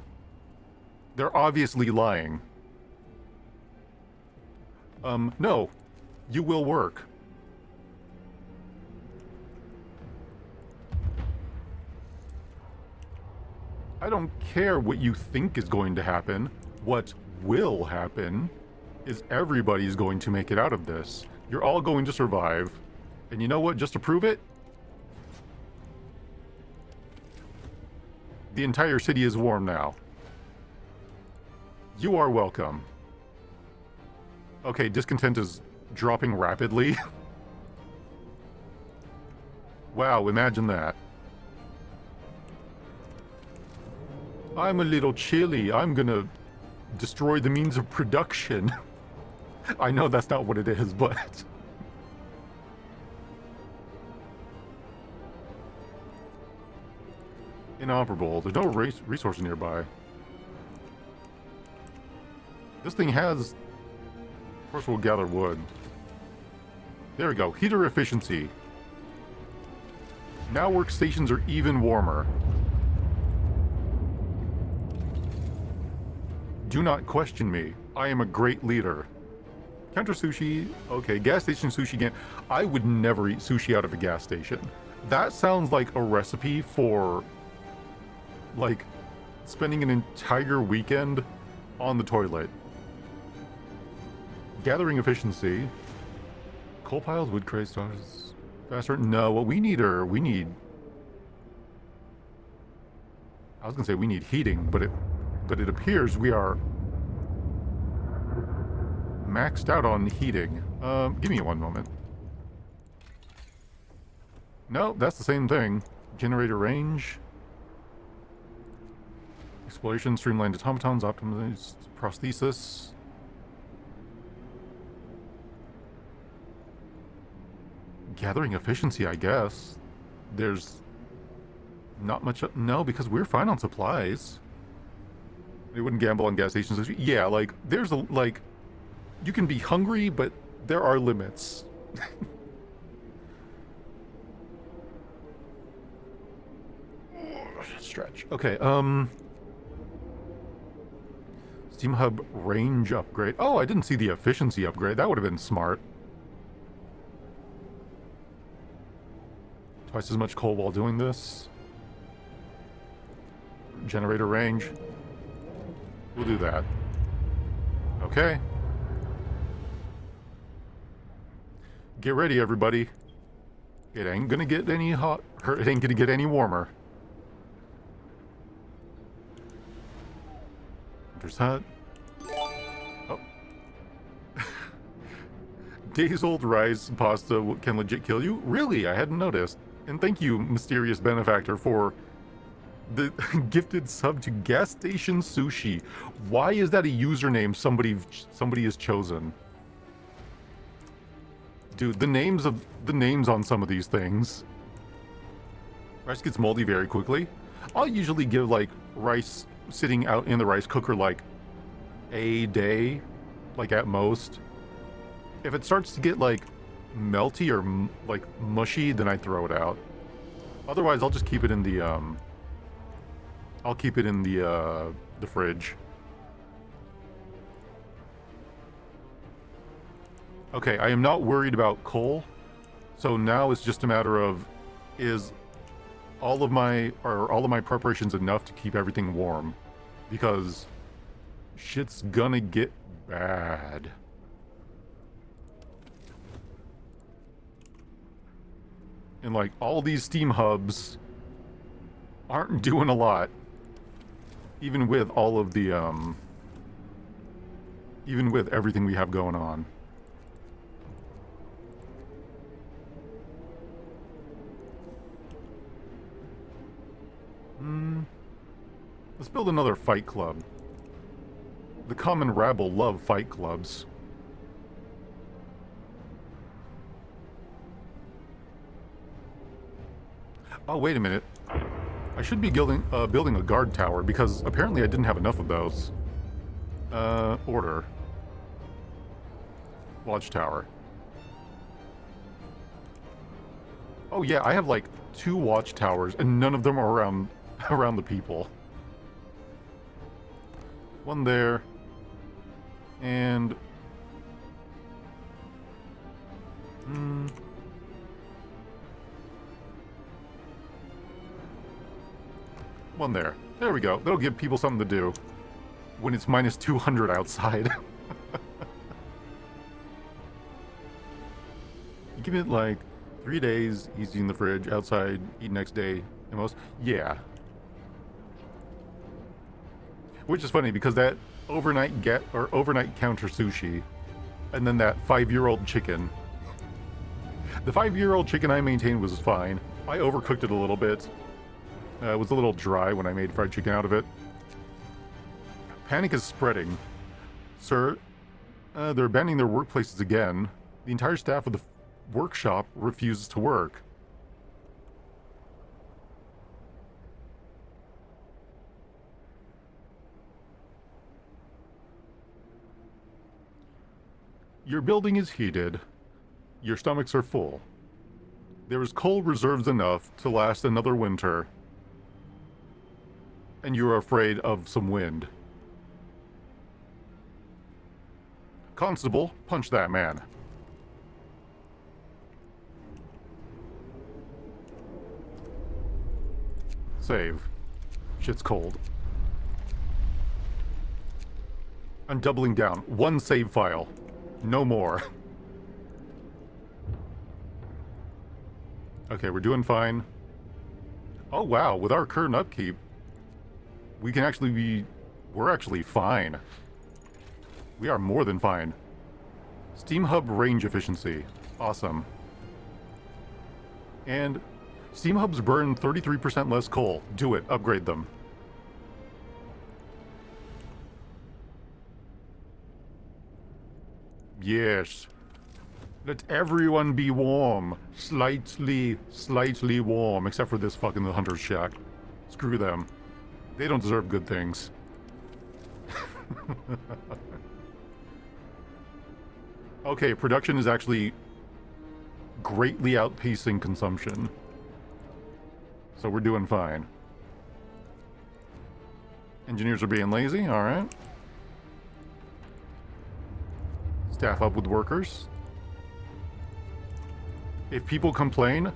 They're obviously lying. No. You will work. I don't care what you think is going to happen. What will happen is everybody's going to make it out of this. You're all going to survive, And you know what? Just to prove it, the entire city is warm now. You are welcome. Okay, discontent is dropping rapidly. Wow, imagine that. I'm a little chilly. I'm gonna destroy the means of production. I know that's not what it is, but... Inoperable. There's no resource nearby. This thing has... Of course we'll gather wood. There we go. Heater efficiency. Now workstations are even warmer. Do not question me. I am a great leader. Counter sushi. Okay, gas station sushi again. I would never eat sushi out of a gas station. That sounds like a recipe for... like, spending an entire weekend on the toilet. Gathering efficiency. Coal piles, wood crates, stars, faster. No, what we need are... we need... I was gonna say we need heating, but it appears we are maxed out on heating. Give me one moment. No, that's the same thing. Generator range. Exploration, streamlined automatons, optimized prosthesis. Gathering efficiency, I guess. There's not much... no, because we're fine on supplies. They wouldn't gamble on gas stations. Yeah, like, there's a... like, you can be hungry, but there are limits. Stretch. Okay, Steam Hub range upgrade. Oh, I didn't see the efficiency upgrade. That would have been smart. Twice as much coal while doing this. Generator range. We'll do that. Okay. Get ready, everybody. It ain't gonna get any hot, or it ain't gonna get any warmer. Winter's hut. Oh. Days old rice pasta can legit kill you? Really? I hadn't noticed. And thank you, mysterious benefactor, for the gifted sub to gas station sushi. Why is that a username somebody has chosen? Dude, the names on some of these things. Rice gets moldy very quickly. I'll usually give like rice sitting out in the rice cooker like a day, like at most. If it starts to get like melty or like mushy, then I throw it out. Otherwise, I'll just keep it in the the fridge. Okay, I am not worried about coal. So now it's just a matter of, is all of my preparations enough to keep everything warm? Because shit's gonna get bad. And like all these steam hubs aren't doing a lot. Even with all of the even with everything we have going on. Let's build another fight club. The common rabble love fight clubs. Oh, wait a minute. I should be building a guard tower, because apparently I didn't have enough of those. Order. Watchtower. Oh yeah, I have like 2 watchtowers, and none of them are around the people. One there. And... one there. There we go. That'll give people something to do when it's minus 200 outside. You give it like 3 days, he's in the fridge, outside, eat next day, and most. Yeah. Which is funny because that overnight counter sushi, and then that 5-year-old chicken. The 5-year-old chicken I maintained was fine. I overcooked it a little bit. It was a little dry when I made fried chicken out of it. Panic is spreading. Sir, they're abandoning their workplaces again. The entire staff of the workshop refuses to work. Your building is heated. Your stomachs are full. There is coal reserves enough to last another winter. And you're afraid of some wind. Constable, punch that man. Save. Shit's cold. I'm doubling down. 1 save file. No more. Okay, we're doing fine. Oh wow, with our current upkeep, we can actually be... We're actually fine. We are more than fine. Steam Hub range efficiency. Awesome. And Steam Hubs burn 33% less coal. Do it. Upgrade them. Yes. Let everyone be warm. Slightly warm. Except for this fucking Hunter's Shack. Screw them. They don't deserve good things. Okay, production is actually greatly outpacing consumption. So we're doing fine. Engineers are being lazy, alright. Staff up with workers. If people complain,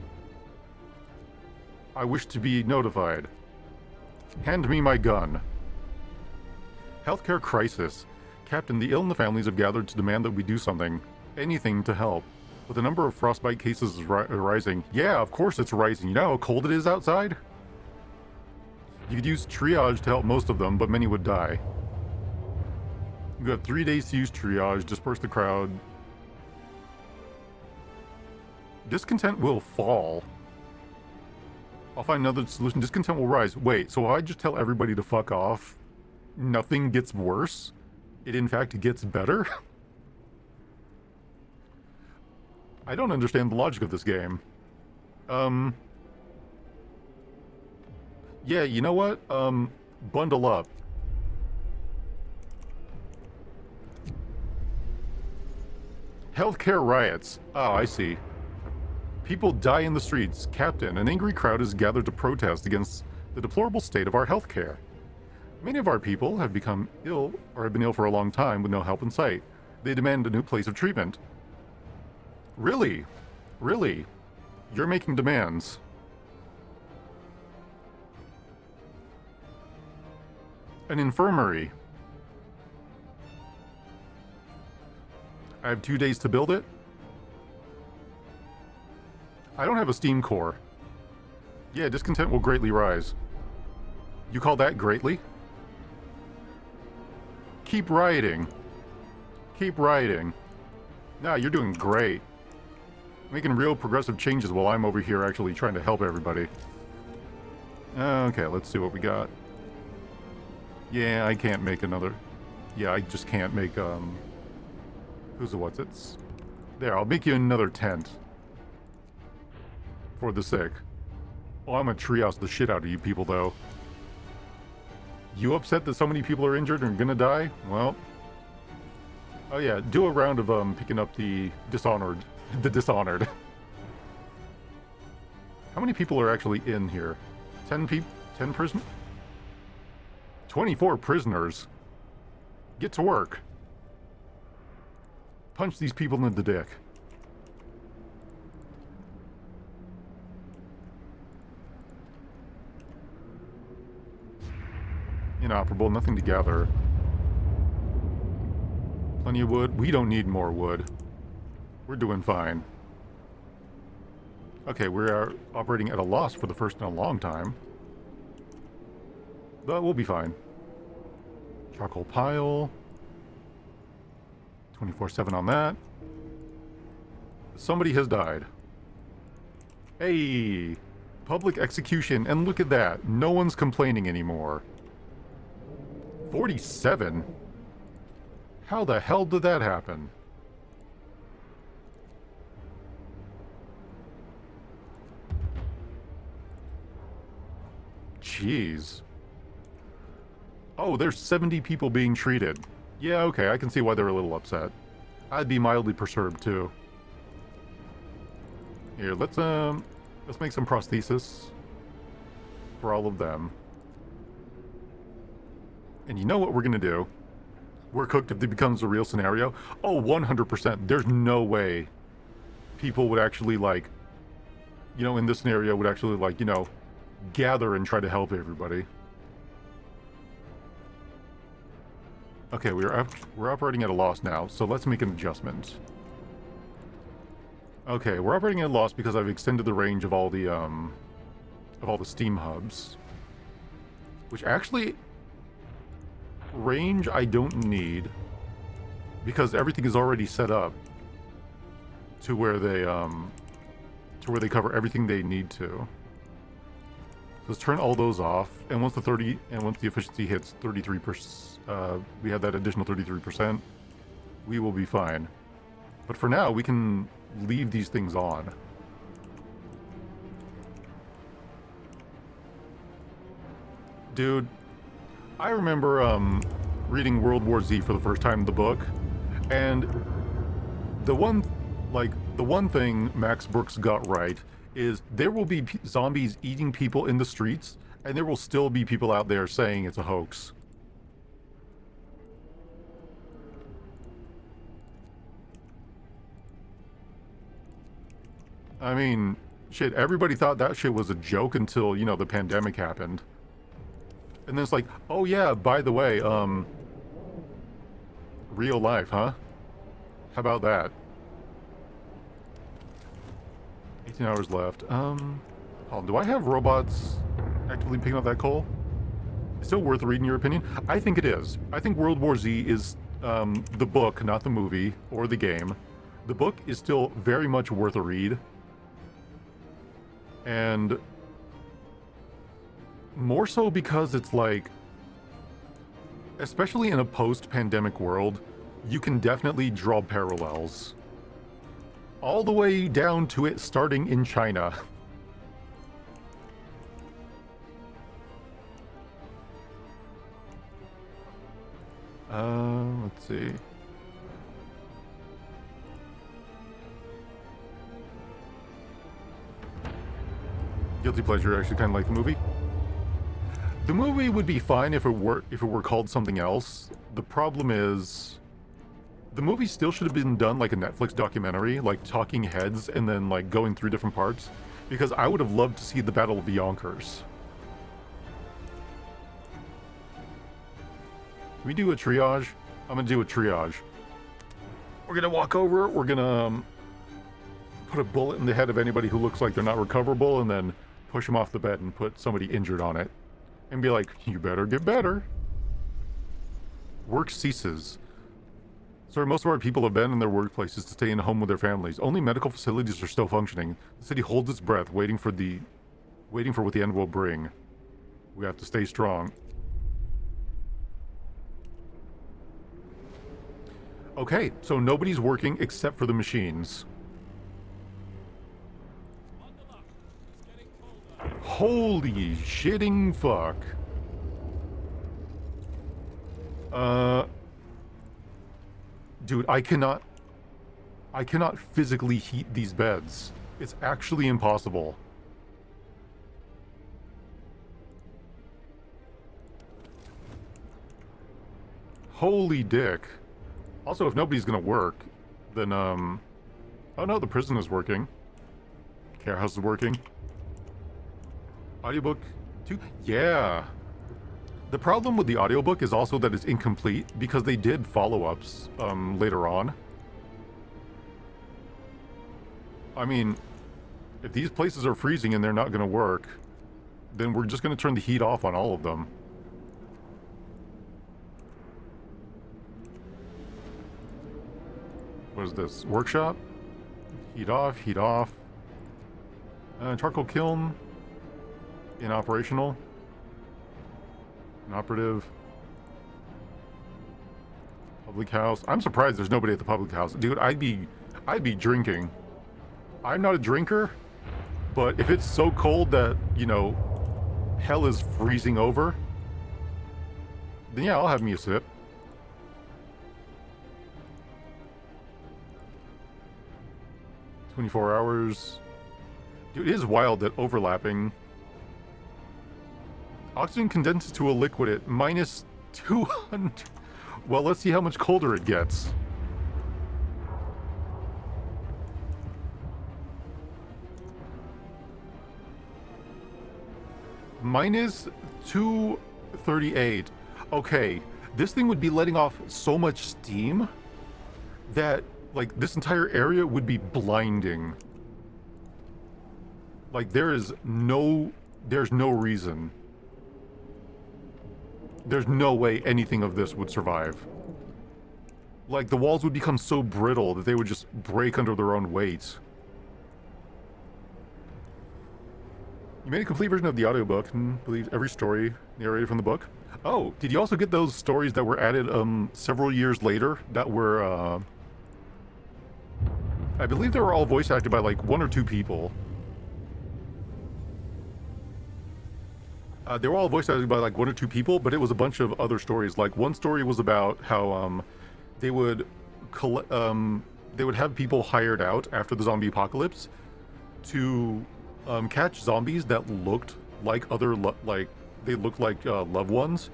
I wish to be notified. Hand me my gun. Healthcare crisis. Captain, the ill and the families have gathered to demand that we do something. Anything to help. But the number of frostbite cases is rising. Yeah, of course it's rising. You know how cold it is outside? You could use triage to help most of them, but many would die. You have 3 days to use triage, disperse the crowd. Discontent will fall. I'll find another solution. Discontent will rise. Wait, so I just tell everybody to fuck off? Nothing gets worse? It in fact gets better? I don't understand the logic of this game. Yeah, you know what? Bundle up. Healthcare riots. Oh, I see. People die in the streets. Captain, an angry crowd is gathered to protest against the deplorable state of our healthcare. Many of our people have become ill or have been ill for a long time with no help in sight. They demand a new place of treatment. Really? Really? You're making demands. An infirmary. I have 2 days to build it. I don't have a steam core. Yeah, discontent will greatly rise. You call that greatly? Keep rioting. Keep rioting. Nah, you're doing great. Making real progressive changes while I'm over here actually trying to help everybody. Okay, let's see what we got. Yeah, I can't make another... Yeah, I just can't make, who's the what's it's? There, I'll make you another tent. For the sick. Oh, I'm gonna triage the shit out of you people, though. You upset that so many people are injured and gonna die? Well... Oh yeah, do a round of, picking up the dishonored. The dishonored. How many people are actually in here? 10 people? 10 prisoners? 24 prisoners. Get to work. Punch these people in the dick. Inoperable, nothing to gather. Plenty of wood. We don't need more wood. We're doing fine. Okay, we are operating at a loss for the first in a long time. But we'll be fine. Charcoal pile. 24/7 on that. Somebody has died. Hey! Public execution, and look at that. No one's complaining anymore. 47? How the hell did that happen? Jeez. Oh, there's 70 people being treated. Yeah, okay, I can see why they're a little upset. I'd be mildly perturbed too. Here, let's make some prosthesis for all of them. And you know what we're gonna do? We're cooked if it becomes a real scenario. Oh, 100%. There's no way people would actually, like, you know, in this scenario would actually, like, you know, gather and try to help everybody. Okay, we're operating at a loss now, so let's make an adjustment. Okay, we're operating at a loss because I've extended the range of all the steam hubs. Which actually, range I don't need, because everything is already set up to where they cover everything they need to. Let's turn all those off, and once the efficiency hits 33%, we have that additional 33%, we will be fine. But for now, we can leave these things on. Dude, I remember reading World War Z for the first time in the book, and the one thing Max Brooks got right is there will be zombies eating people in the streets, and there will still be people out there saying it's a hoax. I mean, shit, everybody thought that shit was a joke until, you know, the pandemic happened. And then it's like, oh yeah, by the way, real life, huh? How about that? 18 hours left. Hold on, do I have robots actively picking up that coal? It's still worth reading, your opinion? I think it is. I think World War Z is the book, not the movie or the game. The book is still very much worth a read. And more so because it's like, especially in a post-pandemic world, you can definitely draw parallels. All the way down to it starting in China. Let's see. Guilty pleasure, actually kind of like the movie. The movie would be fine if it were called something else. The problem is, the movie still should have been done like a Netflix documentary, like talking heads and then like going through different parts, because I would have loved to see the Battle of the Yonkers. Can we do a triage? I'm gonna do a triage. We're gonna walk over, we're gonna put a bullet in the head of anybody who looks like they're not recoverable, and then push them off the bed and put somebody injured on it. And be like, you better get better. Work ceases. Sorry, most of our people have been in their workplaces to stay in home with their families. Only medical facilities are still functioning. The city holds its breath, waiting for what the end will bring. We have to stay strong. Okay, so nobody's working except for the machines. Holy shitting fuck. Dude, I cannot physically heat these beds. It's actually impossible. Holy dick. Also, if nobody's gonna work, then, oh no, the prison is working. Care house is working. Audiobook 2? Yeah. The problem with the audiobook is also that it's incomplete, because they did follow-ups, later on. I mean, If these places are freezing and they're not going to work, then we're just going to turn the heat off on all of them. What is this? Workshop? Heat off, heat off. Charcoal kiln. Inoperational. Inoperative. Public house. I'm surprised there's nobody at the public house. Dude, I'd be drinking. I'm not a drinker, but if it's so cold that, you know, hell is freezing over, then yeah, I'll have me a sip. "24 hours. Dude, it is wild that overlapping. Oxygen condenses to a liquid at minus 200. Well, let's see how much colder it gets. Minus 238. Okay, this thing would be letting off so much steam that, like, this entire area would be blinding. Like, there's no reason. There's no way anything of this would survive. Like, the walls would become so brittle that they would just break under their own weight. You made a complete version of the audiobook and believed every story narrated from the book. Oh, did you also get those stories that were added several years later that were I believe they were all voice acted by like 1 or 2 people. They were all voice acted by like 1 or 2 people, but it was a bunch of other stories. Like, one story was about how they would have people hired out after the zombie apocalypse to catch zombies that looked like they looked like loved ones.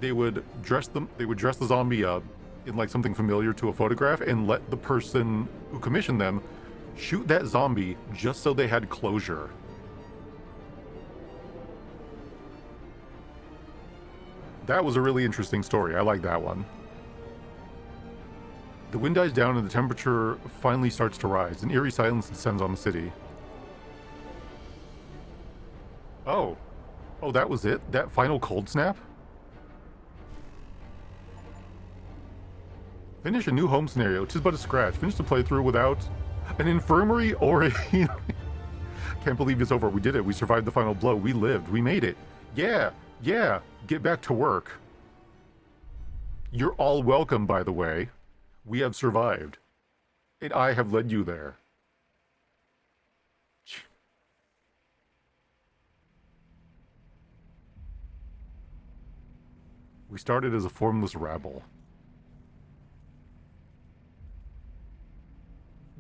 They would dress the zombie up in like something familiar to a photograph and let the person who commissioned them shoot that zombie just so they had closure. That was a really interesting story. I like that one. The wind dies down and the temperature finally starts to rise. An eerie silence descends on the city. Oh, that was it? That final cold snap? Finish a new home scenario. 'Tis but a scratch. Finish the playthrough without an infirmary or a... Can't believe it's over. We did it. We survived the final blow. We lived. We made it. Yeah. Get back to work. You're all welcome, by the way. We have survived. And I have led you there. We started as a formless rabble.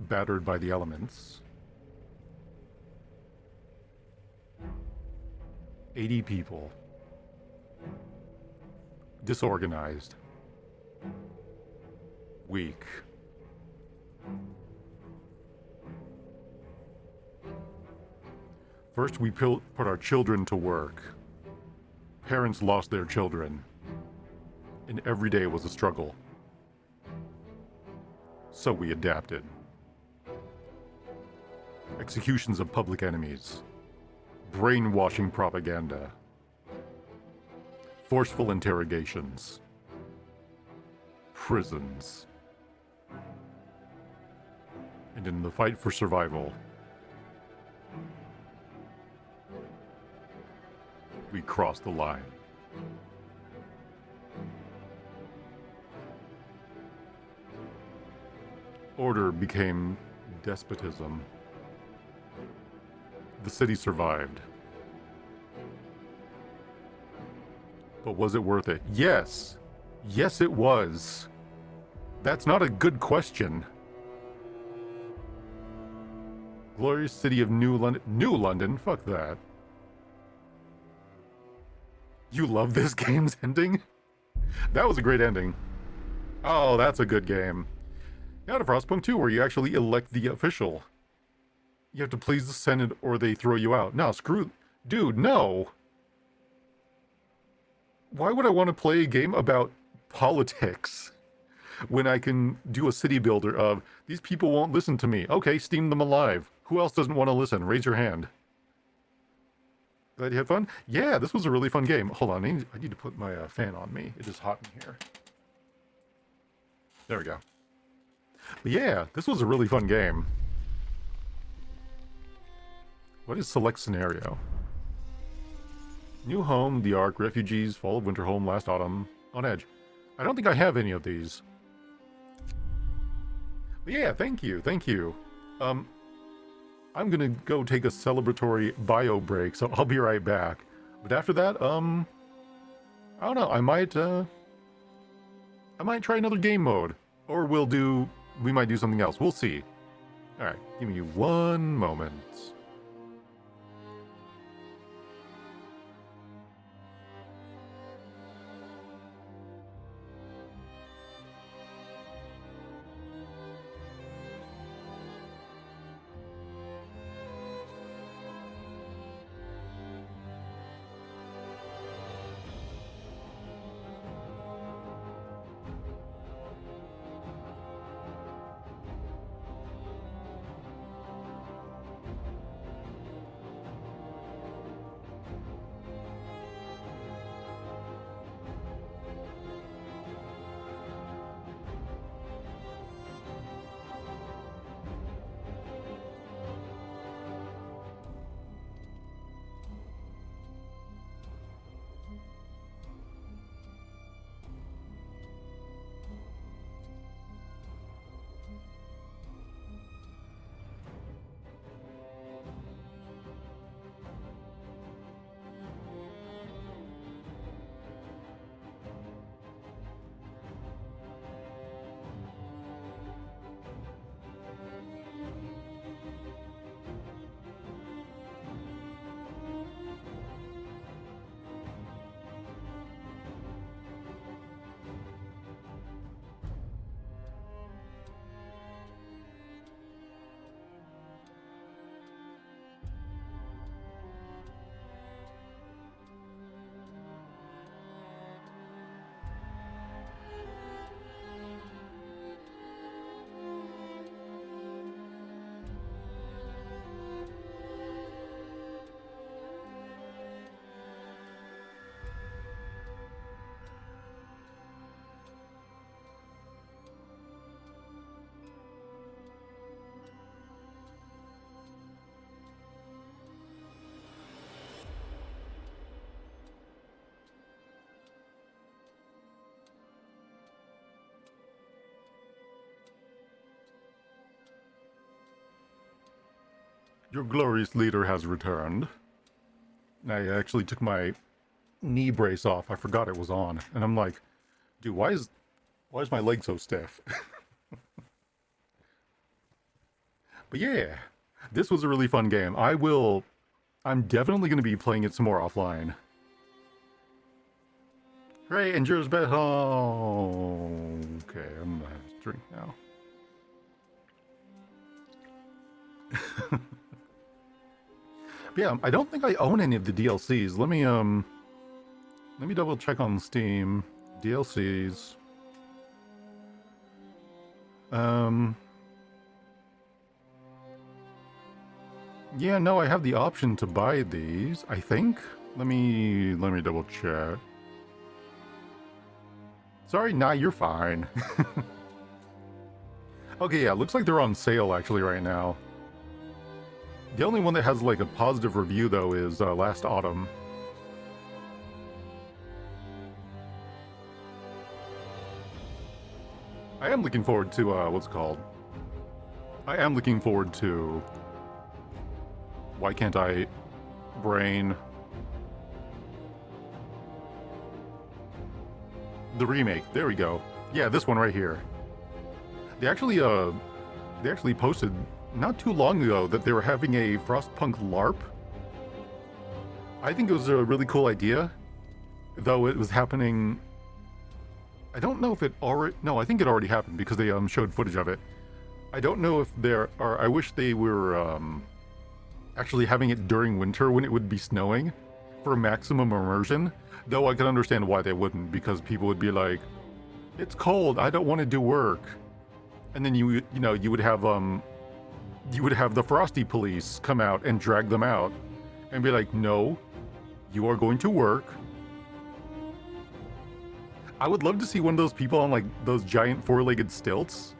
Battered by the elements. 80 people. Disorganized. Weak. First, we put our children to work. Parents lost their children. And every day was a struggle. So we adapted. Executions of public enemies. Brainwashing propaganda. Forceful interrogations. Prisons. And in the fight for survival, we crossed the line. Order became despotism. The city survived. But was it worth it? Yes. Yes, it was. That's not a good question. Glorious city of New London. New London? Fuck that. You love this game's ending? That was a great ending. Oh, that's a good game. Now to Frostpunk 2, where you actually elect the official. You have to please the Senate or they throw you out. No, screw... Dude, no! Why would I want to play a game about politics when I can do a city builder of, these people won't listen to me. Okay, steam them alive. Who else doesn't want to listen? Raise your hand. Glad you had fun? Yeah, this was a really fun game. Hold on, I need to put my fan on me. It is hot in here. There we go. But yeah, this was a really fun game. What is select scenario? New home, the Ark, refugees, fall of winter home, last autumn, on edge. I don't think I have any of these. But yeah, thank you, thank you. I'm gonna go take a celebratory bio break, so I'll be right back. But after that, I don't know, I might try another game mode. Or we might do something else. We'll see. Alright, give me one moment. Your glorious leader has returned. I actually took my knee brace off. I forgot it was on. And I'm like, dude, why is my leg so stiff? But yeah, this was a really fun game. I'm definitely going to be playing it some more offline. Hooray, endures bed. Oh, okay, I'm gonna have to drink now. Yeah, I don't think I own any of the DLCs. Let me double check on Steam. DLCs. Yeah, no, I have the option to buy these, I think. Let me double check. Sorry, nah, you're fine. Okay, yeah, looks like they're on sale actually right now. The only one that has like a positive review though is Last Autumn. I am looking forward to what's it called? I am looking forward to Why Can't I Brain the remake. There we go. Yeah, this one right here. They actually posted not too long ago that they were having a Frostpunk LARP. I think it was a really cool idea, though it was happening. I don't know if it already. No, I think it already happened because they showed footage of it. I don't know if there are. I wish they were actually having it during winter when it would be snowing for maximum immersion. Though I can understand why they wouldn't, because people would be like, "It's cold. I don't want to do work." And then you would have you would have the Frosty police come out and drag them out and be like, no, you are going to work. I would love to see one of those people on like those giant four-legged stilts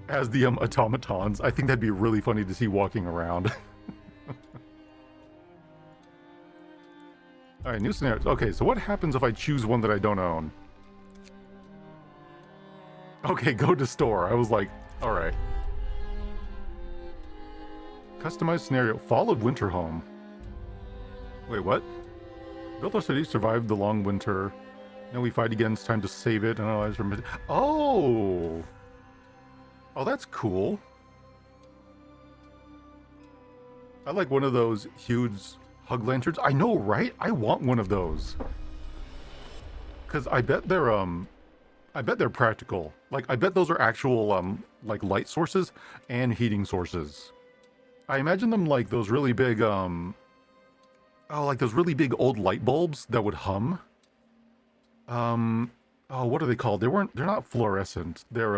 as the automatons. I think that'd be really funny to see walking around. All right, new scenarios. Okay, so what happens if I choose one that I don't own? Okay, go to store. I was like, all right. Customized scenario. Fall of winter home. Wait, what? Built our city, survived the long winter. Now we fight again. It's time to save it. Analyze from. Oh! Oh, that's cool. I like one of those huge hug lanterns. I know, right? I want one of those. Cause I bet they're practical. Like, I bet those are actual, like light sources and heating sources. I imagine them like those really big, like those really big old light bulbs that would hum. Oh, what are they called? They're not fluorescent. They're,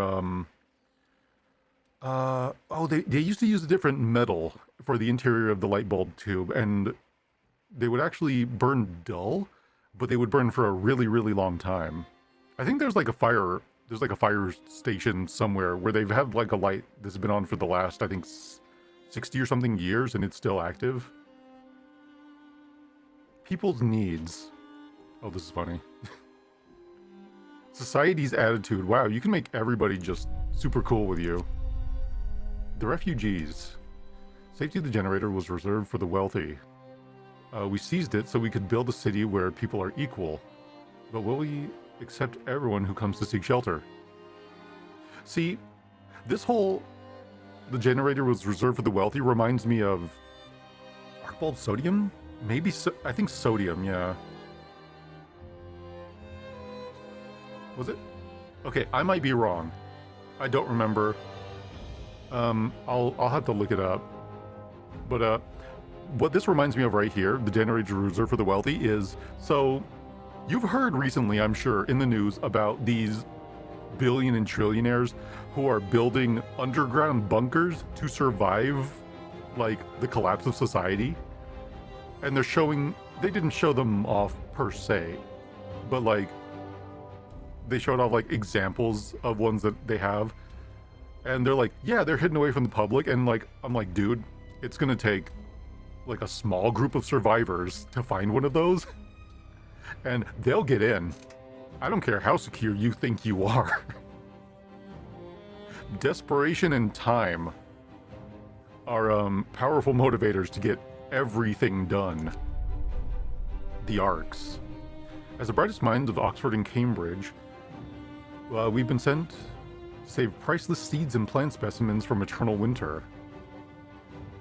they used to use a different metal for the interior of the light bulb tube, and they would actually burn dull, but they would burn for a really, really long time. I think there's like a fire station somewhere where they've had like a light that's been on for the last, I think, 60 or something years, and it's still active. People's needs. Oh, this is funny. Society's attitude. Wow, you can make everybody just super cool with you. The refugees. Safety of the generator was reserved for the wealthy. We seized it so we could build a city where people are equal. But will we accept everyone who comes to seek shelter? See, this whole the generator was reserved for the wealthy reminds me of Archibald Sodium? Maybe, I think Sodium, yeah. Was it? Okay, I might be wrong. I don't remember. I'll have to look it up. But what this reminds me of right here, the generator reserved for the wealthy, is, so you've heard recently, I'm sure, in the news about these billion and trillionaires who are building underground bunkers to survive, like, the collapse of society. And they didn't show them off per se, but like, they showed off like examples of ones that they have. And they're like, yeah, they're hidden away from the public. And like, I'm like, dude, it's gonna take like a small group of survivors to find one of those. And they'll get in. I don't care how secure you think you are. Desperation and time are powerful motivators to get everything done. The arcs. As the brightest minds of Oxford and Cambridge, we've been sent to save priceless seeds and plant specimens from eternal winter.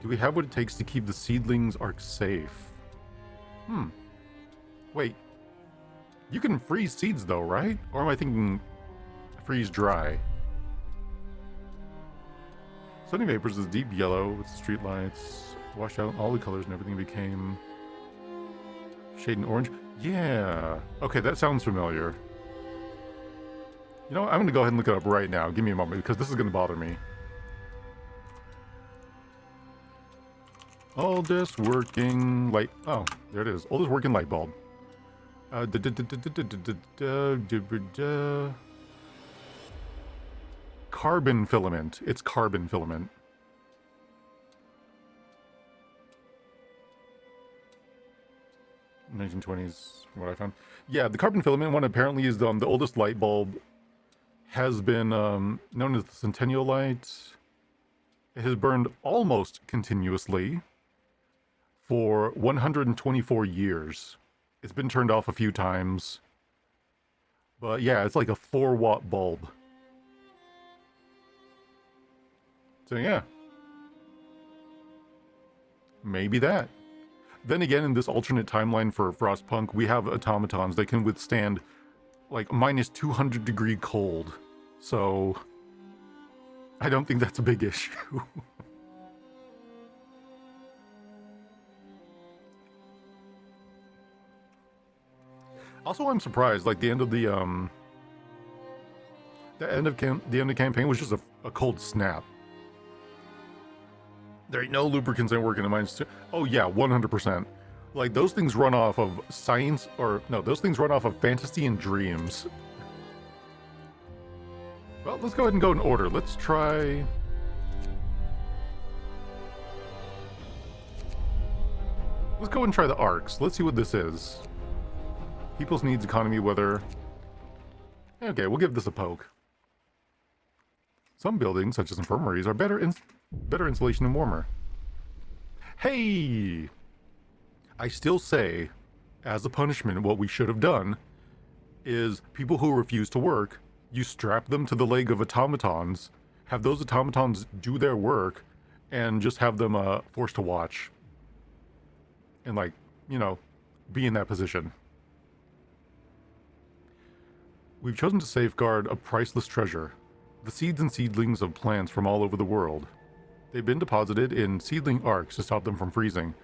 Do we have what it takes to keep the seedlings arc safe? Wait. You can freeze seeds though, right? Or am I thinking freeze dry? Sunny vapors is deep yellow with street lights. Washed out all the colors and everything became shade and orange. Yeah. Okay, that sounds familiar. You know what? I'm going to go ahead and look it up right now. Give me a moment, because this is going to bother me. Oldest working light... Oh, there it is. Oldest working light bulb. Carbon filament. It's carbon filament. (1920s) from what I found. Yeah, the carbon filament one apparently is the oldest light bulb. Has been known as the Centennial Light. It has burned almost continuously for 124 years. It's been turned off a few times. But yeah, it's like a 4-watt bulb. So yeah. Maybe that. Then again, in this alternate timeline for Frostpunk, we have automatons that can withstand like minus 200 degree cold. So I don't think that's a big issue. Also, I'm surprised, like the end of the campaign was just a cold snap. There ain't no lubricants ain't working in mines. Oh yeah, 100%. Like those things run off of science, or no, those things run off of fantasy and dreams. Well, let's go ahead and go in order. Let's try. Let's go and try the arcs. Let's see what this is. People's needs, economy, weather. Okay, we'll give this a poke. Some buildings, such as infirmaries, are better insulation and warmer. Hey! I still say, as a punishment, what we should have done is people who refuse to work, you strap them to the leg of automatons, have those automatons do their work, and just have them forced to watch. And like, you know, be in that position. We've chosen to safeguard a priceless treasure, the seeds and seedlings of plants from all over the world. They've been deposited in seedling arcs to stop them from freezing,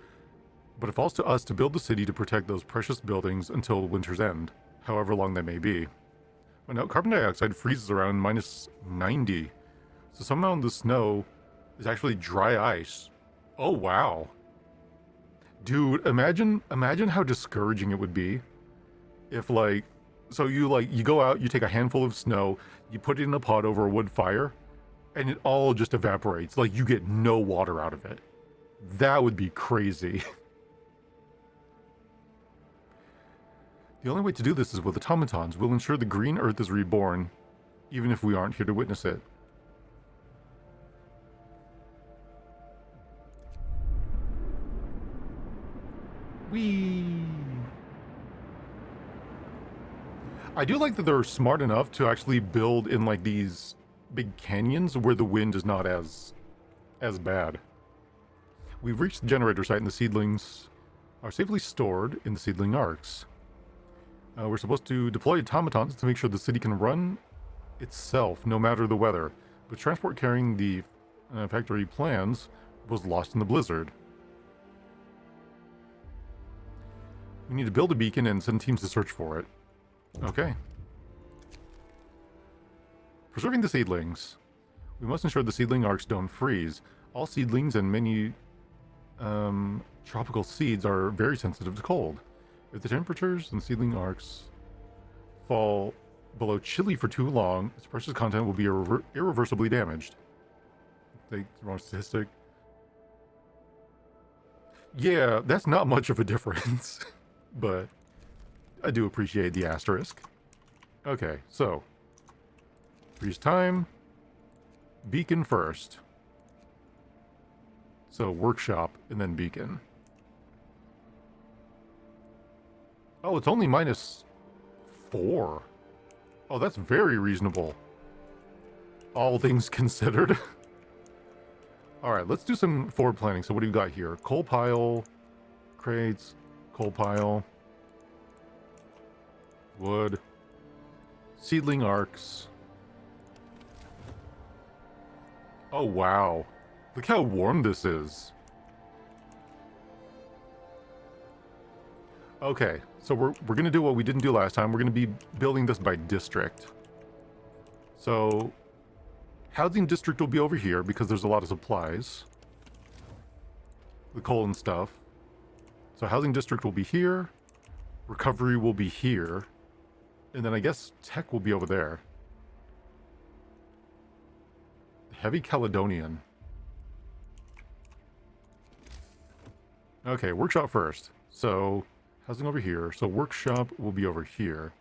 but it falls to us to build the city to protect those precious buildings until winter's end, however long they may be. But now, carbon dioxide freezes around -90, so somehow the snow is actually dry ice. Oh wow. Dude, imagine how discouraging it would be if like, so you go out, you take a handful of snow, you put it in a pot over a wood fire, and it all just evaporates. Like you get no water out of it. That would be crazy. The only way to do this is with automatons. We'll ensure the green earth is reborn, even if we aren't here to witness it. Whee! I do like that they're smart enough to actually build in like these big canyons where the wind is not as bad. We've reached the generator site and the seedlings are safely stored in the seedling arcs. We're supposed to deploy automatons to make sure the city can run itself no matter the weather, but transport carrying the factory plans was lost in the blizzard. We need to build a beacon and send teams to search for it. Okay. Preserving the seedlings. We must ensure the seedling arcs don't freeze. All seedlings and many tropical seeds are very sensitive to cold. If the temperatures in seedling arcs fall below chilly for too long, its precious content will be irreversibly damaged. The wrong statistic. Yeah, that's not much of a difference, but I do appreciate the asterisk. Okay, so freeze time, beacon first. So workshop and then beacon. Oh, it's only -4. Oh, that's very reasonable. All things considered. Alright, let's do some forward planning. So what do you got here? Coal pile, crates, coal pile, wood, seedling arcs. Oh, wow. Look how warm this is. Okay, so we're going to do what we didn't do last time. We're going to be building this by district. So, housing district will be over here because there's a lot of supplies. The coal and stuff. So housing district will be here. Recovery will be here. And then I guess tech will be over there. Heavy Caledonian. Okay, workshop first. So, housing over here. So workshop will be over here.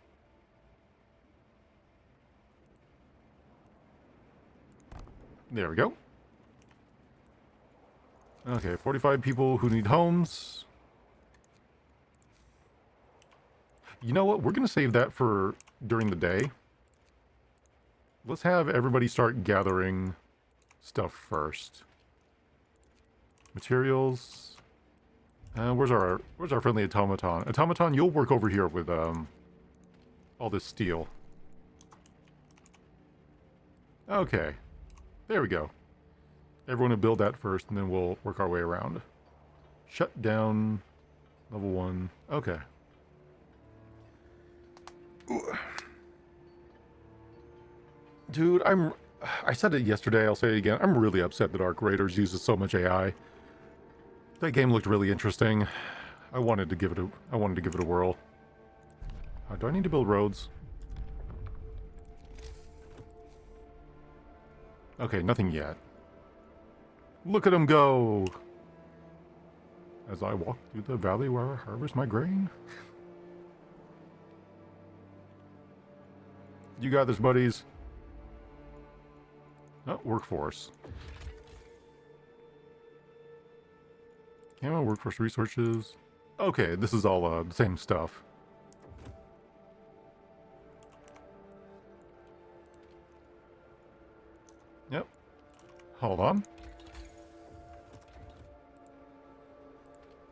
There we go. Okay, 45 people who need homes. You know what? We're going to save that for during the day. Let's have everybody start gathering stuff first. Materials. Where's our friendly automaton? Automaton, you'll work over here with all this steel. Okay. There we go. Everyone will build that first, and then we'll work our way around. Shut down. Level 1. Okay. Dude, I said it yesterday, I'll say it again. I'm really upset that Arc Raiders uses so much AI. That game looked really interesting. I wanted to give it a whirl. Do I need to build roads? Okay, nothing yet. Look at him go! As I walk through the valley where I harvest my grain. You got this, buddies. Oh, workforce. Camo, workforce resources. Okay, this is all the same stuff. Yep. Hold on.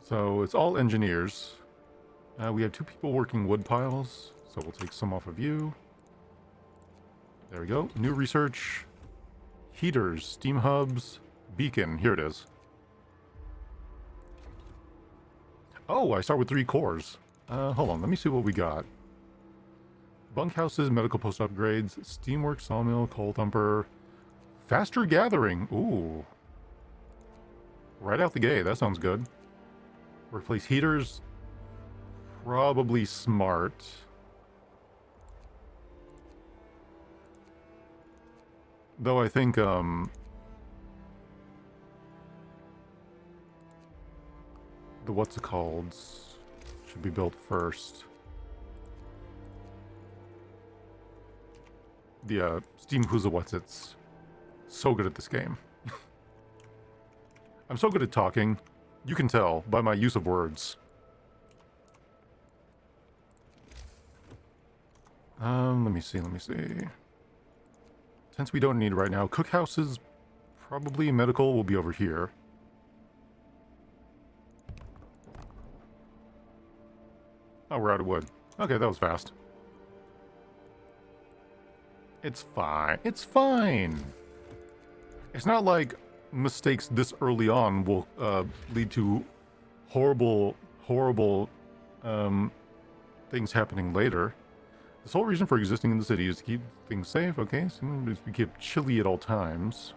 So it's all engineers. We have 2 people working wood piles, so we'll take some off of you. There we go. New research. Heaters, steam hubs, beacon. Here it is. Oh, I start with 3 cores. Hold on, let me see what we got. Bunkhouses, medical post upgrades, steamworks, sawmill, coal thumper, faster gathering. Ooh. Right out the gate, that sounds good. Replace heaters. Probably smart. Though I think, the what's it called should be built first. The, Steam Who's What's It's so good at this game. I'm so good at talking. You can tell by my use of words. Let me see. Since we don't need it right now, cookhouses, probably medical will be over here. Oh, we're out of wood. Okay, that was fast. It's fine. It's fine. It's not like mistakes this early on will lead to horrible things happening later. The sole reason for existing in the city is to keep things safe, okay? So we keep chilly at all times.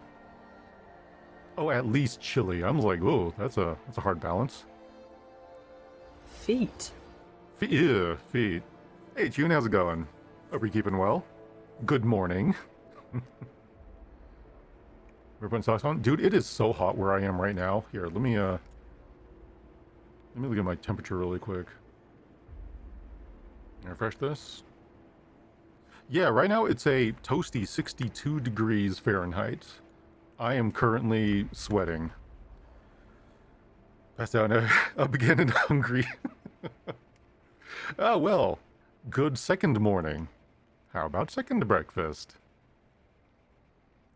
Oh, at least chilly. I'm like, whoa, that's a hard balance. Feet. Ew, feet. Hey, June, how's it going? Hope you're keeping well. Good morning. We're putting socks on? Dude, it is so hot where I am right now. Here, let me look at my temperature really quick. Refresh this. Yeah, right now it's a toasty 62 degrees Fahrenheit. I am currently sweating. Passed out up again and hungry. Ah, well. Good second morning. How about second breakfast?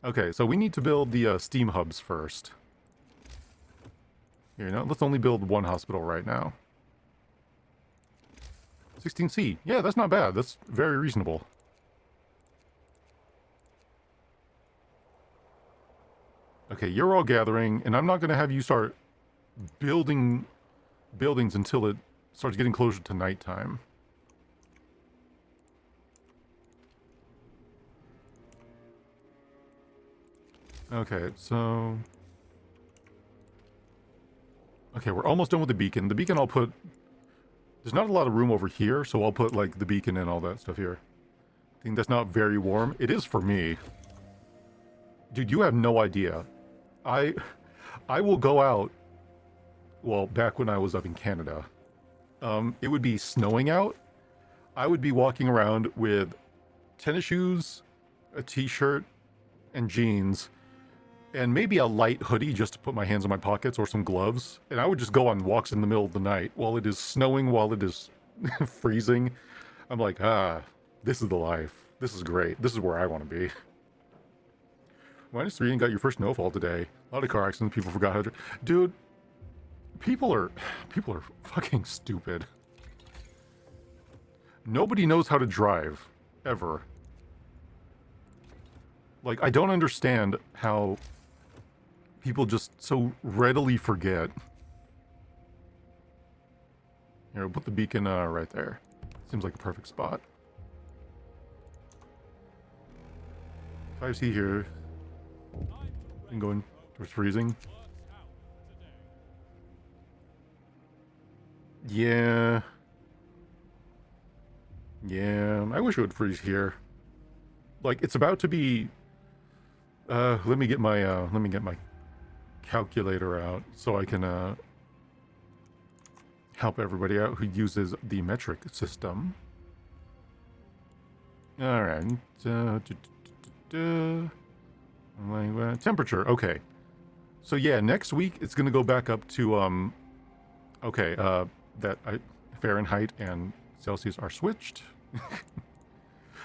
Okay, so we need to build the steam hubs first. Here, let's only build 1 hospital right now. 16C. Yeah, that's not bad. That's very reasonable. Okay, you're all gathering, and I'm not going to have you start building buildings until it starts getting closer to nighttime. Okay, so... Okay, we're almost done with the beacon. The beacon I'll put... There's not a lot of room over here, so I'll put, like, the beacon and all that stuff here. I think that's not very warm. It is for me. Dude, you have no idea. I will go out... Well, back when I was up in Canada, it would be snowing out. I would be walking around with tennis shoes, a t-shirt, and jeans, and maybe a light hoodie just to put my hands in my pockets, or some gloves. And I would just go on walks in the middle of the night while it is snowing, while it is freezing. I'm like, this is the life. This is great. This is where I want to be. -3 and got your first snowfall today. A lot of car accidents. People forgot how to... Dude, people are fucking stupid. Nobody knows how to drive. Ever. Like, I don't understand how people just so readily forget. Here, we'll put the beacon right there. Seems like a perfect spot. 5C here. And going towards freezing. Yeah. Yeah, I wish it would freeze here. Like, it's about to be... let me get my calculator out so I can, help everybody out who uses the metric system. Alright. Temperature, okay. So yeah, next week it's gonna go back up to, Fahrenheit and Celsius are switched.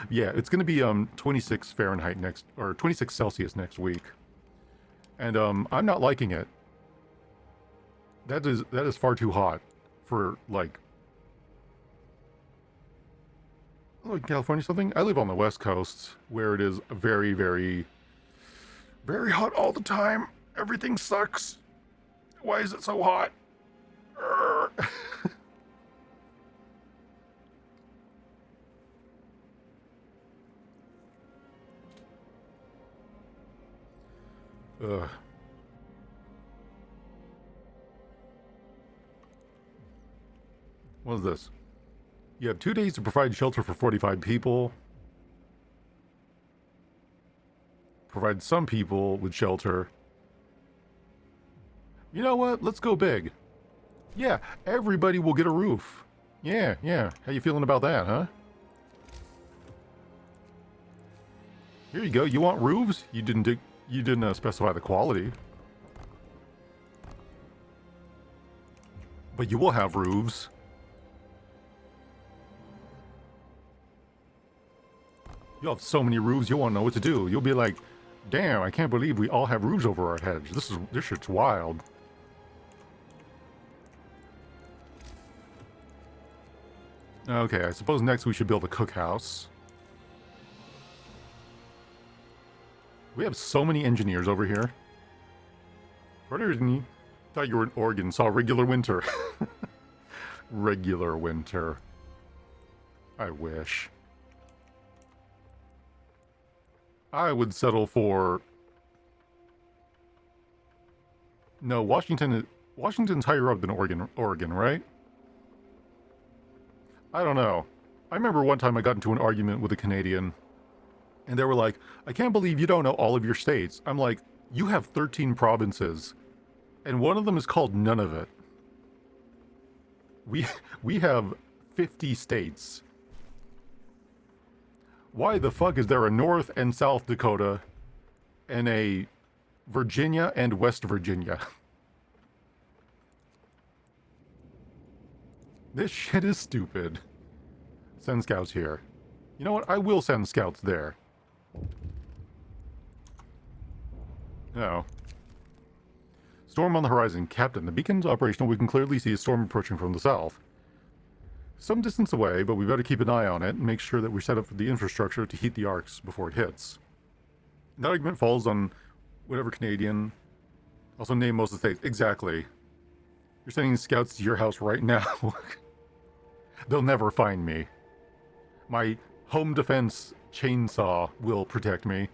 Yeah, it's gonna be 26 Fahrenheit next, or 26 Celsius next week, and I'm not liking it. That is far too hot for like California something. I live on the West Coast where it is very, very, very hot all the time. Everything sucks. Why is it so hot? Ugh. What is this? You have 2 days to provide shelter for 45 people. Provide some people with shelter. You know what? Let's go big. Yeah, everybody will get a roof. Yeah, yeah. How you feeling about that, huh? Here you go. You want roofs? You didn't specify the quality. But you will have roofs. You'll have so many roofs, you won't know what to do. You'll be like, damn, I can't believe we all have roofs over our heads. This shit's wild. Okay, I suppose next we should build a cookhouse. We have so many engineers over here. Thought you were in Oregon, saw regular winter. Regular winter. I wish. I would settle for... No, Washington's higher up than Oregon, right? I don't know. I remember one time I got into an argument with a Canadian, and they were like, I can't believe you don't know all of your states. I'm like, you have 13 provinces, and one of them is called none of it. We have 50 states. Why the fuck is there a North and South Dakota and a Virginia and West Virginia? This shit is stupid. Send scouts here. You know what? I will send scouts there. No. Storm on the horizon. Captain, the beacon's operational. We can clearly see a storm approaching from the south. Some distance away, but we better keep an eye on it and make sure that we're set up for the infrastructure to heat the arcs before it hits. That argument falls on whatever Canadian. Also name most of the states. Exactly. You're sending scouts to your house right now. They'll never find me. My home defense chainsaw will protect me.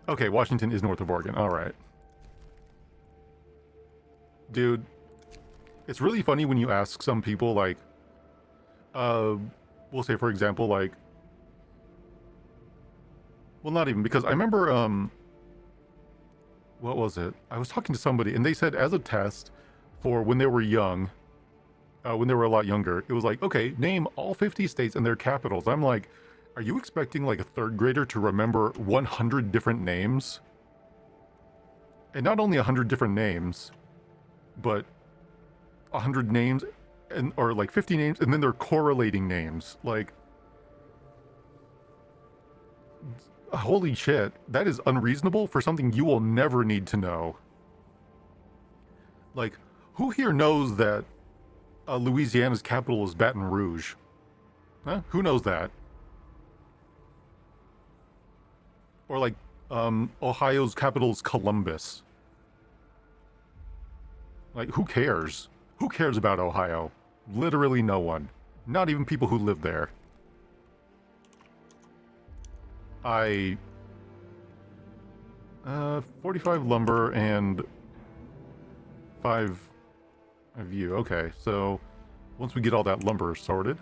Okay, Washington is north of Oregon. Alright. Dude, it's really funny when you ask some people, like, we'll say, for example, like, well, not even, because I remember, what was it? I was talking to somebody, and they said as a test for when they were young, when they were a lot younger, it was like, okay, name all 50 states and their capitals. I'm like, are you expecting, like, a third grader to remember 100 different names? And not only 100 different names, but 100 names, and or like 50 names, and then they're correlating names. Like, holy shit, that is unreasonable for something you will never need to know. Like, who here knows that Louisiana's capital is Baton Rouge? Huh? Who knows that? Or like, Ohio's capital is Columbus. Like, who cares? Who cares about Ohio? Literally no one. Not even people who live there. I 45 lumber and 5 of you. Okay, so once we get all that lumber sorted,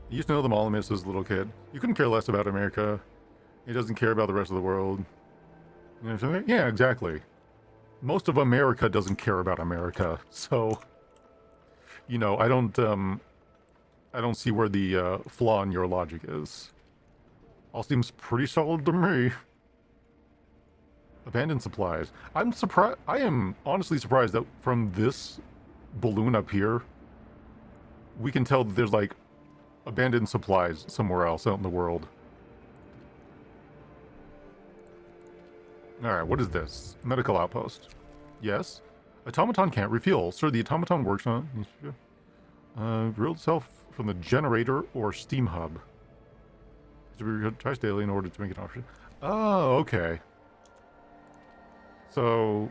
you used to know them all, Miss, as a little kid. You couldn't care less about America. He doesn't care about the rest of the world. You know what I'm saying? Yeah, exactly. Most of America doesn't care about America, so you know, I don't see where the flaw in your logic is. All seems pretty solid to me. Abandoned supplies. I'm surprised. I am honestly surprised that from this balloon up here, we can tell that there's like abandoned supplies somewhere else out in the world. Alright, what is this? Medical outpost. Yes. Automaton can't refuel. Sir, the automaton works on... real itself from the generator or steam hub. To be retouched daily in order to make an option. Oh, okay. So...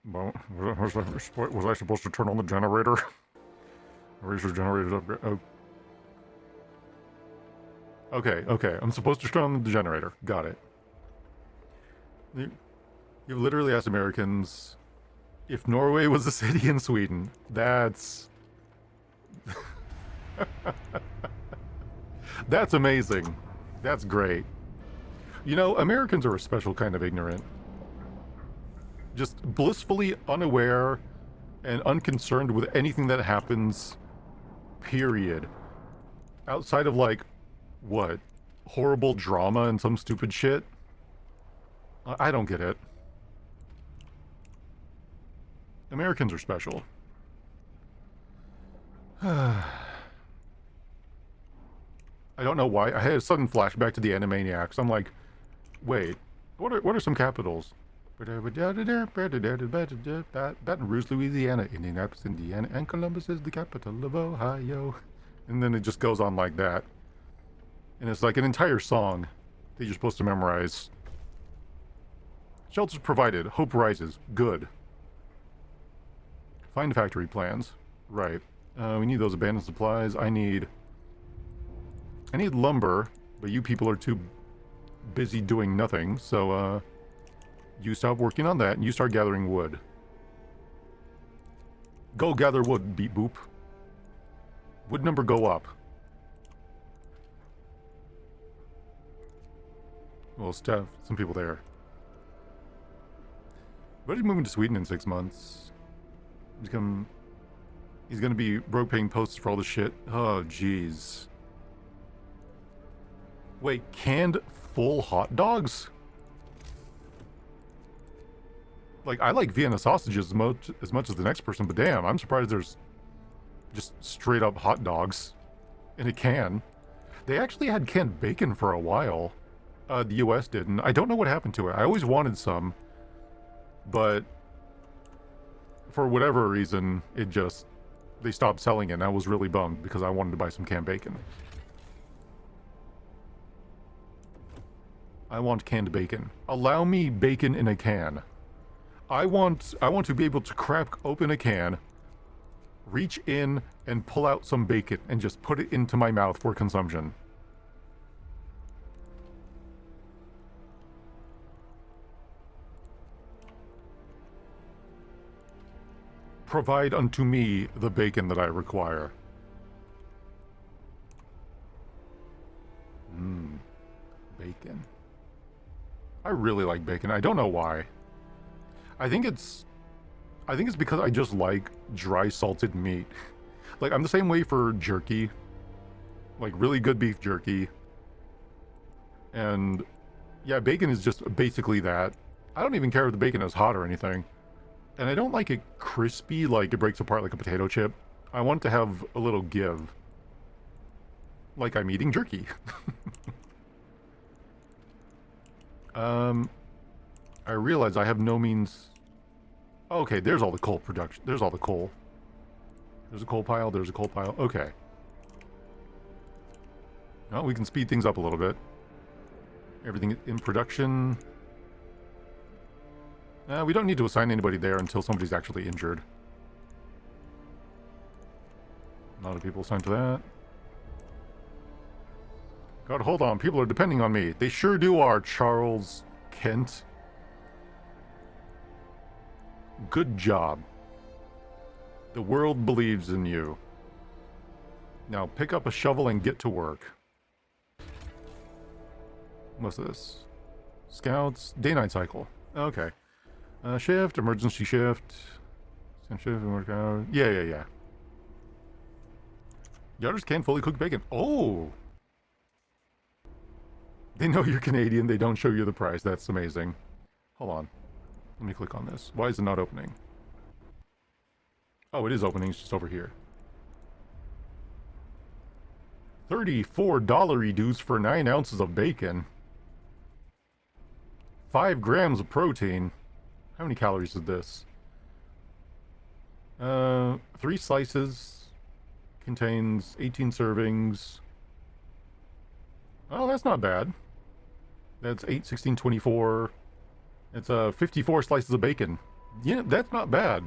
Well, was I supposed to turn on the generator? Raise your generator up. Oh. Okay. I'm supposed to turn on the generator. Got it. You've literally asked Americans if Norway was a city in Sweden. That's... That's amazing. That's great. You know, Americans are a special kind of ignorant. Just blissfully unaware and unconcerned with anything that happens, period. Outside of, like, what? Horrible drama and some stupid shit? I don't get it. Americans are special. I don't know why. I had a sudden flashback to the Animaniacs. I'm like, wait, what are some capitals? Baton Rouge, Louisiana, Indianapolis, Indiana, and Columbus is the capital of Ohio. And then it just goes on like that. And it's like an entire song that you're supposed to memorize. Shelters provided. Hope rises. Good. Find factory plans. Right. We need those abandoned supplies. I need lumber, but you people are too busy doing nothing, so, you stop working on that, and you start gathering wood. Go gather wood, beep boop. Wood number go up. Well, Steph, some people there. But he's moving to Sweden in 6 months. He's gonna be broke paying posts for all this shit. Oh, jeez. Wait, canned full hot dogs? Like, I like Vienna sausages as much as the next person, but damn, I'm surprised there's just straight up hot dogs in a can. They actually had canned bacon for a while. The US didn't. I don't know what happened to it. I always wanted some, but for whatever reason, they stopped selling it, and I was really bummed because I wanted to buy some canned bacon. I want canned bacon. Allow me bacon in a can. I want to be able to crack open a can, reach in and pull out some bacon and just put it into my mouth for consumption. Provide unto me the bacon that I require. Bacon. I really like bacon. I don't know why. I think it's because I just like dry salted meat. Like, I'm the same way for jerky. Like, really good beef jerky. And yeah, bacon is just basically that. I don't even care if the bacon is hot or anything. And I don't like it crispy, like it breaks apart like a potato chip. I want to have a little give. Like I'm eating jerky. I realize I have no means... Okay, there's all the coal production. There's all the coal. There's a coal pile, there's a coal pile. Okay. Well, we can speed things up a little bit. Everything in production. We don't need to assign anybody there until somebody's actually injured. A lot of people assigned to that. God, hold on. People are depending on me. They sure do are, Charles Kent. Good job. The world believes in you. Now pick up a shovel and get to work. What's this? Scouts, day-night cycle. Okay. Shift, emergency shift. Send shift and work out. Yeah. Yarders can't fully cook bacon. Oh! They know you're Canadian, they don't show you the price. That's amazing. Hold on. Let me click on this. Why is it not opening? Oh, it is opening. It's just over here. $34 dues for 9 ounces of bacon. 5 grams of protein. How many calories is this? 3 slices. Contains 18 servings. Oh, that's not bad. That's 8, 16, 24. It's 54 slices of bacon. Yeah, that's not bad.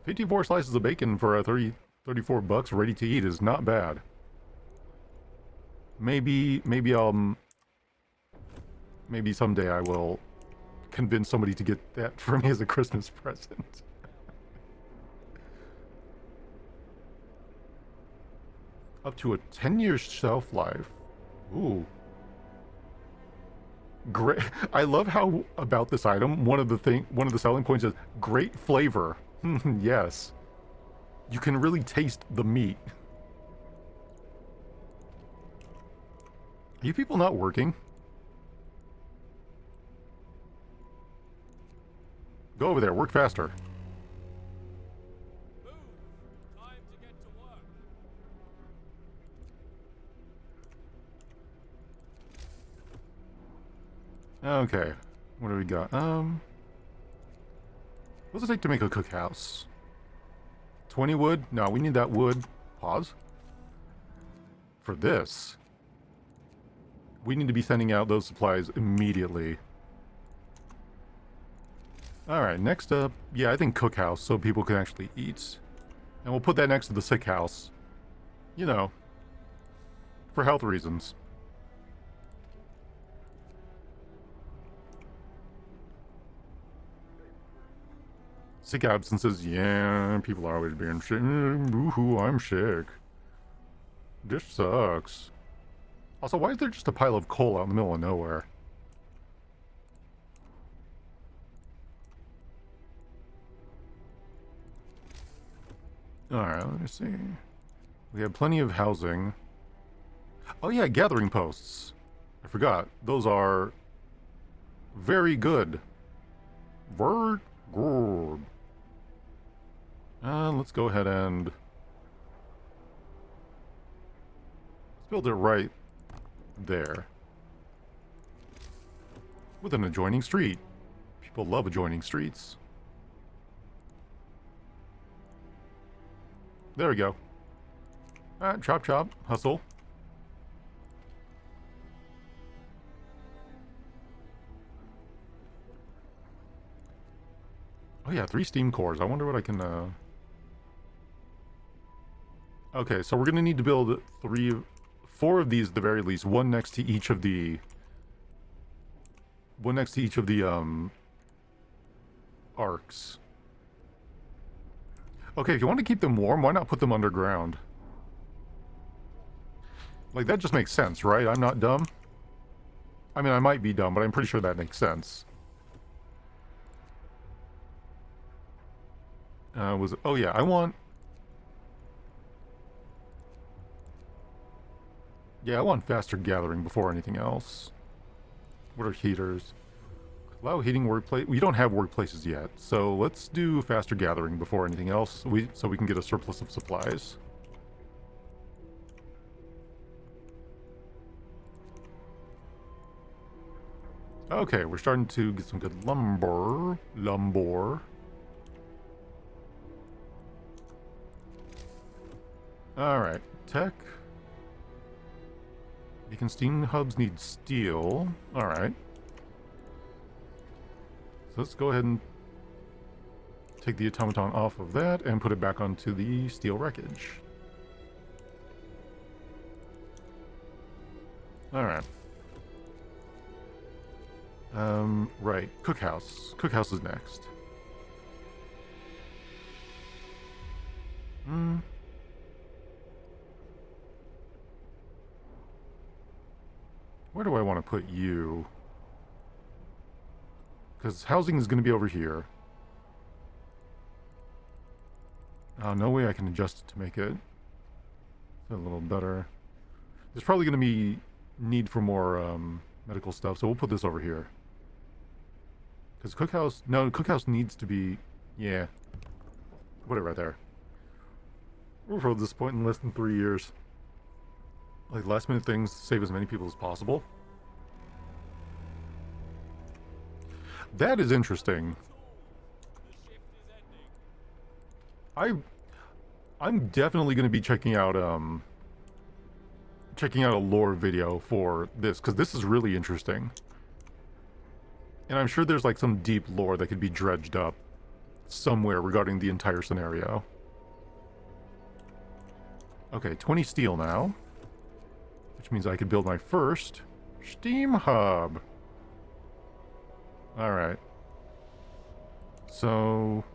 $54 slices of bacon for a 34 bucks ready to eat is not bad. Maybe someday I will convince somebody to get that for me as a Christmas present. Up to a 10-year shelf life. Ooh. Great. I love how about this item, one of the selling points is great flavor. Yes. You can really taste the meat. Are you people not working? Go over there, work faster. Move! Time to get to work. Okay. What do we got? What does it take to make a cookhouse? 20 wood? No, we need that wood. Pause. For this, we need to be sending out those supplies immediately. Alright, next up, yeah, I think cookhouse, so people can actually eat. And we'll put that next to the sick house. You know, for health reasons. Sick absences, yeah, people are always being sick. Boo-hoo, I'm sick. This sucks. Also, why is there just a pile of coal out in the middle of nowhere? Alright, let me see. We have plenty of housing. Oh yeah, gathering posts. I forgot. Those are very good. Very good. Let's go ahead and let's build it right there. With an adjoining street. People love adjoining streets. There we go. Alright, chop chop, hustle. Oh yeah, 3 steam cores. I wonder what I can, Okay, so we're gonna need to build 4 of these at the very least. One next to each of the... arcs. Okay, if you want to keep them warm, why not put them underground? Like, that just makes sense, right? I'm not dumb. I mean, I might be dumb, but I'm pretty sure that makes sense. Oh yeah, I want... Yeah, I want faster gathering before anything else. What are heaters? Allow heating workplace. We don't have workplaces yet, so let's do faster gathering before anything else. So we can get a surplus of supplies. Okay, we're starting to get some good lumber. Alright, tech. Beacon steam hubs need steel. Alright. So let's go ahead and take the automaton off of that and put it back onto the steel wreckage. Alright. Right. Cookhouse. Cookhouse is next. Where do I want to put you? Because housing is going to be over here. No way I can adjust it to make it a little better. There's probably going to be need for more medical stuff, so we'll put this over here. Because cookhouse needs to be, yeah. Put it right there. We'll roll this point in less than 3 years. Like last minute things, save as many people as possible. That is interesting. I'm definitely going to be checking out a lore video for this, because this is really interesting. And I'm sure there's like some deep lore that could be dredged up somewhere regarding the entire scenario. Okay, 20 steel now. Which means I could build my first steam hub. Alright. So...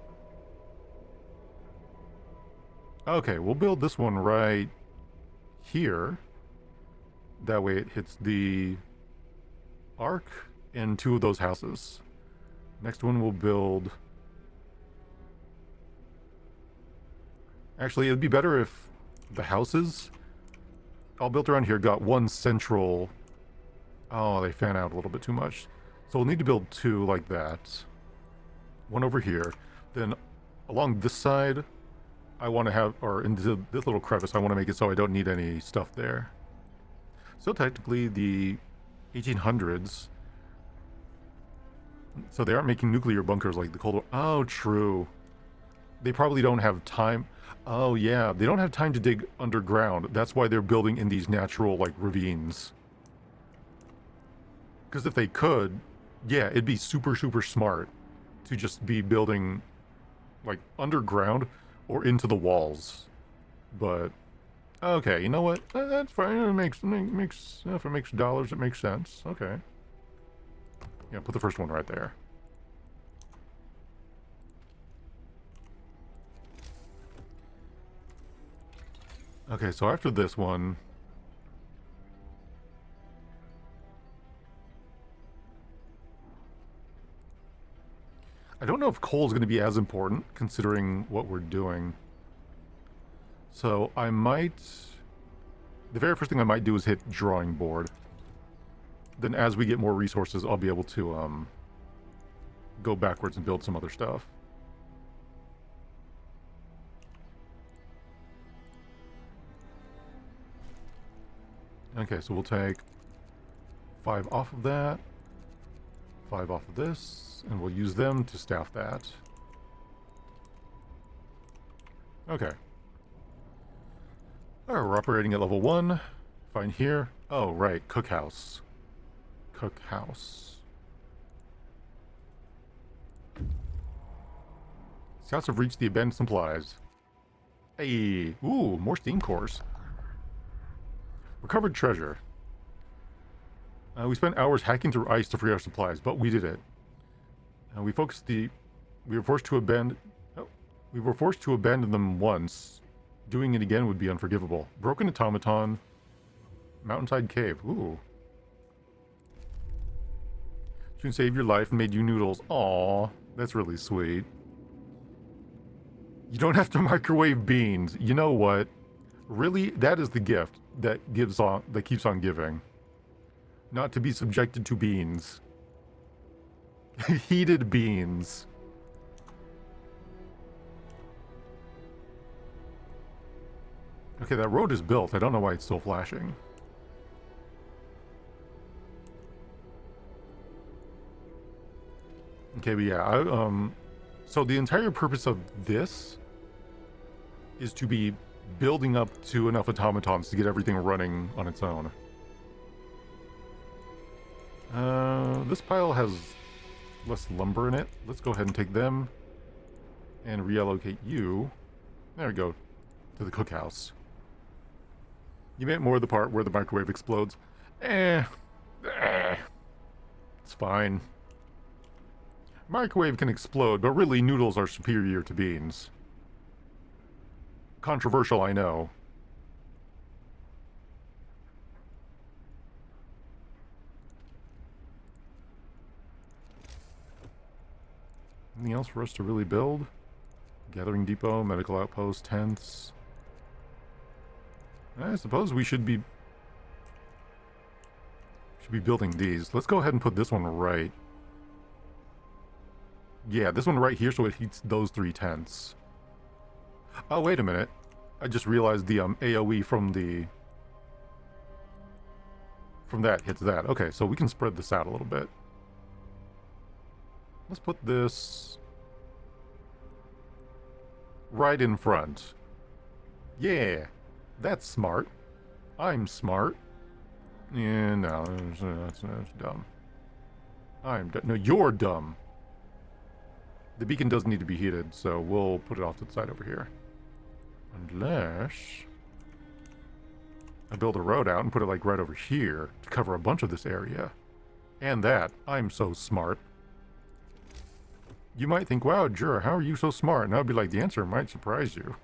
okay, we'll build this one right here. That way it hits the arc and 2 of those houses. Next one we'll build... actually, it'd be better if the houses all built around here got one central... oh, they fan out a little bit too much. So we'll need to build 2 like that. One over here. Then along this side, I want to have... or into this little crevice, I want to make it so I don't need any stuff there. So technically the 1800s... so they aren't making nuclear bunkers like the Cold War. Oh, true. They probably don't have time... oh yeah, they don't have time to dig underground. That's why they're building in these natural, like, ravines. Because if they could, yeah, it'd be super, super smart to just be building, like, underground or into the walls. But, okay, you know what? That's fine. It makes if it makes dollars, it makes sense. Okay. Yeah, put the first one right there. Okay, so after this one... I don't know if coal is going to be as important, considering what we're doing. So I might... the very first thing I might do is hit drawing board. Then as we get more resources, I'll be able to go backwards and build some other stuff. Okay, so we'll take 5 off of that, 5 off of this, and we'll use them to staff that. Okay. Alright, we're operating at level 1. Fine here. Oh, right, cookhouse. Cookhouse. Scouts have reached the abandoned supplies. Hey, ooh, more steam cores. Recovered treasure. We spent hours hacking through ice to free our supplies, but we did it. We were forced to abandon... oh, we were forced to abandon them once. Doing it again would be unforgivable. Broken automaton. Mountainside cave. Ooh. June saved your life and made you noodles. Aww, that's really sweet. You don't have to microwave beans. You know what? Really, that is the gift that keeps on giving. Not to be subjected to beans. Heated beans. Okay, that road is built. I don't know why it's still flashing. Okay, but yeah, so the entire purpose of this is to be building up to enough automatons to get everything running on its own. This pile has less lumber in it. Let's go ahead and take them and reallocate you. There we go. To the cookhouse. You meant more the part where the microwave explodes. It's fine. Microwave can explode, but really noodles are superior to beans. Controversial, I know. Anything else for us to really build? Gathering depot, medical outpost, tents. I suppose we should be building these. Let's go ahead and put this one right. Yeah, this one right here so it heats those 3 tents. Oh, wait a minute. I just realized the AoE from that hits that. Okay, so we can spread this out a little bit. Let's put this right in front. Yeah, that's smart. I'm smart. Yeah, no, that's dumb. No, you're dumb. The beacon does need to be heated, so we'll put it off to the side over here. Unless I build a road out and put it like right over here to cover a bunch of this area. And that. I'm so smart. You might think, wow, Jura, how are you so smart? And I'd be like, the answer might surprise you.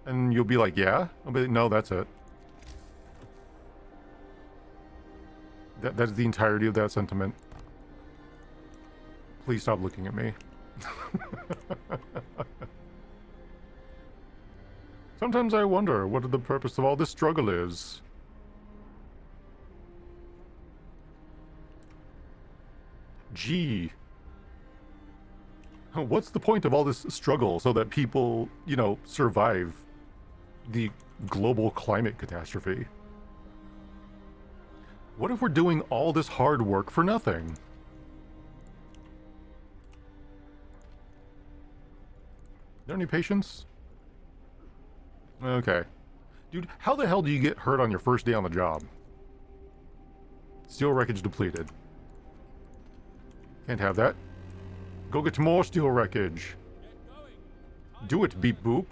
And you'll be like, yeah? I'll be like, no, that's it. That's the entirety of that sentiment. Please stop looking at me. Sometimes I wonder what the purpose of all this struggle is. Gee. What's the point of all this struggle so that people, you know, survive the global climate catastrophe? What if we're doing all this hard work for nothing? There any patience? Okay. Dude, how the hell do you get hurt on your first day on the job? Steel wreckage depleted. Can't have that. Go get more steel wreckage. Do it, beep boop.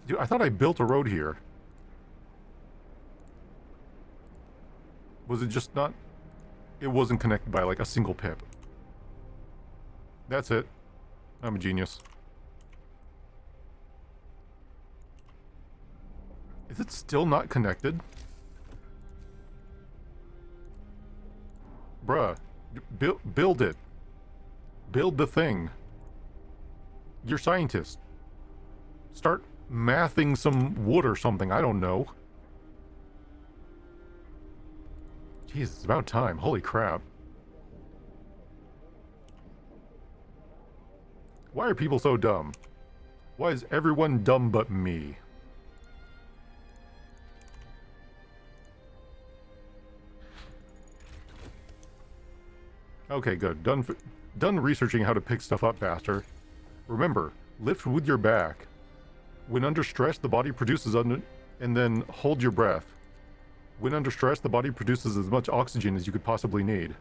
Dude, I thought I built a road here. Was it just not... It wasn't connected by, like, a single pip. That's it. I'm a genius. Is it still not connected? Bruh. Build it. Build the thing. You're scientist. Start mathing some wood or something. I don't know. Jeez, it's about time. Holy crap. Why are people so dumb? Why is everyone dumb but me? Okay, good. Done researching how to pick stuff up faster. Remember, lift with your back. When under stress, the body produces and then hold your breath. When under stress, the body produces as much oxygen as you could possibly need.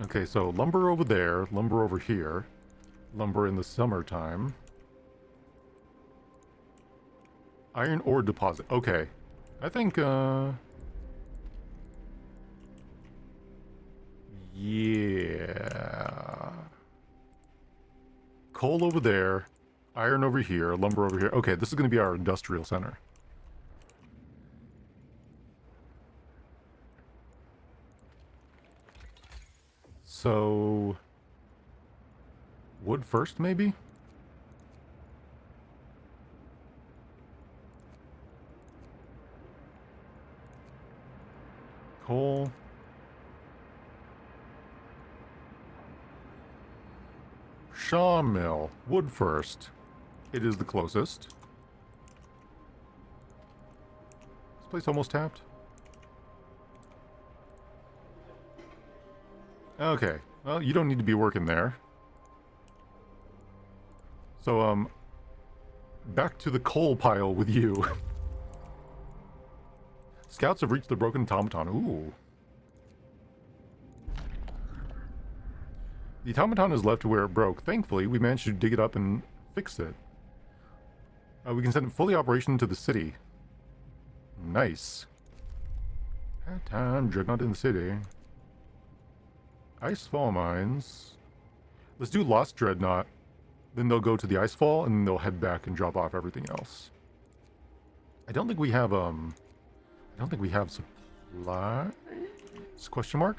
Okay, so lumber over there, lumber over here, lumber in the summertime. Iron ore deposit. Okay. I think, yeah. Coal over there, iron over here, lumber over here. Okay, this is going to be our industrial center. So, wood first, maybe? Coal. Sawmill. Wood first. It is the closest. This place almost tapped. Okay. Well, you don't need to be working there. So, back to the coal pile with you. Scouts have reached the broken automaton. Ooh. The automaton is left where it broke. Thankfully, we managed to dig it up and fix it. We can send it fully operational to the city. Nice. That time, Dreadnought in the city. Icefall mines. Let's do Lost Dreadnought. Then they'll go to the Icefall, and then they'll head back and drop off everything else. I don't think we have, supplies? Question mark?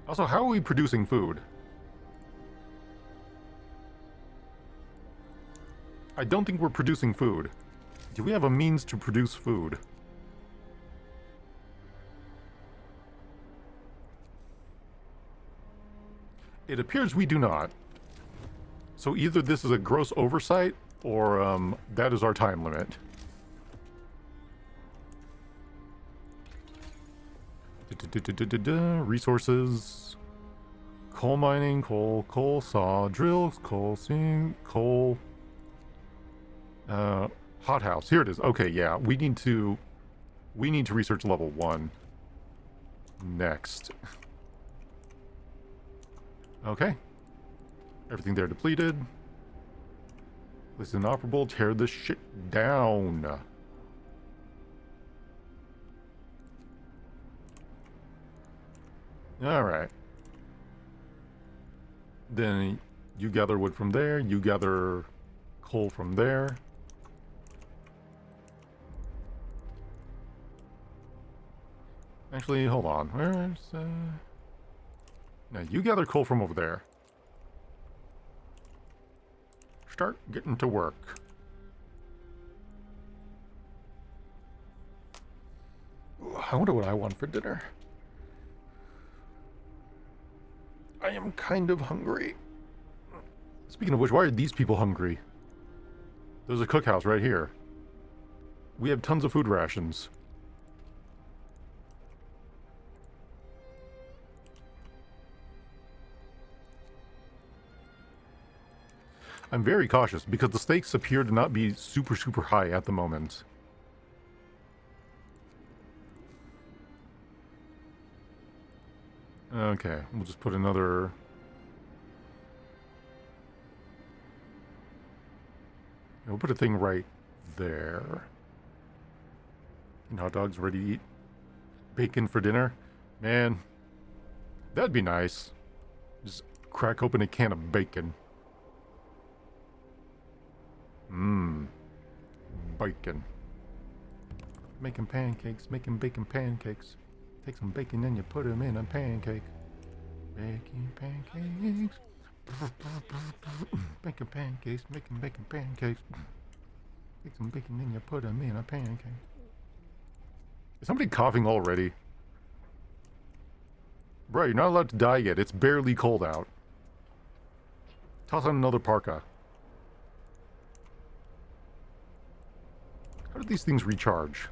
Also, how are we producing food? I don't think we're producing food. Do we have a means to produce food? It appears we do not. So either this is a gross oversight, or that is our time limit. Resources. Coal mining, coal saw, drills, coal seam, coal... hothouse. Here it is. Okay, yeah. We need to research level 1. Next. Okay. Everything there depleted. This is inoperable. Tear this shit down. Alright. Then you gather wood from there. You gather coal from there. Actually, hold on. Where's... Now, you gather coal from over there. Start getting to work. Ooh, I wonder what I want for dinner. I am kind of hungry. Speaking of which, why are these people hungry? There's a cookhouse right here. We have tons of food rations. I'm very cautious because the stakes appear to not be super, super high at the moment. Okay, we'll just put another... We'll put a thing right there. And hot dogs ready to eat. Bacon for dinner. Man, that'd be nice. Just crack open a can of bacon. Mmm. Bacon. Making pancakes, making bacon pancakes. Take some bacon and you put them in a pancake. Making pancakes. Making pancakes, making bacon pancakes. Take some bacon and you put them in a pancake. Is somebody coughing already? Bro, you're not allowed to die yet. It's barely cold out. Toss on another parka. How do these things recharge?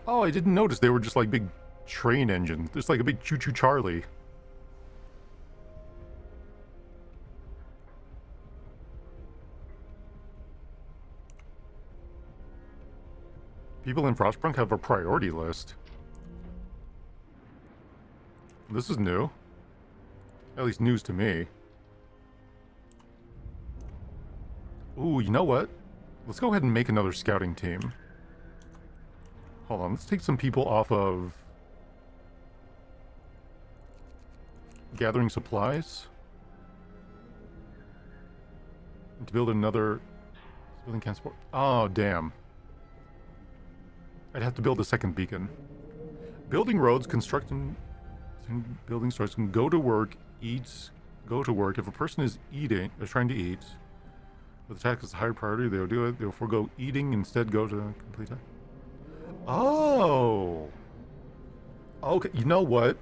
Oh, I didn't notice they were just like big train engines. Just like a big choo-choo Charlie. People in Frostpunk have a priority list. This is new. At least news to me. Ooh, you know what? Let's go ahead and make another scouting team. Hold on, let's take some people off of... gathering supplies. And to build another... building can't support... Oh, damn. I'd have to build a second beacon. Building roads, constructing... building starts, can go to work, eats, go to work. If a person is eating, or trying to eat, with attack is a higher priority, they'll do it. They'll forego eating, instead go to complete it. Oh! Okay, you know what?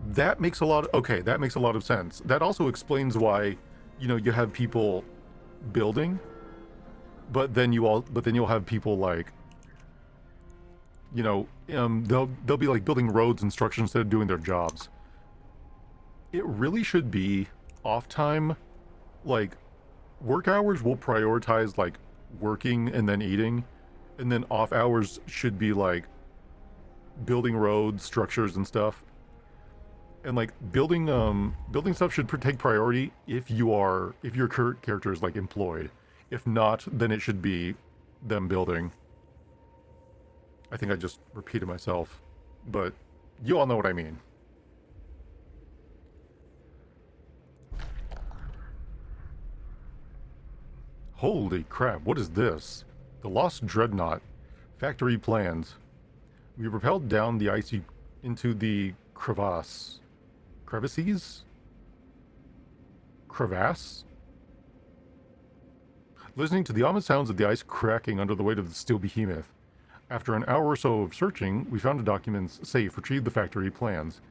That makes a lot of... okay, that makes a lot of sense. That also explains why, you know, you have people building, but then you'll have people, like, you know, they'll be like building roads and structures instead of doing their jobs. It really should be off time. Like, work hours will prioritize like working and then eating, and then off hours should be like building roads, structures, and stuff. And like building stuff should take priority if your character is like employed. If not, then it should be them building. I think I just repeated myself, but you all know what I mean. Holy crap, what is this? The Lost Dreadnought. Factory plans. We rappelled down the icy into the crevasse. Crevices? Crevasse? Listening to the ominous sounds of the ice cracking under the weight of the steel behemoth. After an hour or so of searching, we found the documents safe, retrieved the factory plans.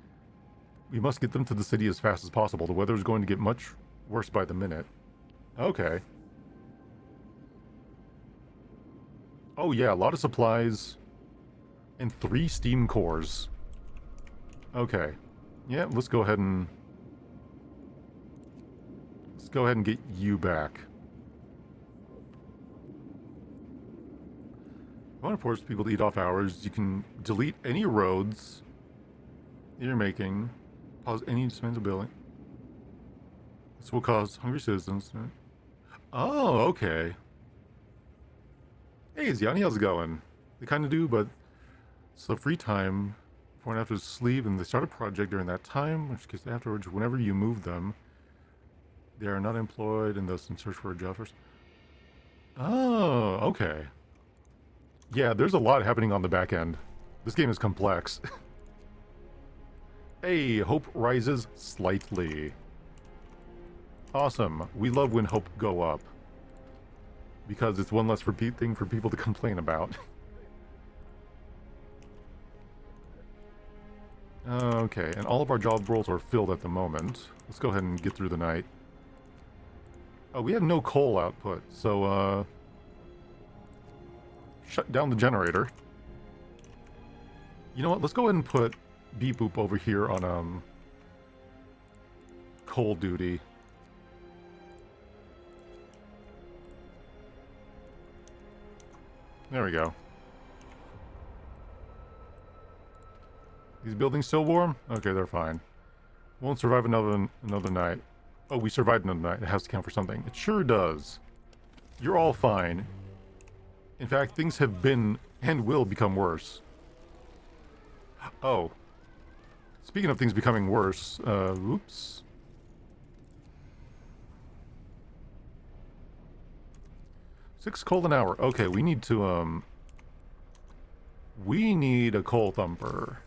We must get them to the city as fast as possible. The weather is going to get much worse by the minute. Okay. Oh yeah, a lot of supplies. And 3 steam cores. Okay. Yeah, let's go ahead and get you back. I want to force people to eat off hours. You can delete any roads that you're making. Pause any dismantle building. This will cause hungry citizens. Oh, okay. Hey, Ziani, how's it going? They kind of do, but it's the free time before and after sleep, and they start a project during that time, which case afterwards, whenever you move them, they are not employed and thus in search for a job first. Oh, okay. Yeah, there's a lot happening on the back end. This game is complex. Hey, hope rises slightly. Awesome. We love when hope go up. Because it's one less repeat thing for people to complain about. Okay, and all of our job roles are filled at the moment. Let's go ahead and get through the night. Oh, we have no coal output, so, shut down the generator. You know what, let's go ahead and put Beep Boop over here on, coal duty. There we go. These buildings still warm? Okay, they're fine. Won't survive another night. Oh, we survived another night. It has to count for something. It sure does. You're all fine. In fact, things have been and will become worse. Oh. Speaking of things becoming worse, oops. $6 coal an hour. Okay, we need to, we need a coal thumper.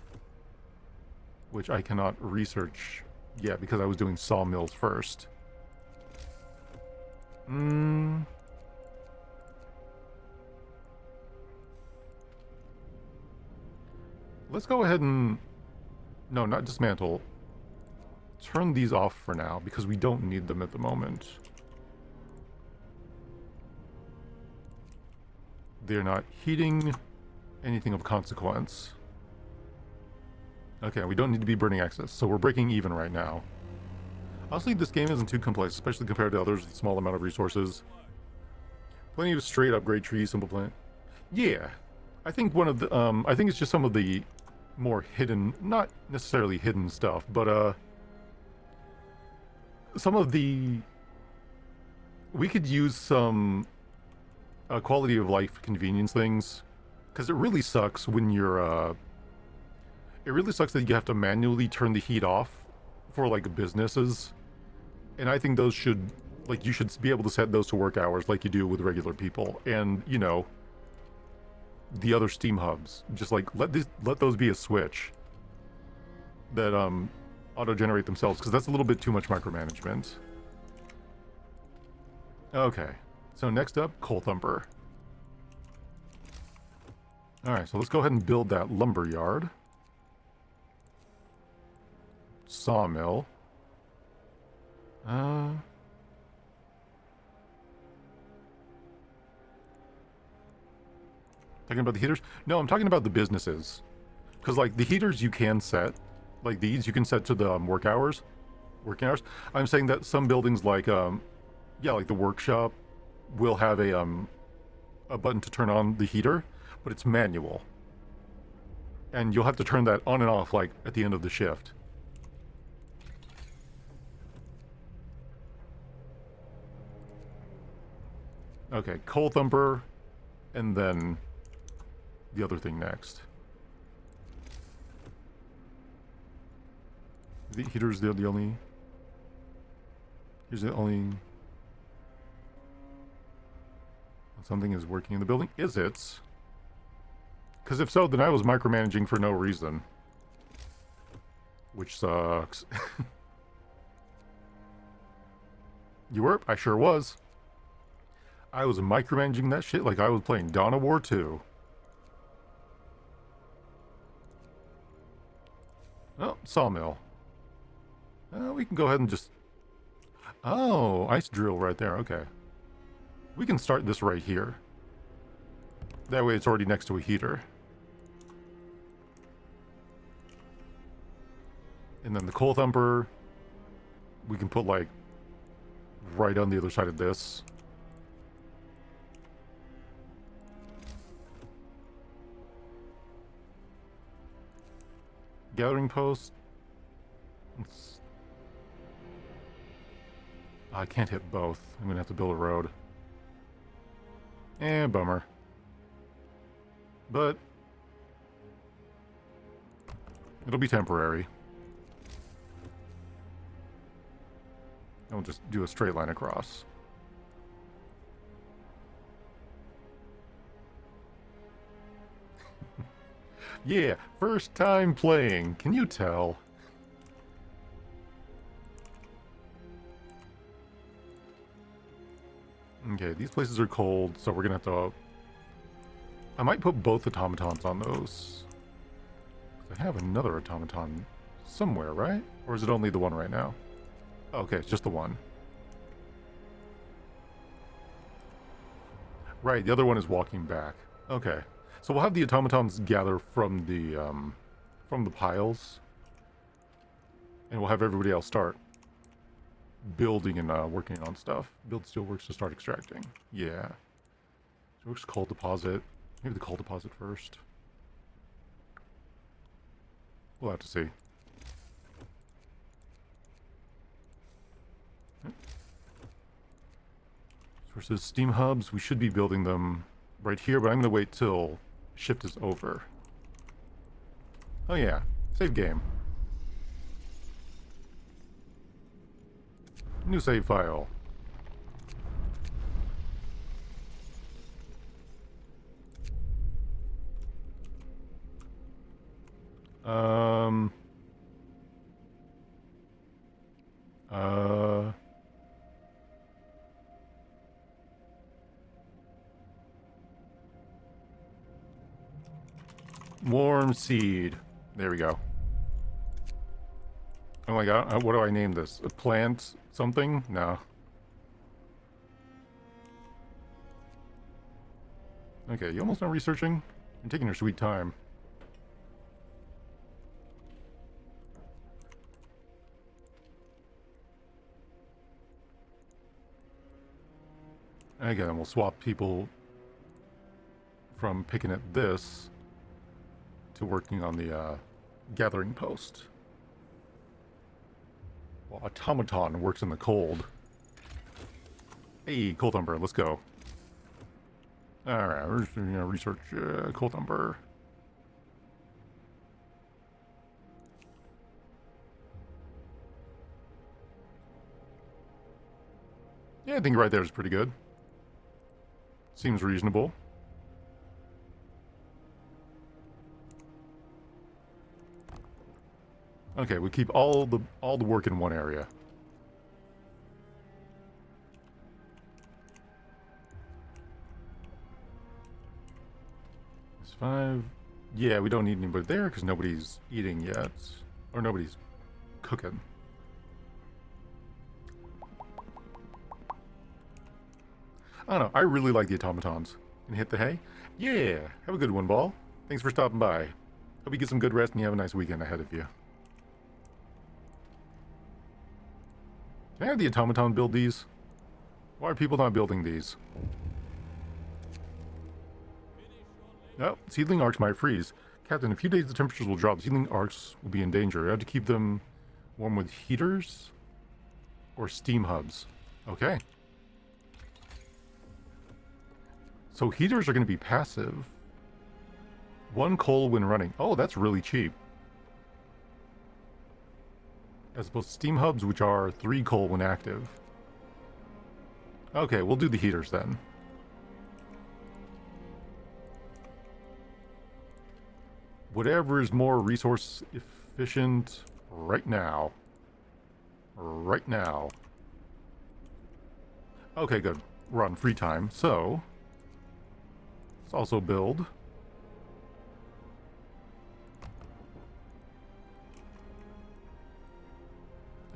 Which I cannot research yet because I was doing sawmills first. Let's go ahead and... No, not dismantle. Turn these off for now because we don't need them at the moment. They're not heating anything of consequence. Okay, we don't need to be burning excess, so we're breaking even right now. Honestly, this game isn't too complex, especially compared to others with a small amount of resources. Plenty of straight upgrade trees, simple plant. Yeah, I think one of the, I think it's just some of the more hidden, not necessarily hidden stuff, but, some of the... We could use some quality of life convenience things, because it really sucks when you're, it really sucks that you have to manually turn the heat off for, like, businesses. And I think those should, like, you should be able to set those to work hours like you do with regular people. And, you know, the other Steam hubs. Just, like, let those be a switch that, auto-generate themselves, because that's a little bit too much micromanagement. Okay. So next up, Coal Thumper. Alright, so let's go ahead and build that lumber yard. Sawmill. Talking about the heaters? No, I'm talking about the businesses. Because, like, the heaters you can set, like these, you can set to the working hours. I'm saying that some buildings, like, yeah, like the workshop, will have a button to turn on the heater, but it's manual. And you'll have to turn that on and off, like, at the end of the shift. Okay, Coal Thumper, and then the other thing next. The heater's the only... Here's the only... Something is working in the building. Is it? Because if so, then I was micromanaging for no reason. Which sucks. You were? I sure was. I was micromanaging that shit like I was playing Dawn of War 2. Oh, sawmill. We can go ahead and just... Oh, ice drill right there. Okay. We can start this right here. That way it's already next to a heater. And then the coal thumper, we can put, like, right on the other side of this. Gathering post. I can't hit both. I'm gonna have to build a road. Bummer. But it'll be temporary. And we'll just do a straight line across. Yeah, first time playing. Can you tell? Okay, these places are cold, so we're gonna have to... I might put both automatons on those. I have another automaton somewhere, right? Or is it only the one right now? Okay, it's just the one. Right, the other one is walking back. Okay. So we'll have the automatons gather from the piles. And we'll have everybody else start building and working on stuff. Build steelworks to start extracting. Yeah. Steelworks coal deposit. Maybe the coal deposit first. We'll have to see. Sources, steam hubs. We should be building them right here, but I'm going to wait till shift is over. Oh yeah, save game. New save file. Warm seed. There we go. Oh my god, what do I name this? A plant something? No. Okay, you almost done researching? You're taking your sweet time. Again, we'll swap people from picking at this to working on the gathering post. Well, automaton works in the cold. Hey, coal thumper, let's go. Alright, we're just gonna research coal thumper. Yeah, I think right there is pretty good. Seems reasonable. Okay, we keep all the work in one area. It's 5. Yeah, we don't need anybody there because nobody's eating yet. Or nobody's cooking. I don't know, I really like the automatons. And hit the hay. Yeah, have a good one, Ball. Thanks for stopping by. Hope you get some good rest and you have a nice weekend ahead of you. Can I have the automaton build these? Why are people not building these? Oh, seedling arcs might freeze. Captain, in a few days the temperatures will drop. Seedling arcs will be in danger. I have to keep them warm with heaters or steam hubs. Okay. So heaters are going to be passive. 1 coal when running. Oh, that's really cheap. As opposed to steam hubs, which are 3 coal when active. Okay, we'll do the heaters then. Whatever is more resource efficient right now. Right now. Okay, good. We're on free time, so let's also build.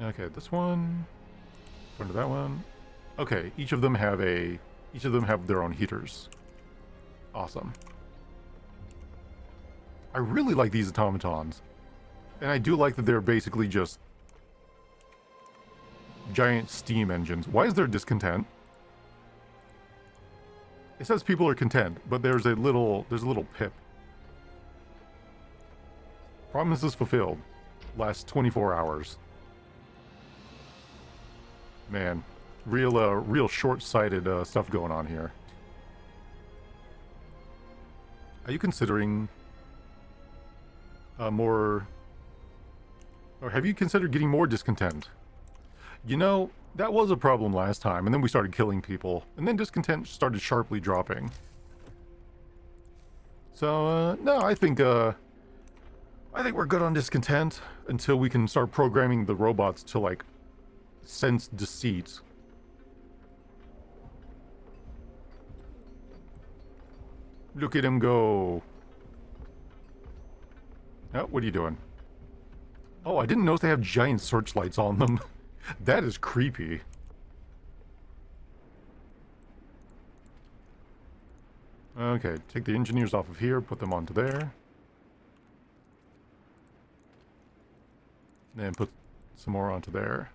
Okay, this one. Go into that one. Okay, each of them have their own heaters. Awesome. I really like these automatons. And I do like that they're basically just giant steam engines. Why is there discontent? It says people are content, but there's a little pip. Promises fulfilled. Last 24 hours. Man, real short-sighted stuff going on here. Are you considering more, or have you considered getting more discontent? You know, that was a problem last time, and then we started killing people, and then discontent started sharply dropping. So, no, I think we're good on discontent until we can start programming the robots to, like, sense deceit. Look at him go. Oh, what are you doing? Oh, I didn't notice they have giant searchlights on them. That is creepy. Okay, take the engineers off of here, put them onto there. Then put some more onto there.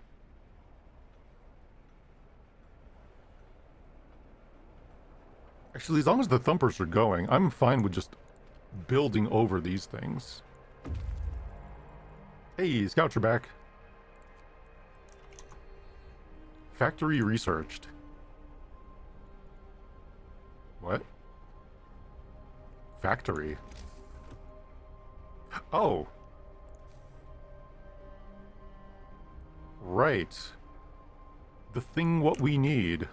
Actually, as long as the thumpers are going, I'm fine with just building over these things. Hey, scouts are back. Factory researched. What? Factory? Oh. Right. The thing what we need.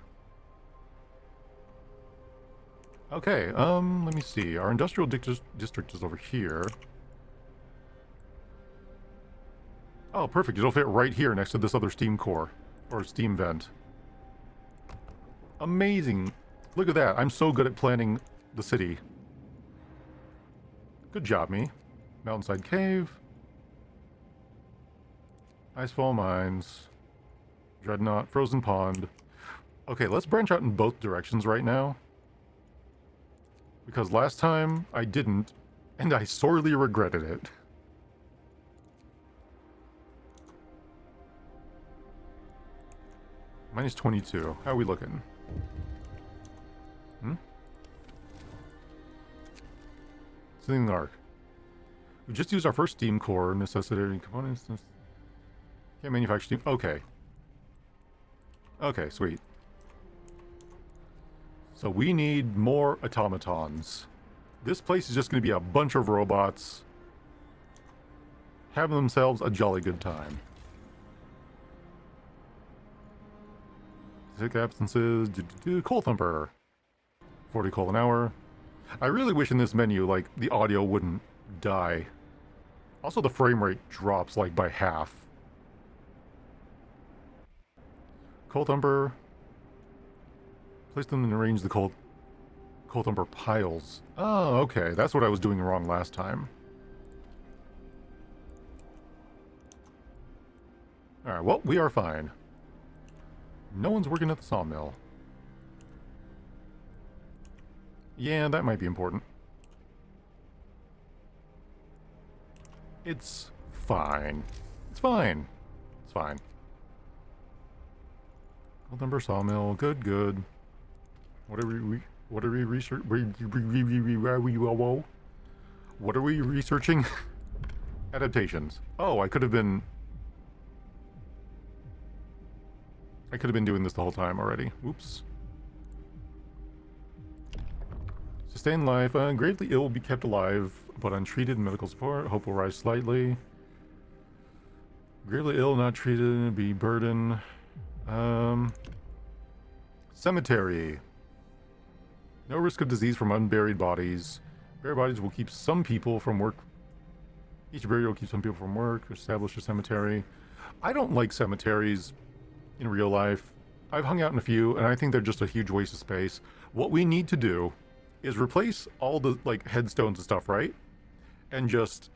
Okay, let me see. Our industrial district is over here. Oh, perfect. It'll fit right here next to this other steam core. Or steam vent. Amazing. Look at that. I'm so good at planning the city. Good job, me. Mountainside Cave. Icefall Mines. Dreadnought. Frozen Pond. Okay, let's branch out in both directions right now. Because last time I didn't, and I sorely regretted it. Minus 22. How are we looking? Seedling arc. We just used our first steam core, necessitating components. Can't manufacture steam. Okay. Okay, sweet. So we need more automatons. This place is just going to be a bunch of robots having themselves a jolly good time. Sick absences. Coal thumper. 40 coal an hour. I really wish in this menu, like, the audio wouldn't die. Also, the frame rate drops, like, by half. Coal thumper. Place them and arrange the coal thumper piles. Oh, okay. That's what I was doing wrong last time. Alright, well, we are fine. No one's working at the sawmill. Yeah, that might be important. It's fine. It's fine. It's fine. Gold number sawmill. Good, good. What are we research? What are we researching? Adaptations. Oh, I could have been doing this the whole time already. Whoops. Sustain life. Gravely ill will be kept alive, but untreated. Medical support. Hope will rise slightly. Gravely ill, not treated, be burden. Cemetery. No risk of disease from unburied bodies. Buried bodies will keep some people from work. Each burial will keep some people from work. Establish a cemetery. I don't like cemeteries in real life. I've hung out in a few, and I think they're just a huge waste of space. What we need to do is replace all the, like, headstones and stuff, right? And just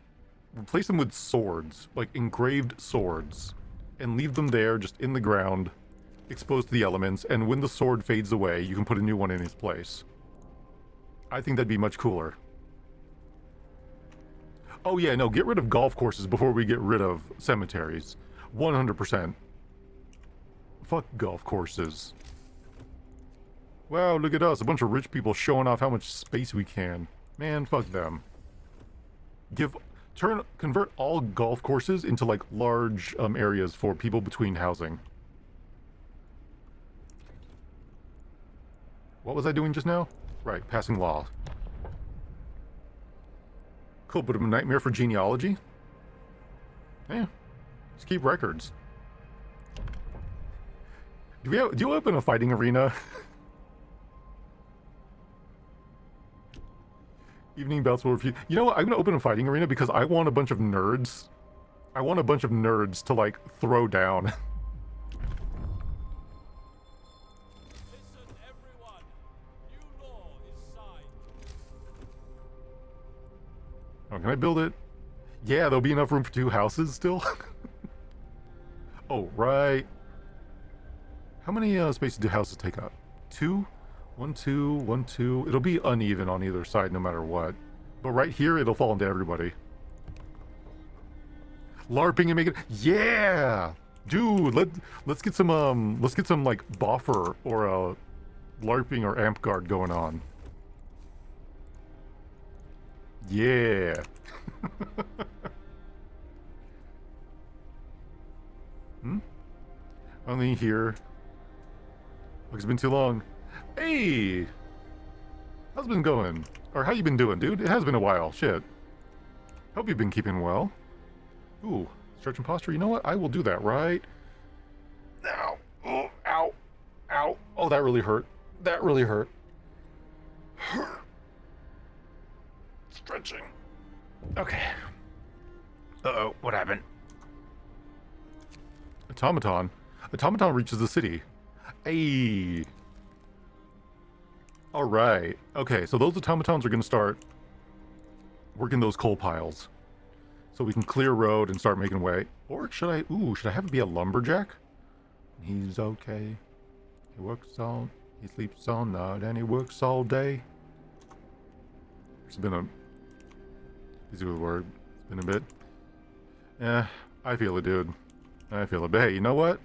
replace them with swords, like engraved swords, and leave them there just in the ground, exposed to the elements, and when the sword fades away, you can put a new one in its place. I think that'd be much cooler. Oh yeah, no, get rid of golf courses before we get rid of cemeteries. 100%. Fuck golf courses. Wow, look at us, a bunch of rich people showing off how much space we can. Man, fuck them. Convert all golf courses into, like, large areas for people between housing. What was I doing just now? Right, passing law. Cool, but I'm a nightmare for genealogy? Yeah, just keep records. Do you open a fighting arena? Evening bouts will refuse. You know what? I'm gonna open a fighting arena because I want a bunch of nerds. I want a bunch of nerds to, like, throw down. Listen, everyone. New law is signed. Oh, can I build it? Yeah, there'll be enough room for 2 houses still. Oh, right. How many spaces do houses take up? 2? 1, 2, 1, 2. It'll be uneven on either side no matter what. But right here, it'll fall into everybody. LARPing and make it. Yeah! Dude, let's get some like boffer or LARPing or amp guard going on. Yeah. Only here. Look, it's been too long. Hey! How's it been going? Or how you been doing, dude? It has been a while. Shit. Hope you've been keeping well. Ooh, stretch and posture. You know what? I will do that, right? Ow. Oh, ow. Ow. Oh, that really hurt. That really hurt. Stretching. Okay. Uh-oh, what happened? Automaton. Automaton reaches the city. Hey. Alright. Okay, so those automatons are going to start working those coal piles. So we can clear road and start making way. Or should I... Ooh, should I have it be a lumberjack? He's okay. He works all... He sleeps all night and he works all day. It's been a... Easy with a word. It's been a bit. Yeah, I feel it, dude. I feel it. But hey, you know what?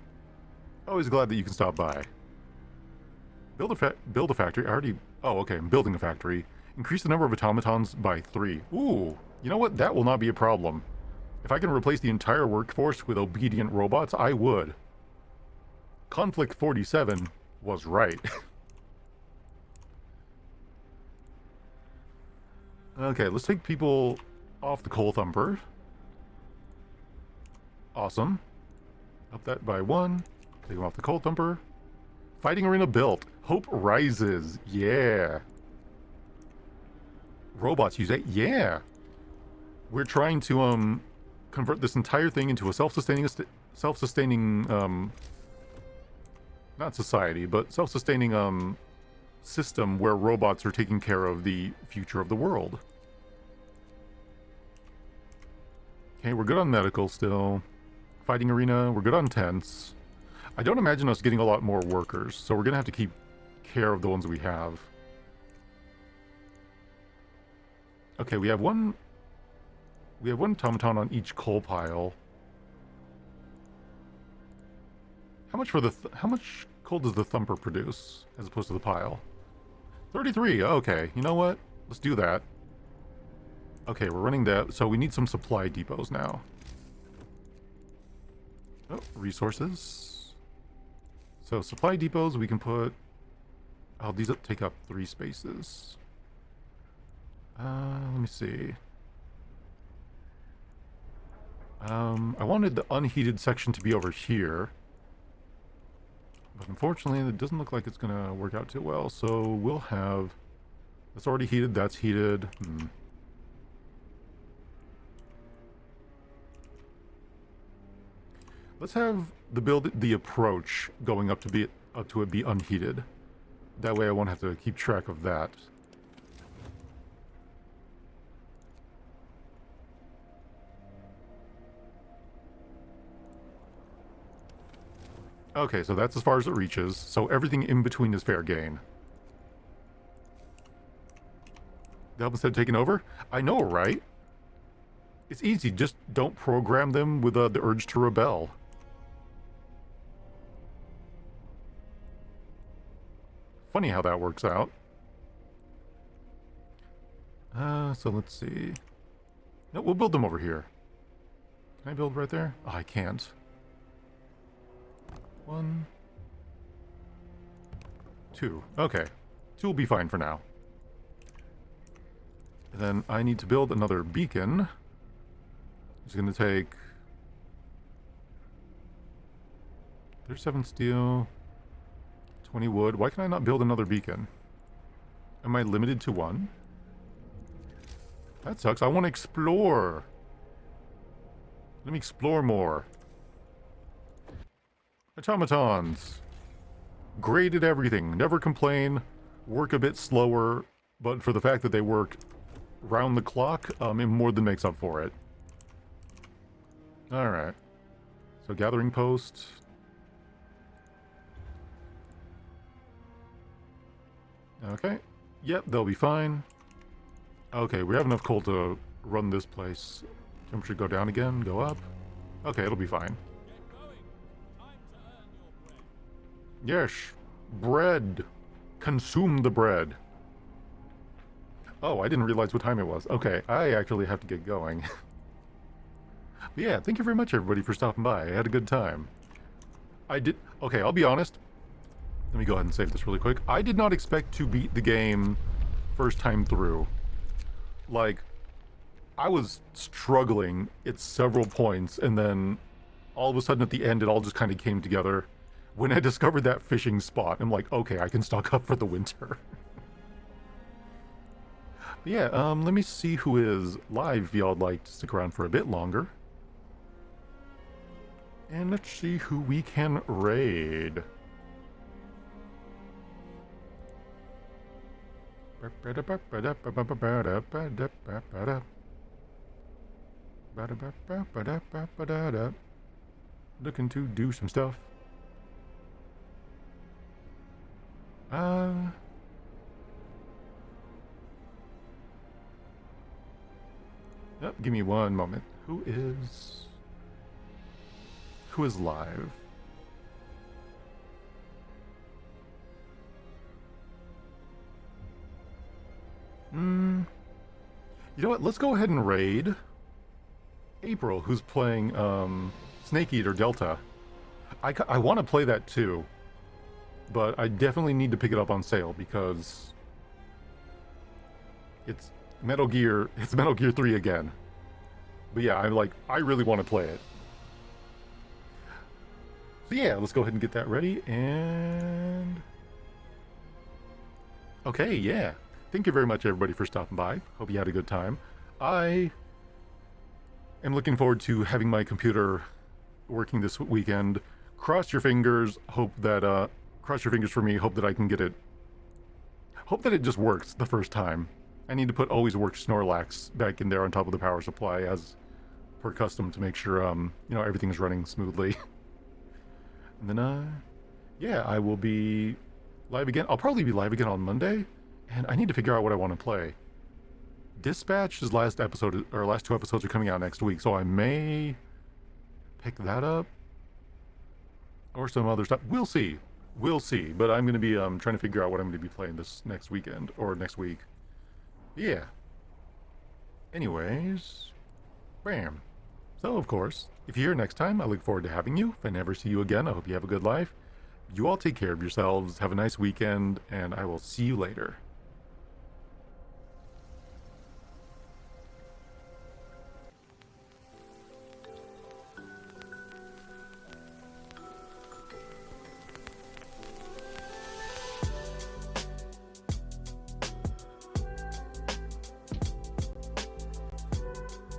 Always glad that you can stop by. Build a factory. I already... Oh, okay. I'm building a factory. Increase the number of automatons by 3. Ooh. You know what? That will not be a problem. If I can replace the entire workforce with obedient robots, I would. Conflict 47 was right. Okay, let's take people off the coal thumper. Awesome. Up that by 1. Take them off the coal thumper. Fighting arena built. Hope rises. Yeah. Robots use it. Yeah. We're trying to convert this entire thing into a self-sustaining not society, but self-sustaining system where robots are taking care of the future of the world. Okay, we're good on medical still. Fighting arena, we're good on tents. I don't imagine us getting a lot more workers, so we're gonna have to keep care of the ones we have. Okay, we have one automaton on each coal pile. How much how much coal does the thumper produce as opposed to the pile? 33. Okay, you know what? Let's do that. Okay, we're running that. So we need some supply depots now. Oh, resources. So supply depots we can put. Oh, these take up 3 spaces. Let me see. I wanted the unheated section to be over here. But unfortunately, it doesn't look like it's going to work out too well. So we'll have... That's already heated. That's heated. Let's have the approach going up to it be unheated. That way I won't have to keep track of that. Okay, so that's as far as it reaches. So everything in between is fair game. The help instead taking over? I know, right? It's easy. Just don't program them with the urge to rebel. Funny how that works out. So let's see. No, we'll build them over here. Can I build right there? Oh, I can't. 1, 2. Okay. 2 will be fine for now. And then I need to build another beacon. It's going to take 37 steel, 20 wood. Why can I not build another beacon? Am I limited to 1? That sucks. I want to explore. Let me explore more. Automatons. Great at everything. Never complain. Work a bit slower. But for the fact that they work round the clock, it more than makes up for it. Alright. So gathering post. Okay. Yep, they'll be fine. Okay, we have enough coal to run this place. Temperature go down again, go up. Okay, it'll be fine. Yes, bread. Consume the bread. Oh, I didn't realize what time it was. Okay, I actually have to get going. But yeah, thank you very much, everybody, for stopping by. I had a good time. Okay, I'll be honest. Let me go ahead and save this really quick. I did not expect to beat the game first time through. Like, I was struggling at several points, and then all of a sudden at the end, it all just kind of came together. When I discovered that fishing spot, I'm like, okay, I can stock up for the winter. But yeah, let me see who is live if y'all would like to stick around for a bit longer. And let's see who we can raid. Looking to do some stuff. Yep, give me one moment. Who is live? You know what? Let's go ahead and raid April, who's playing Snake Eater Delta. I want to play that too, but I definitely need to pick it up on sale because it's Metal Gear 3 again. But yeah, I really want to play it. So yeah, let's go ahead and get that ready and okay, yeah. Thank you very much, everybody, for stopping by. Hope you had a good time. I am looking forward to having my computer working this weekend. Cross your fingers. Cross your fingers for me. Hope that I can get it. Hope that it just works the first time. I need to put always work Snorlax back in there on top of the power supply as per custom to make sure everything's running smoothly. And then yeah, I will be live again. I'll probably be live again on Monday. And I need to figure out what I want to play. Dispatch's last episode, or last 2 episodes are coming out next week, so I may pick that up. Or some other stuff. We'll see. We'll see. But I'm going to be trying to figure out what I'm going to be playing this next weekend, or next week. Yeah. Anyways. Bam. So, of course, if you're here next time, I look forward to having you. If I never see you again, I hope you have a good life. You all take care of yourselves, have a nice weekend, and I will see you later.